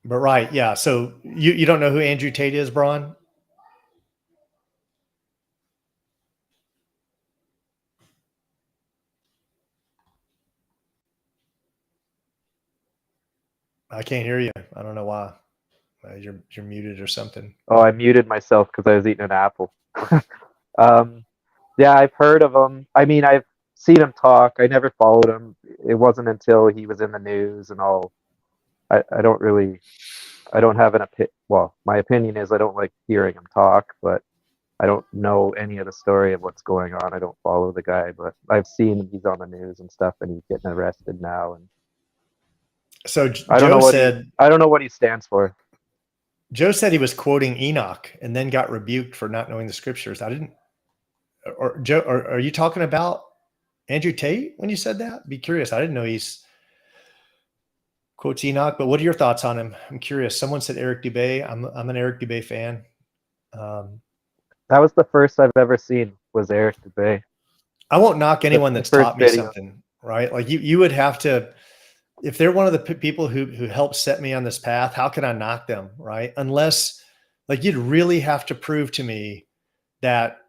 right, yeah. So you don't know who Andrew Tate is, Bron? I can't hear you. I don't know why. You're muted or something. Oh, I muted myself because I was eating an apple. Yeah, I've heard of him. I mean, I've seen him talk. I never followed him. It wasn't until he was in the news and all. I don't really. I don't have an opinion. Well, my opinion is I don't like hearing him talk, but I don't know any of the story of what's going on. I don't follow the guy, but I've seen he's on the news and stuff, and he's getting arrested now. And So I don't know Joe what said. I don't know what he stands for. Joe said he was quoting Enoch and then got rebuked for not knowing the scriptures. I didn't. Or Joe, are you talking about Andrew Tate when you said that? Be curious. I didn't know he's quotes Enoch, but what are your thoughts on him? I'm curious. Someone said Eric Dubay. I'm an Eric Dubay fan. That was the first I've ever seen was Eric Dubay. I won't knock anyone The that's first taught me video. something, right? Like you would have to, if they're one of the people who helped set me on this path, how can I knock them, right? Unless, like, you'd really have to prove to me that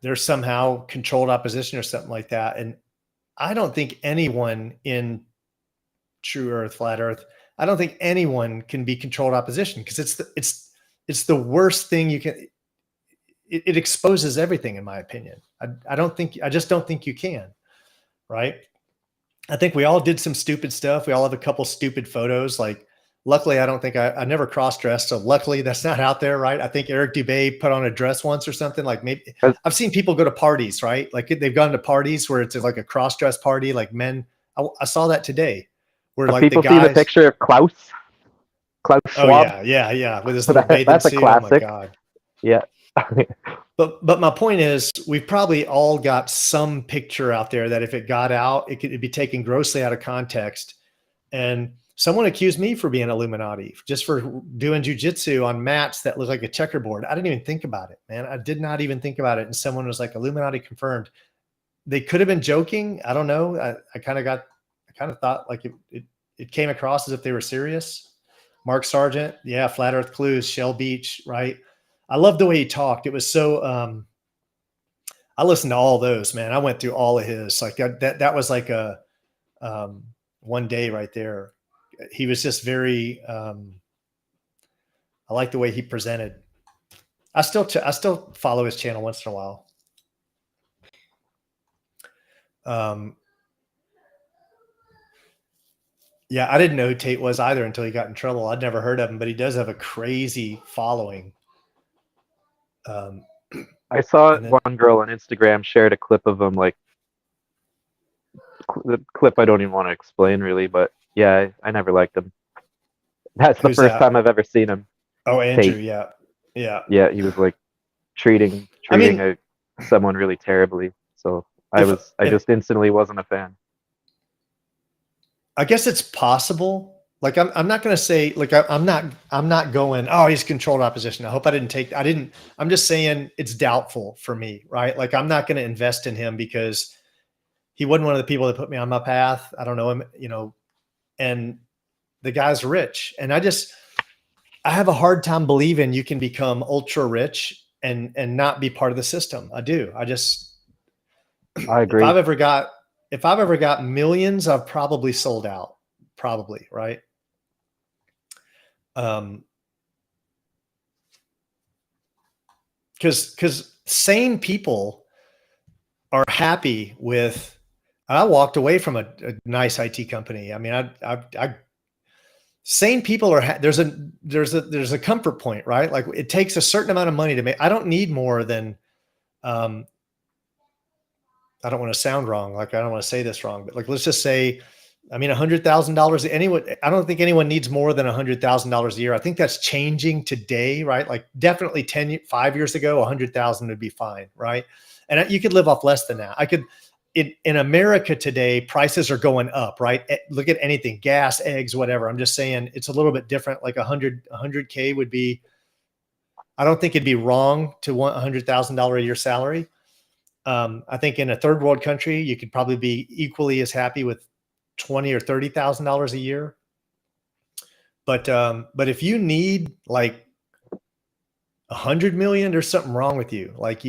there's somehow controlled opposition or something like that. And I don't think anyone in true earth, flat earth, I don't think anyone can be controlled opposition, because it's the worst thing you can. It exposes everything, in my opinion. I just don't think you can, right? I think we all did some stupid stuff. We all have a couple stupid photos. Like, luckily, I don't think I never cross-dressed. So luckily that's not out there, right? I think Eric Dubay put on a dress once or something. Like, maybe I've seen people go to parties, right? Like, they've gone to parties where it's like a cross-dress party, like men. I saw that today where, like, People the see the guys. picture of Klaus Schwab. Oh yeah. With his little bathing That's a suit. Oh my classic. God. Yeah. But my point is, we've probably all got some picture out there that if it got out, it'd be taken grossly out of context. And someone accused me for being Illuminati, just for doing jujitsu on mats that look like a checkerboard. I didn't even think about it, man. I did not even think about it. And someone was like, Illuminati confirmed. They could have been joking. I don't know. I kind of thought like it came across as if they were serious. Mark Sargent, yeah, Flat Earth Clues, Shell Beach, right? I love the way he talked. It was so. I listened to all those, man. I went through all of his. Like that was like a one day right there. He was just very. I like the way he presented. I still follow his channel once in a while. Yeah, I didn't know who Tate was either until he got in trouble. I'd never heard of him, but he does have a crazy following. I saw one girl on Instagram shared a clip of him, like the clip I don't even want to explain really, but yeah, I never liked him. That's the first time I've ever seen him. Oh, Andrew, Tate. yeah. Yeah, he was like treating someone really terribly. So I just instantly wasn't a fan. I guess it's possible. Like, I'm not going to say, like, I'm not going, oh, he's controlled opposition. I hope I'm just saying it's doubtful for me, right? Like, I'm not going to invest in him because he wasn't one of the people that put me on my path. I don't know him, and the guy's rich. And I have a hard time believing you can become ultra rich and not be part of the system. I do. I agree. If I've ever got millions, I've probably sold out, probably, right? Because sane people are happy with. I walked away from a nice IT company. I mean, sane people are. There's a comfort point, right? Like, it takes a certain amount of money to make. I don't need more than. I don't want to sound wrong. Like, I don't want to say this wrong, but like, let's just say, I mean, $100,000. I don't think anyone needs more than $100,000 a year. I think that's changing today, right? Like, definitely 5 years ago, 100,000 would be fine, right? And you could live off less than that. In America today, prices are going up, right? Look at anything, gas, eggs, whatever. I'm just saying it's a little bit different. Like 100K would be. I don't think it'd be wrong to want $100,000 a year salary. I think in a third world country, you could probably be equally as happy with $20,000 or $30,000 a year. But if you need like 100 million, there's something wrong with you. Like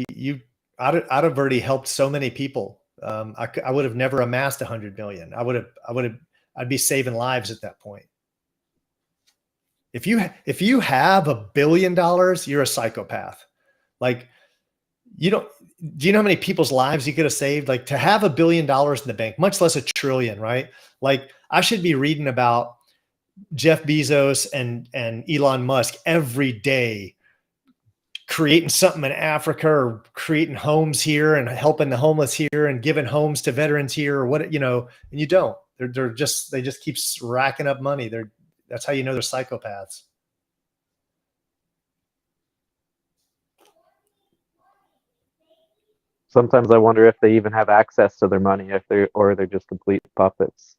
I'd have already helped so many people. I would have never amassed 100 million. I'd be saving lives at that point. If you have $1 billion, you're a psychopath. Like, do you know how many people's lives you could have saved? Like, to have $1 billion in the bank, much less $1 trillion, right? Like, I should be reading about Jeff Bezos and Elon Musk every day, creating something in Africa or creating homes here and helping the homeless here and giving homes to veterans here or what, and you don't. They just keep racking up money. That's how you know they're psychopaths. Sometimes I wonder if they even have access to their money, or they're just complete puppets.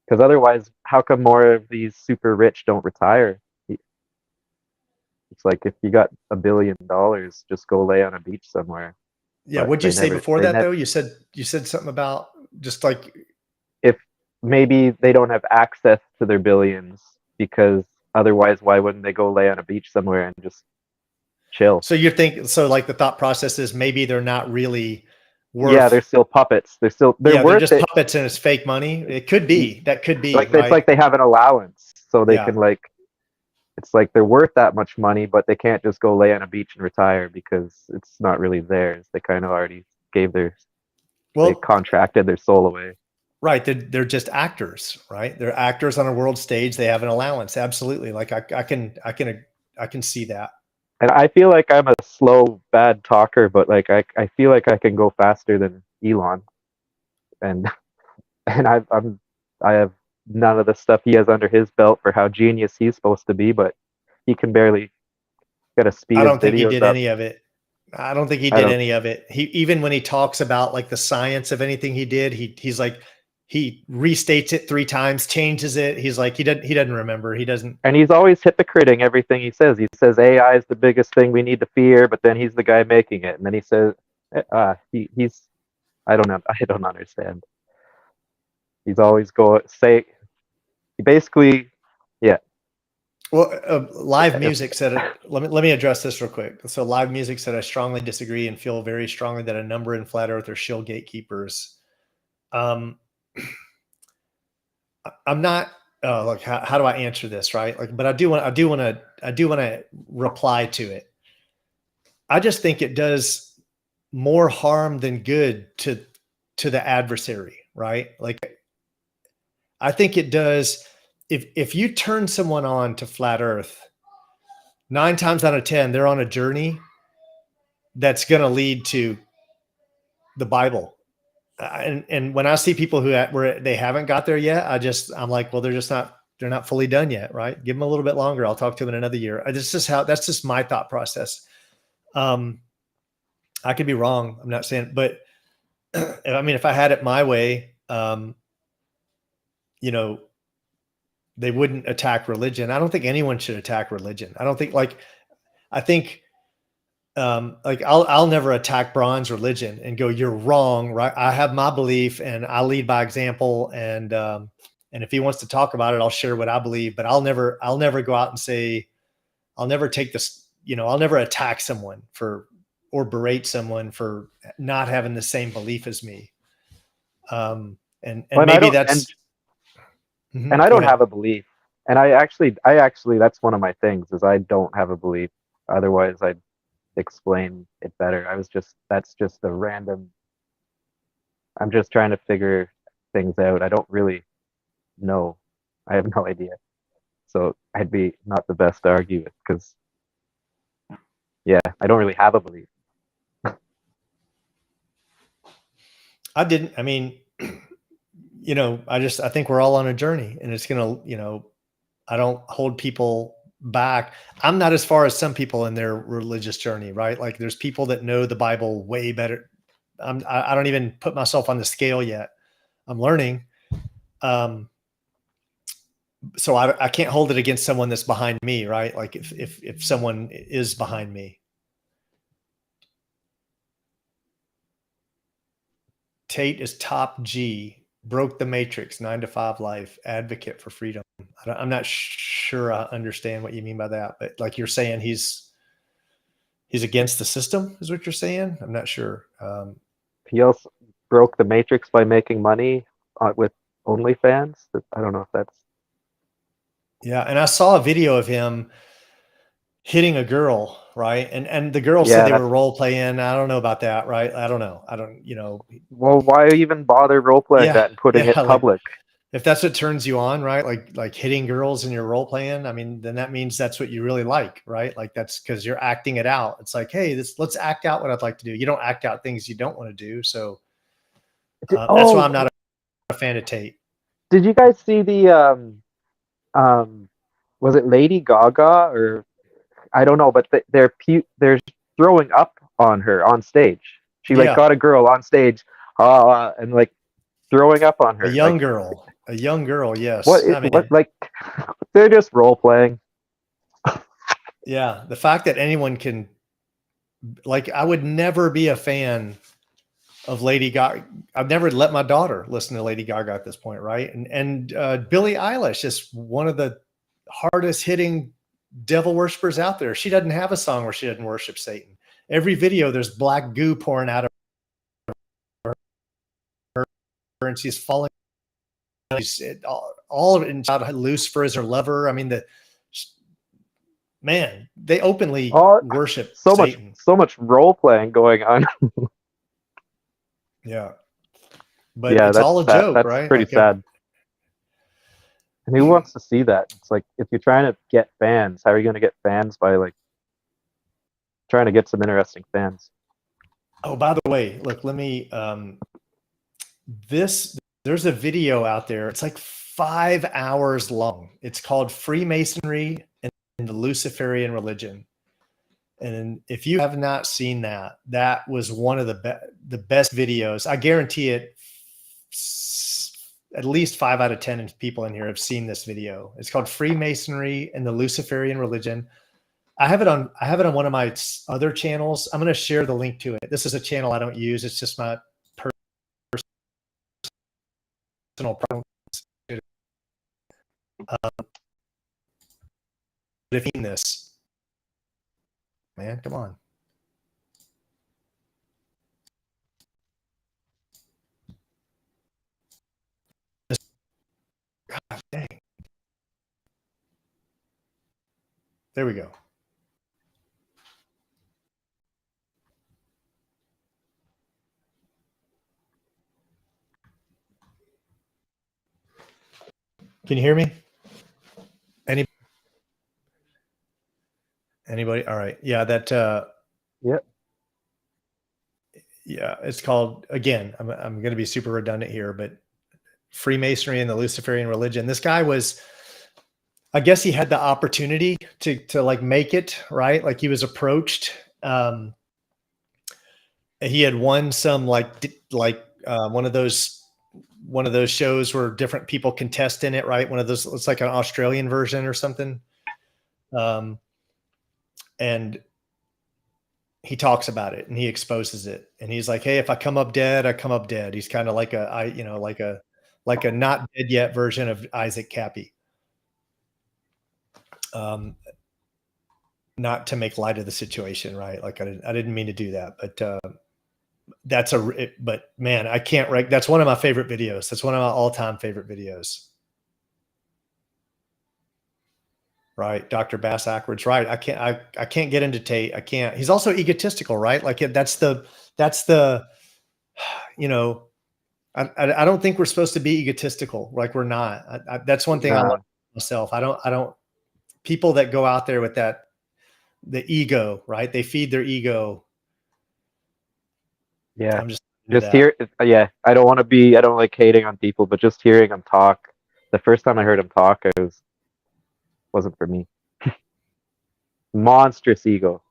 Because otherwise, how come more of these super rich don't retire? It's like, if you got $1 billion, just go lay on a beach somewhere. Yeah. But What'd you say before that though? You said something about just like, if maybe they don't have access to their billions, because otherwise, why wouldn't they go lay on a beach somewhere and just chill? so you think, so like the thought process is maybe they're not really worth. Yeah, they're still puppets. They're they're worth just it. puppets and it's fake money. It could be, that could be Like, right? it's like they have an allowance, so they Yeah. can, like, it's like they're worth that much money, but they can't just go lay on a beach and retire because it's not really theirs. They kind of already gave they contracted their soul away. Right. They're just actors, right? They're actors on a world stage. They have an allowance. Absolutely. Like I can see that. And I feel like I'm a slow, bad talker, but like I feel like I can go faster than Elon, and I have none of the stuff he has under his belt for how genius he's supposed to be, but he can barely get a speed. I don't think he did any of it. I don't think he did any of it. He, even when he talks about like the science of anything he did, he's like, he restates it 3 times, changes it. He's like, he doesn't remember. He doesn't. And he's always hypocriting everything he says. He says AI is the biggest thing we need to fear, but then he's the guy making it. And then he says, he's, I don't know. I don't understand. He's always basically, yeah. Well, live music said it. Let me address this real quick. So live music said, I strongly disagree and feel very strongly that a number in flat earth are shill gatekeepers. I'm not, like, how do I answer this? Right. Like, but I do want to reply to it. I just think it does more harm than good to the adversary. Right. Like, I think it does. If you turn someone on to flat earth, 9 times out of 10, they're on a journey that's going to lead to the Bible. And when I see people where they haven't got there yet, I'm like, well, they're not fully done yet. Right. Give them a little bit longer. I'll talk to them in another year. That's just my thought process. I could be wrong. I'm not saying, but I mean, if I had it my way, they wouldn't attack religion. I don't think anyone should attack religion. I don't think I'll never attack Bron's religion and go, you're wrong. Right. I have my belief and I lead by example. And if he wants to talk about it, I'll share what I believe, but I'll never go out and say, I'll never take this, I'll never attack someone or berate someone for not having the same belief as me. And maybe that's, and I don't have a belief. And I actually, that's one of my things, is I don't have a belief. Otherwise I'd explain it better. That's just a random, I'm just trying to figure things out. I don't really know. I have no idea. So I'd be not the best to argue with, because yeah, I don't really have a belief. I think we're all on a journey, and it's going to, I don't hold people back. I'm not as far as some people in their religious journey, right? Like, there's people that know the Bible way better. I don't even put myself on the scale yet. I'm learning. So I can't hold it against someone that's behind me, right? Like if someone is behind me. Tate is top G, broke the matrix, 9 to 5 life, advocate for freedom. I'm not sure I understand what you mean by that, but like, you're saying he's against the system is what you're saying. I'm not sure. He also broke the matrix by making money with OnlyFans. I don't know if that's. Yeah, and I saw a video of him hitting a girl, right? And the girl said they were role playing. I don't know about that, right? I don't know. I don't, Well, why even bother role playing that and putting it like, public? if that's what turns you on, right? Like hitting girls in your role playing, I mean, then that means that's what you really like, right? Like that's because you're acting it out. It's like, hey, let's act out what I'd like to do. You don't act out things you don't want to do. So that's why I'm not a fan of Tate. Did you guys see the was it Lady Gaga or I don't know, but they're throwing up on her on stage. She like got a girl on stage, and like throwing up on her. A young girl. Yes. What like they're just role playing. Yeah, the fact that anyone can, like, I would never be a fan of Lady Gaga. I've never let my daughter listen to Lady Gaga at this point, right? And Billie Eilish is one of the hardest hitting devil worshippers out there. She doesn't have a song where she doesn't worship Satan. Every video, there's black goo pouring out of her, and she's falling. All of it, and Lucifer is her lover. I mean, they openly worship Satan. So much role playing going on. Yeah, but it's all a joke, that's right? Pretty sad. And who wants to see that? It's like if you're trying to get fans, how are you going to get fans by like trying to get some interesting fans? Oh, by the way, look, let me. There's a video out there. It's like 5 hours long. It's called Freemasonry and the Luciferian Religion. And if you have not seen that, that was one of the best videos. I guarantee it. At least 5 out of 10 people in here have seen this video. It's called Freemasonry and the Luciferian Religion. I have it on one of my other channels. I'm going to share the link to it. This is a channel I don't use. It's just my personal problem. If you've seen this, man, come on. God dang. There we go. Can you hear me? Anybody? All right. Yeah, that Yep. Yeah, it's called, again, I'm going to be super redundant here, but Freemasonry and the Luciferian Religion. This guy was, I guess he had the opportunity to like make it, right? Like he was approached. He had won some like one of those shows where different people contest in it, right? One of those, it's like an Australian version or something. And he talks about it and he exposes it. And he's like, hey, if I come up dead, I come up dead. He's kind of like like a not dead yet version of Isaac Cappy. Not to make light of the situation, right? Like I didn't mean to do that, but but man, I can't rank. That's one of my favorite videos. That's one of my all-time favorite videos. Right. Dr. Bass Ackwards. Right. I can't get into Tate. I can't. He's also egotistical, right? Like that's the, I don't think we're supposed to be egotistical. Like we're not. That's one thing I love myself. I don't, people that go out there with the ego, right? They feed their ego. Yeah. I'm just here. Yeah. I don't like hating on people, but just hearing him talk, the first time I heard him talk, wasn't for me. Monstrous ego.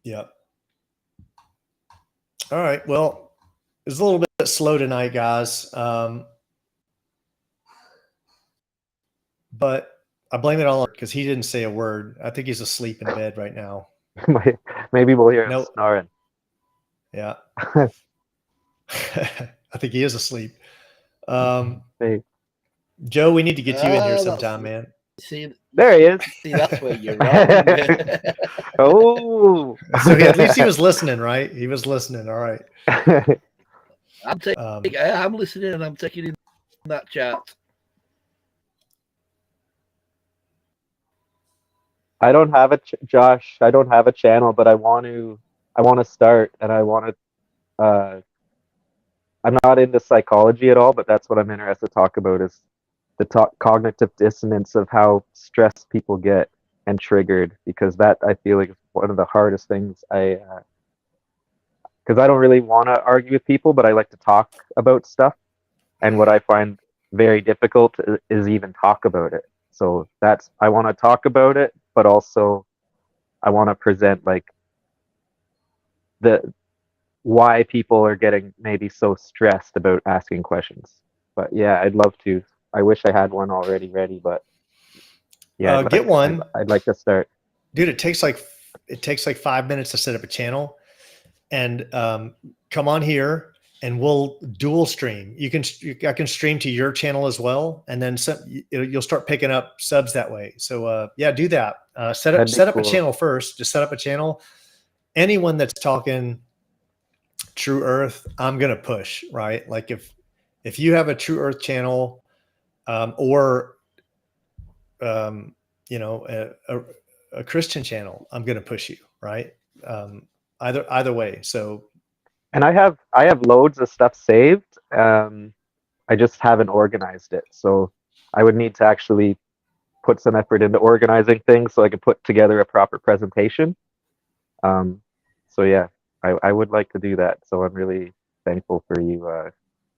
Yep. All right. Well, it's a little bit slow tonight, guys. But I blame it all because he didn't say a word. I think he's asleep in bed right now. Maybe we'll hear him snoring. Yeah. I think he is asleep. Hey. Joe, we need to get you in here sometime, man. See, there he is. See, that's where you're wrong. Oh. So at least he was listening, right? He was listening. All right. I'm listening and I'm taking in that chat. I don't have a Josh. I don't have a channel, but I want to. I want to start, and I want to. I'm not into psychology at all, but that's what I'm interested to talk about is the cognitive dissonance of how stressed people get and triggered, because that I feel like is one of the hardest things because I don't really want to argue with people, but I like to talk about stuff. And what I find very difficult is even talk about it. So that's, I want to talk about it, but also I want to present like the why people are getting maybe so stressed about asking questions. But yeah, I'd love to. I wish I had one already ready, but yeah, Get one. I'd like to start. Dude, it takes like 5 minutes to set up a channel, and come on here and we'll dual stream. I can stream to your channel as well, and then you'll start picking up subs that way. So yeah, do that. Set up a channel first. Just set up a channel. Anyone that's talking True Earth, I'm gonna push, right? Like if you have a True Earth channel, or you know, a Christian channel, I'm gonna push you, right? Either way. So, and I have loads of stuff saved. I just haven't organized it, so I would need to actually put some effort into organizing things so I can put together a proper presentation. So yeah, I would like to do that. So I'm really thankful for you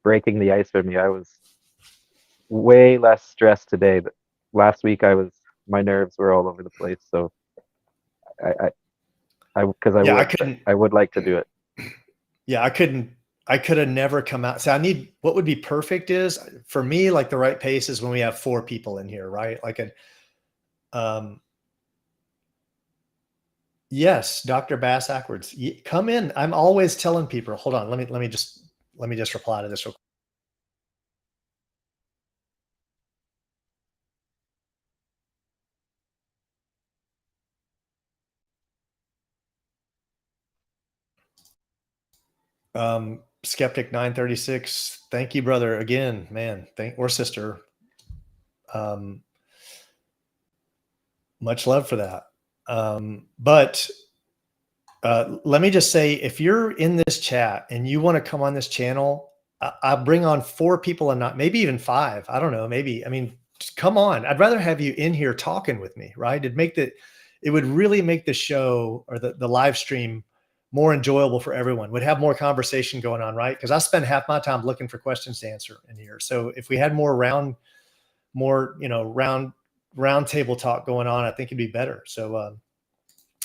breaking the ice with me. I was way less stressed today, but last week my nerves were all over the place. So I would like to do it. Yeah, I could have never come out. So what would be perfect is for me, like the right pace is when we have 4 people in here, right? Like yes, Dr. Bass Ackwards, come in. I'm always telling people, hold on. Let me just reply to this real quick. Skeptic 936. Thank you, brother. Again, man, or sister. Much love for that. But let me just say, if you're in this chat and you want to come on this channel, I bring on 4 people and not maybe even 5. I don't know. Maybe, I mean, just come on. I'd rather have you in here talking with me, right? It would really make the show or the live stream more enjoyable for everyone. Would have more conversation going on, right? Because I spend half my time looking for questions to answer in here. So if we had more round table talk going on, I think it'd be better. So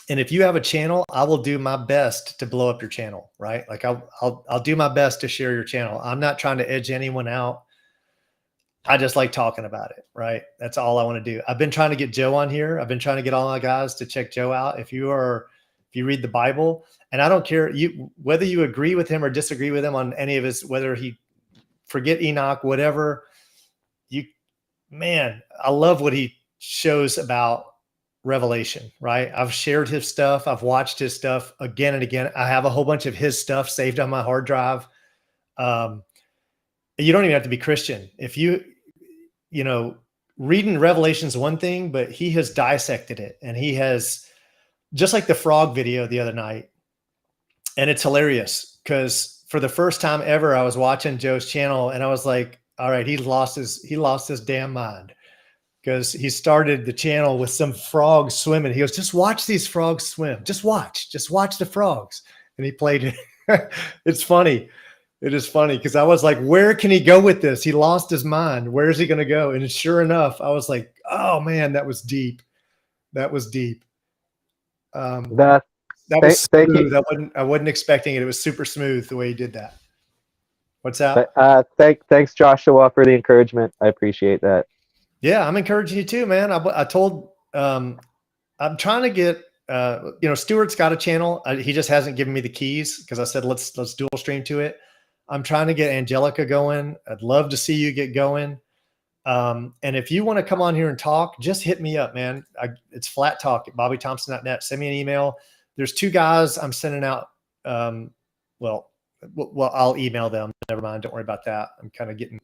and if you have a channel, I will do my best to blow up your channel, right? Like I'll do my best to share your channel. I'm not trying to edge anyone out. I just like talking about it, right? That's all I want to do. I've been trying to get Joe on here. I've been trying to get all my guys to check Joe out. If you read the Bible, and I don't care whether you agree with him or disagree with him on any of his, whether he forget Enoch, whatever, man, I love what he shows about Revelation, right? I've shared his stuff. I've watched his stuff again and again. I have a whole bunch of his stuff saved on my hard drive. You don't even have to be Christian. If reading Revelation is one thing, but he has dissected it, and he has, just like the frog video the other night. And it's hilarious because for the first time ever, I was watching Joe's channel and I was like, all right, he lost his damn mind. Because he started the channel with some frogs swimming. He goes, just watch these frogs swim. Just watch the frogs. And he played it. It's funny. It is funny because I was like, where can he go with this? He lost his mind. Where is he going to go? And sure enough, I was like, oh man, that was deep. That was deep. That was smooth. I wasn't expecting it. It was super smooth the way he did that. What's that? Thanks, Joshua, for the encouragement. I appreciate that. Yeah, I'm encouraging you too, man. I told, I'm trying to get, Stuart's got a channel. He just hasn't given me the keys because I said, let's dual stream to it. I'm trying to get Angelica going. I'd love to see you get going. And if you want to come on here and talk, just hit me up, man. It's flat talk at bobbythompson.net. Send me an email. There's 2 guys I'm sending out. Well, I'll email them. Never mind. Don't worry about that. I'm kind of getting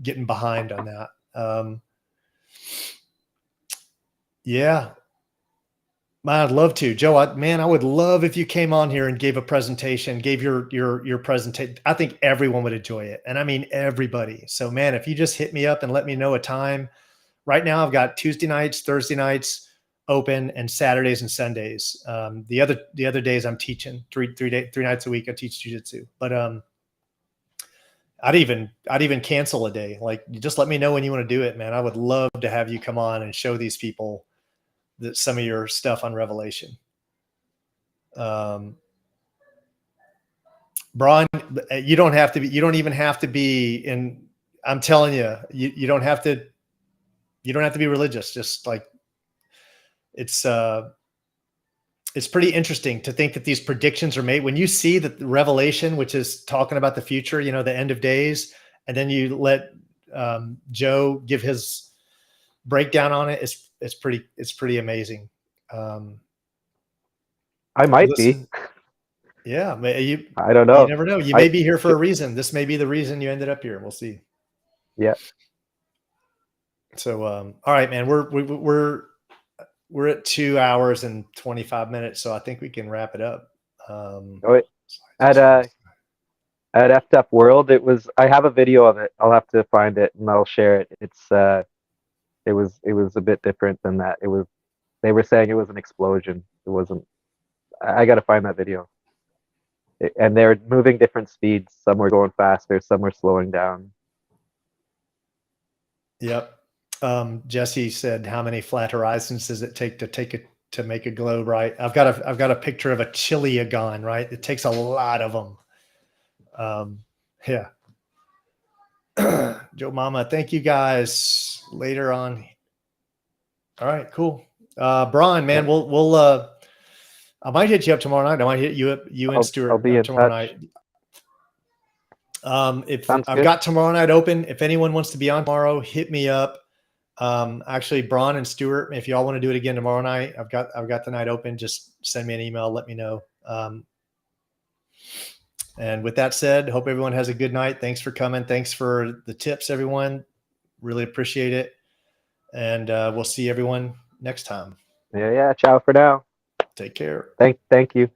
getting behind on that. Yeah, man, I'd love to, Joe. I would love if you came on here and gave a presentation, gave your presentation. I think everyone would enjoy it, and I mean everybody. So, man, if you just hit me up and let me know a time. Right now, I've got Tuesday nights, Thursday nights open, and Saturdays and Sundays. The other days I'm teaching three nights a week. I teach jiu-jitsu, but I'd even cancel a day. Like, you just let me know when you want to do it, man. I would love to have you come on and show these people some of your stuff on Revelation. Bron, you don't even have to be in, I'm telling you, you don't have to be religious. Just like, it's pretty interesting to think that these predictions are made when you see that the Revelation, which is talking about the future, the end of days, and then you let Joe give his breakdown on it. It's pretty amazing. I might be. Yeah, I don't know. You never know. You may be here for a reason. This may be the reason you ended up here. We'll see. Yeah. So, all right, man, we're at 2 hours and 25 minutes, so I think we can wrap it up. At Effed Up World, I have a video of it. I'll have to find it and I'll share it. It was a bit different than that. They were saying it was an explosion. It wasn't. I got to find that video. And they're moving different speeds. Some were going faster, some were slowing down. Yep. Jesse said, how many flat horizons does it take to make a globe, right? I've got a picture of a chiliagon, right? It takes a lot of them. Yeah. Joe Mama, thank you guys. Later on. All right, cool. Bron, man, we'll I might hit you up tomorrow night. I might hit you up, and Stuart. I'll be in tomorrow touch. Night. If Sounds I've good. got tomorrow night open, if anyone wants to be on tomorrow, hit me up. Actually, Bron and Stuart, if y'all want to do it again tomorrow night, I've got the night open. Just send me an email, let me know. And with that said, hope everyone has a good night. Thanks for coming. Thanks for the tips, everyone. Really appreciate it. And we'll see everyone next time. Yeah. Ciao for now. Take care. Thank you.